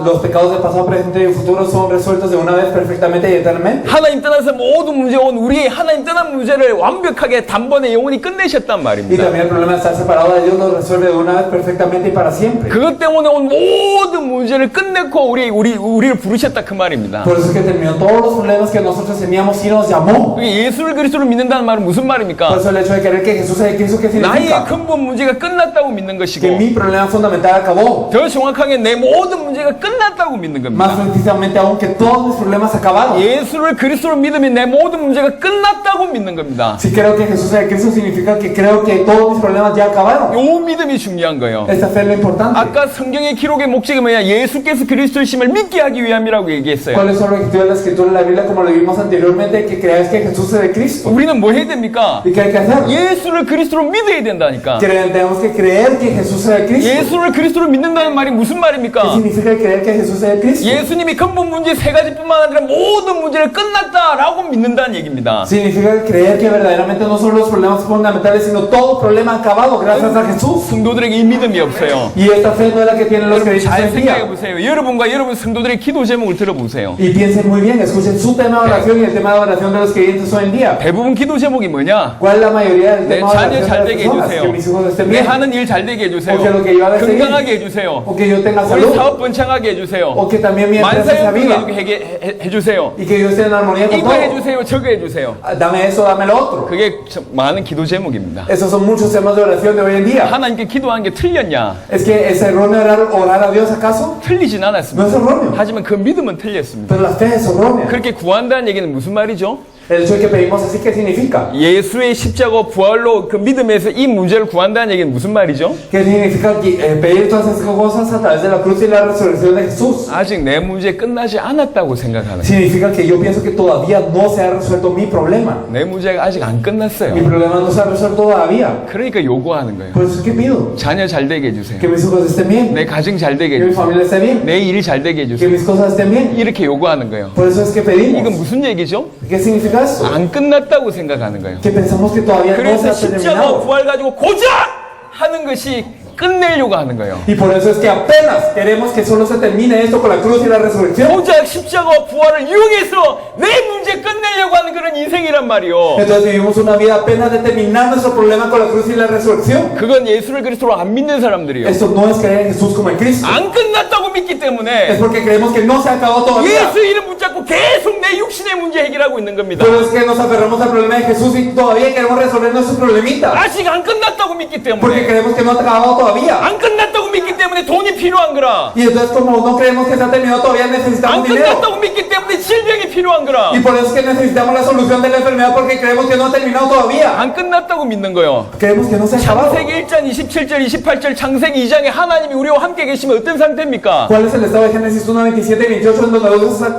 los pecados del pasado, presente y futuro son resueltos de una vez perfectamente y eternamente. 하나님 떠나서 모든 문제 온 우리의 하나님 떠난 문제를 완벽하게 단번에 영원히 끝내셨단 Y 말입니다. también el problema de estar separado de Dios lo resuelve de una vez perfectamente y para siempre. 그것 때문에 온 모든 문제를 끝냈고 우리를 부르셨다 그 말입니다. Por eso es que terminó todos los problemas que nosotros teníamos y nos llamó. 그게 예수를 그리스도로 믿는다는 말은 무슨 Por 말입니까? eso el hecho de creer que Jesús es de Cristo, ¿qué 나의 significa? 근본 문제가 끝났다고 믿는 Que 것이고 mi problema fundamental acabó. 더 정확하게 내 모든 문제가 끝났다고 믿는 Más 겁니다. precisamente aún que todos mis problemas acabaron. 예수를 그리스도로 믿으면 내 모든 문제가 끝났다고 믿는 겁니다. Si creo que Jesús es de Cristo, significa que creo que todos mis problemas ya acabaron. 요 믿음이 중요한 거예요. Esta fe es lo importante. 아까 성경의 기록의 목적이 뭐냐? 예수께서 그리스도이심을 믿게 하기 위함이라고 얘기했어요. ¿Cuáles son los objetivos de la escritura de la Biblia, como lo vimos anteriormente, que creáis que Jesús es de Cristo? 우리는 뭐 해야 됩니까? ¿Y qué hay que hacer? 예수를 그리스도로 믿어야 된다니까. Tenemos que creer que Jesús es de Cristo. 예수를 그리스도로 믿는다는 말이 무슨 ¿Qué 말입니까? significa creer que Jesús es de Cristo? 예수님이 근본 문제 세 가지뿐만 아니라 모든 문제를 끝났다라고 믿는다는 얘기입니다. Significa creer que verdaderamente no solo los problemas fundamentales, sino todo problema acabado gracias a Jesús. 성도들에게 이 믿음이 없어요. Y esta fe no es la que tienen los creyentes 잘 hoy en 생각해 día. 보세요. 여러분과 여러분 성도들의 기도 제목을 들어보세요. Y piensen muy bien, escuchen su tema de oración y el tema de oración de los creyentes hoy en día. 대부분 기도 제목이 뭐냐? ¿Cuál es la mayoría del 내 tema de 자녀 oración 잘 de las 되게 personas? Que 해주세요. mis hijos estén 내 bien, 하는 일 잘 되게 해주세요. Porque lo que yo haga esté bien. 건강하게 해주세요. o que yo tenga 우리 salud, 사업 번창하게 해주세요. o que también mi empresa sea viva, 만사형통하게 해주세요. y que yo esté en armonía con 이거 todo. 해주세요. 저거 해주세요. Dame eso, dame lo otro. 그게 참 많은 기도 제목입니다. Esos son muchos temas de oración de hoy en día. 하나님께 기도하는 게 틀렸냐? ¿Es que es erróneo orar a Dios acaso? 틀리진 No es 않았습니다. erróneo, 하지만 그 믿음은 틀렸습니다. pero la fe es errónea. 그렇게 구한다는 얘기는 무슨 말이죠? El hecho de que pedimos así, ¿qué significa? 예수의 십자가 부활로 그 믿음에서 이 문제를 구한다는 얘기는 무슨 말이죠? ¿Qué significa pedir todas esas cosas a través de la cruz y la resurrección de Jesús? 아직 내 문제 끝나지 않았다고 생각하는 거예요. Significa que yo pienso que todavía no se ha resuelto mi problema. 내 문제가 아직 안 Mi 끝났어요. problema no se ha resuelto todavía. 그러니까 요구하는 거예요. Por eso es que pido 자녀 잘 되게 해주세요. que mis hijos estén bien, 내 가정 잘 되게 que mi 해주세요. familia esté bien, 내 일 잘 되게 que 해주세요. mis cosas estén bien. 이렇게 요구하는 거예요. Por eso es que 이건 pedimos. 무슨 얘기죠? ¿Qué significa esto? 안 끝났다고 생각하는 거예요. Que pensamos que todavía no se 그래서 ha 십자가 terminado. 부활 가지고 고작 하는 것이 끝내려고 하는 거예요. Y por eso es que apenas queremos que solo se termine esto con la cruz y la resurrección. 고작 십자가와 부활을 이용해서 내 문제 끝내려고 하는 그런 인생이란 말이요. Entonces vivimos una vida apenas de terminar nuestro problema con la cruz y la resurrección. 그건 예수를 그리스도로 안 믿는 사람들이요. Esto no es creer en Jesús como en Cristo. 안 끝났다고 믿기 Es 때문에 porque creemos que no se ha acabado todavía. 예수 이름 붙잡고 계속 내 육신의 문제 해결하고 있는 겁니다. Pero es que nos aferramos al problema de Jesús y todavía queremos resolver nuestros problemitas. 아직 안 끝났다고 믿기 Porque 때문에 creemos que no ha acabado todavía. 안 끝났다고 믿기 때문에 돈이 필요한 거라. Y entonces como no creemos que se ha terminado todavía 안 necesitamos dinero. 끝났다고 믿기 때문에 질병이 필요한 거라. Y por eso es que necesitamos la solución de la enfermedad porque creemos que no ha terminado todavía. 안 끝났다고 믿는 거요. Creemos que no se ha acabado. 창세기 1장 27절 28절 창세기 2장에 하나님이 우리와 함께 계시면 어떤 상태입니까? ¿Cuál es el estado de Génesis 1, 27 y 28 en donde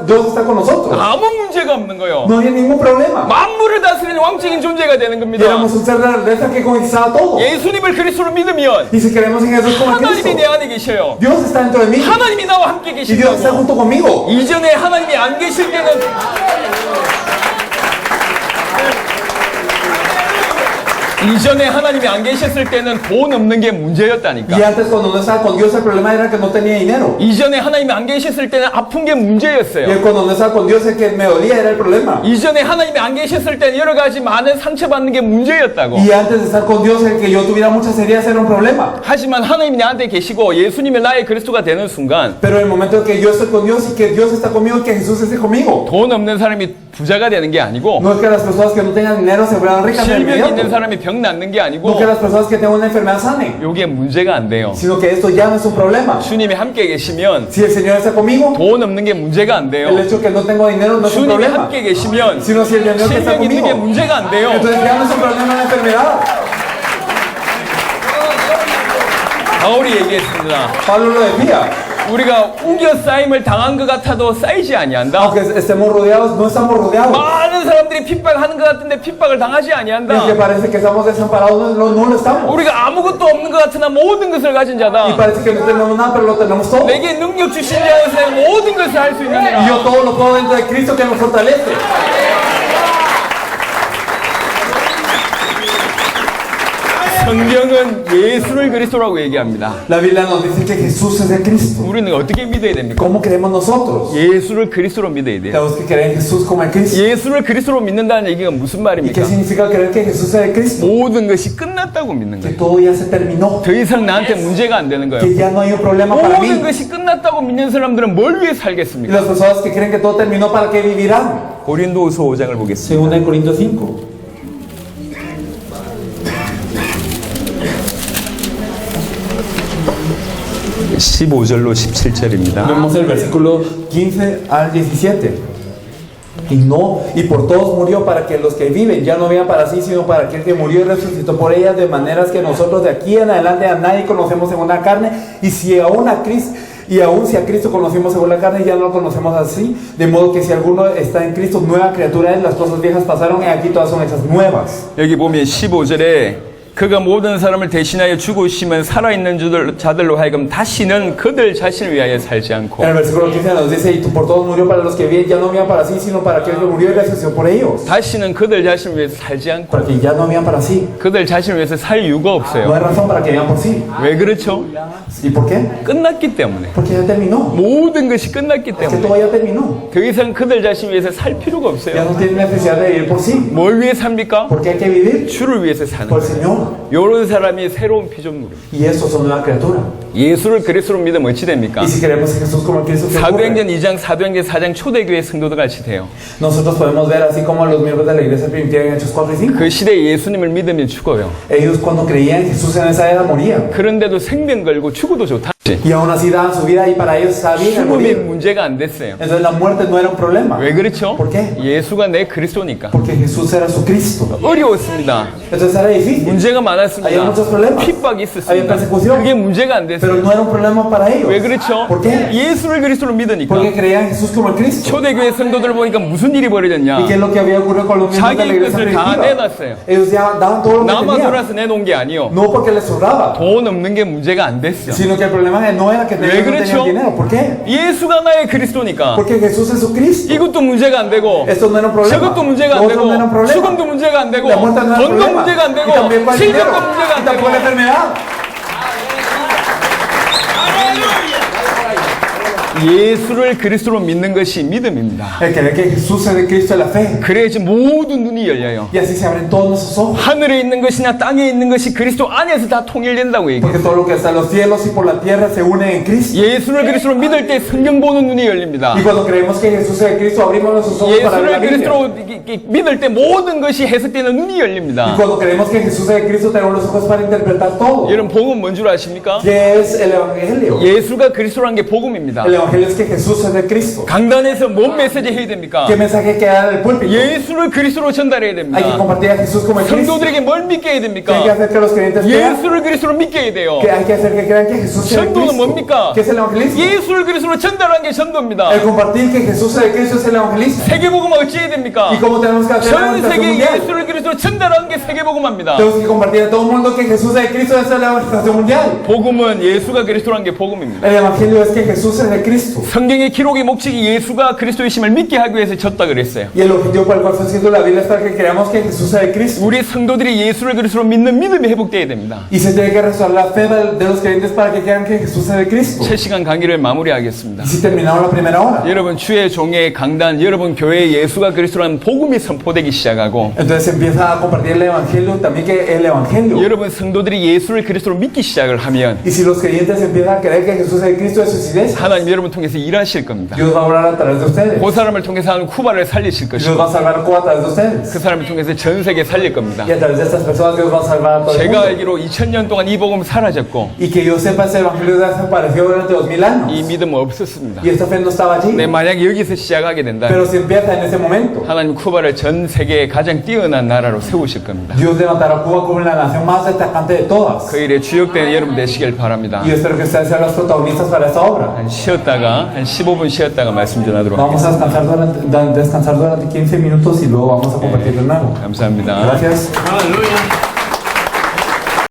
Dios está con nosotros? 아무 문제가 없는 거요. No hay ningún problema. 만물을 다스리는 왕적인 존재가 되는 Y 겁니다. éramos un ser de la realeza que conquistaba todo. 예수님을 그리스도로 믿으면 Y si creemos en Jesús como en 하나님이 내 Cristo, 안에 계셔요. Dios está dentro de mí 하나님이 나와 함께 y Dios está 계신다고. junto conmigo. 이전에 하나님이 안 계실 때는 이전에 하나님이 안 계셨을 때는 돈 없는 게 Y 문제였다니까. antes cuando no estaba con Dios el problema era que no tenía dinero. 이전에 하나님이 안 계셨을 때는 아픈 게 Y 문제였어요. cuando no estaba con Dios el que me dolía era el problema. 이전에 하나님이 안 계셨을 때는 여러 가지 많은 상처받는 게 문제였다고. Y antes de estar con Dios el que yo tuviera muchas heridas era un problema. 하지만 하나님이 나한테 계시고 예수님이 나의 그리스도가 되는 순간 Pero en el momento en que yo estoy con Dios y que Dios está conmigo y que Jesús esté conmigo, 돈 없는 사람이 부자가 되는 게 아니고 no es que las personas que no tengan dinero se vuelvan ricas de 질병 있는 inmediato. 사람이 병 낫는 게 No 아니고 que las personas que tengan una enfermedad sanen, 요게 문제가 안 돼요. sino que esto ya no es un problema. 주님이 함께 계시면 Si el Señor está conmigo, 돈 없는 게 문제가 안 돼요. el hecho que no tengo dinero no es un 주님이 problema. 함께 계시면 Sino si el Señor que está 질병 있는 게 conmigo, 문제가 안 돼요. entonces ya no es un problema la enfermedad. 바울이 얘기했습니다. Pablo lo decía. 우리가 우겨 쌓임을 당한 것 같아도 쌓이지 아니한다. Aunque estemos rodeados, no estamos rodeados. 많은 사람들이 핍박하는 것 같은데 핍박을 당하지 Y es 아니한다. que parece que estamos desamparados, no lo estamos. 우리가 아무것도 없는 것 같으나 모든 것을 가진 Y 자다. parece que no tenemos nada, pero lo tenemos todo. 내게 능력 주신 자에서 내가 모든 것을 할 수 Y 있느니라. yo todo lo puedo dentro de Cristo que nos fortalece. 성경은 예수를 그리스도라고 얘기합니다. La Biblia nos dice que Jesús es el Cristo. 우리는 어떻게 믿어야 됩니까? ¿Cómo creemos nosotros? 예수를 그리스도로 믿어야 돼요. Tenemos que creer en Jesús como el Cristo. 예수를 그리스도로 믿는다는 얘기가 무슨 ¿Y 말입니까? qué significa creer que Jesús es el Cristo? 모든 것이 끝났다고 믿는 Que 거예요. todo ya se terminó. 더 이상 나한테 문제가 안 되는 거예요. Que ya no hay un problema para 모든 mí. 것이 끝났다고 믿는 사람들은 뭘 위해 Y 살겠습니까? las personas que creen que todo terminó, ¿para qué vivirán? 고린도후서 5장을 보겠습니다. Según en Corintios 5. 15절로 17절입니다. Vemos el versículo 15 al 17. Y por todos murió para que los que viven ya no vivan para sí, sino para aquel que murió y resucitó por ellas, de maneras que nosotros de aquí en adelante a nadie conocemos según la carne, y si aún a Cristo, y aún si a Cristo conocimos según la carne, ya no lo conocemos así, de modo que si alguno está en Cristo, nueva criatura es, las cosas viejas pasaron y aquí todas son hechas nuevas. 여기 보면 15절에 그가 모든 사람을 대신하여 죽으시면 살아있는 자들로 하여금 다시는 그들 자신을 위하여 살지 않고 En el versículo 15 nos dice, y tú por todos murió para los que viven, ya no vivan para sí, sino para aquel que murió y resucitó por ellos. 다시는 그들 자신을 위해서 살지 않고 Para que ya no vivan para sí. 그들 자신을 위해서 살 이유가 No 없어요. hay razón para que vivan por sí. 왜 그렇죠? ¿Y por qué? 끝났기 때문에. Porque ya terminó. 모든 것이 끝났기 Es que 때문에 todo ya terminó. 더 이상 그들 자신을 위해서 살 필요가 Ya 없어요. no tienen necesidad de vivir por sí. 뭘 위해 삽니까? Porque hay que vivir 주를 위해서 사는 por el 거예요. Señor. 이런 사람이 새로운 피조물이에요. Y estos son nueva criatura. 예수를 그리스도로 믿으면 어찌 됩니까? Y si creemos en Jesús como el Cristo que 사도행전 ocurre, 2장, 사도행전 4장 초대교회 성도들 같이 돼요. nosotros podemos ver así como los miembros de la iglesia primitiva en Hechos 4 y 5. 그 시대에 예수님을 믿으면 죽어요. Ellos cuando creían en Jesús en esa era morían. 그런데도 생명 걸고 죽어도 좋다. Y aún así daban su vida y para ellos estaba bien el 죽음이 morir. 문제가 안 됐어요. Entonces la muerte no era un problema. 왜 그렇죠? ¿Por qué? 예수가 내 그리스도니까. Porque Jesús era su Cristo. 어려웠습니다. Entonces era difícil. 문제가 Había 많았습니다. muchos problemas. 핍박이 Había 있었습니다. persecución. 그게 문제가 안 Pero 됐어요. no era un problema para ellos. 왜 그렇죠? ¿Por qué? 예수를 그리스도로 믿으니까. Porque creían en Jesús como el Cristo. 초대교회 성도들 보니까 무슨 일이 벌어졌냐? ¿Y qué es lo que había ocurrido con los miembros de la 자기 iglesia 것을 다 primitiva? 내놨어요. Ellos ya daban todo lo que 나만 tenían. 돌아서 내놓은 게 아니요. No porque les sobraba, 돈 없는 게 문제가 안 됐어. sino que el problema no era que 왜 ellos no tenían 그렇죠? dinero. ¿Por qué? 예수가 나의 그리스도니까. Porque Jesús es su Cristo. 이것도 문제가 안 되고, Esto no era un problema. 저것도 문제가 안 Lo 되고, otro no era un problema. 죽음도 문제가 안 되고, La muerte no era un 돈도 problema. 문제가 안 Y 되고, también el dinero. 질병도 문제가 Y 안 tampoco la 되고. enfermedad. 예수를 그리스도로 믿는 것이 믿음입니다. El creer que Jesús es de Cristo es la fe. 그래야지 모든 눈이 열려요. Y así se abren todos nuestros ojos. 하늘에 있는 것이나 땅에 있는 것이 그리스도 안에서 다 통일된다고 얘기해요. Porque todo lo que está en los cielos y por la tierra se une en Cristo. 예수를 그리스도로 믿을 때 성경 보는 눈이 열립니다. Y cuando creemos que Jesús es de Cristo, abrimos nuestros ojos para ver la 예수를 Biblia. 그리스도로 믿을 때 모든 것이 해석되는 눈이 Y 열립니다. cuando creemos que Jesús es de Cristo, tenemos los ojos para interpretar todo. 여러분 복음 뭔 줄 아십니까? ¿Qué es el Evangelio? 예수가 그리스도라는 게 복음입니다. El Evangelio es que Jesús es de Cristo. 강단에서 뭔 메시지 해야 됩니까? ¿Qué mensaje hay que dar del púlpito? 예수를 그리스도로 전달해야 Hay que 됩니다. compartir a Jesús como el Cristo. 성도들에게 뭘 믿게 해야 ¿Qué hay que 됩니까? hacer que los creyentes crean? 예수를 그리스도로 믿게 해야 돼요. ¿Qué hay que hacer que crean que Jesús es de 전도는 Cristo? 뭡니까? ¿Qué es el evangelismo? 예수를 그리스도로 전달하는 게 전도입니다. El compartir que Jesús es de Cristo es el evangelismo. 세계복음은 어찌 해야 됩니까? ¿Y cómo tenemos que hacer la 전 evangelización 세계 mundial? 예수를 그리스도로 전달하는 게 세계복음합니다. Tenemos que compartir a todo el mundo que Jesús es de Cristo es la evangelización mundial. 복음은 예수가 그리스도라는 게 복음입니다. El evangelio es que Jesús es de Cristo. 성경의 기록의 목적이 예수가 그리스도의 심을 믿게 하기 위해서 졌다 그랬어요. Y el objetivo por el cual fue escrito la Biblia es para que creamos que Jesús es de Cristo. 우리 성도들이 예수를 그리스도로 믿는 믿음이 회복되어야 됩니다. Y se tiene que restaurar la fe de los creyentes para que crean que Jesús es de Cristo. 7시간 강의를 마무리하겠습니다. Y si terminamos la primera hora. 여러분 주의 종의 강단, 여러분 교회에 예수가 그리스도라는 복음이 선포되기 시작하고 Entonces empieza a compartir el evangelio, también que el evangelio. 여러분 성도들이 예수를 그리스도로 믿기 시작을 하면 Y si los creyentes empiezan a creer que Jesús es de Cristo de sus iglesias, 하나님 여러분 통해서 일하실 겁니다. Dios va a obrar a través de ustedes. 그 사람을 통해서 하는 쿠바를 살리실 Dios 것이고 va a salvar a Cuba a través de ustedes. 그 사람을 통해서 전 세계 살릴 겁니다. Y a través de estas personas Dios va a salvar a todo el 제가 mundo. 알기로 2000년 동안 이 복음 사라졌고 Y que yo sepa, ese evangelio desapareció durante 2000 이 años. 믿음 없었습니다. Y esta fe no estaba allí. 네, 만약에 여기서 시작하게 된다 Pero si empieza en ese momento, 하나님 쿠바를 전 세계의 가장 뛰어난 나라로 세우실 겁니다. Dios levantará a Cuba como la nación más destacante de todas. 그 일에 주역되는 여러분 되시길 바랍니다. Y yo espero que ustedes sean los protagonistas para esta obra. 한 쉬었다가 한 15분 쉬었다가 말씀 전하도록 Vamos 하겠습니다. a descansar durante 15 minutos y luego vamos a compartir de nuevo. 감사합니다. Gracias. Aleluya.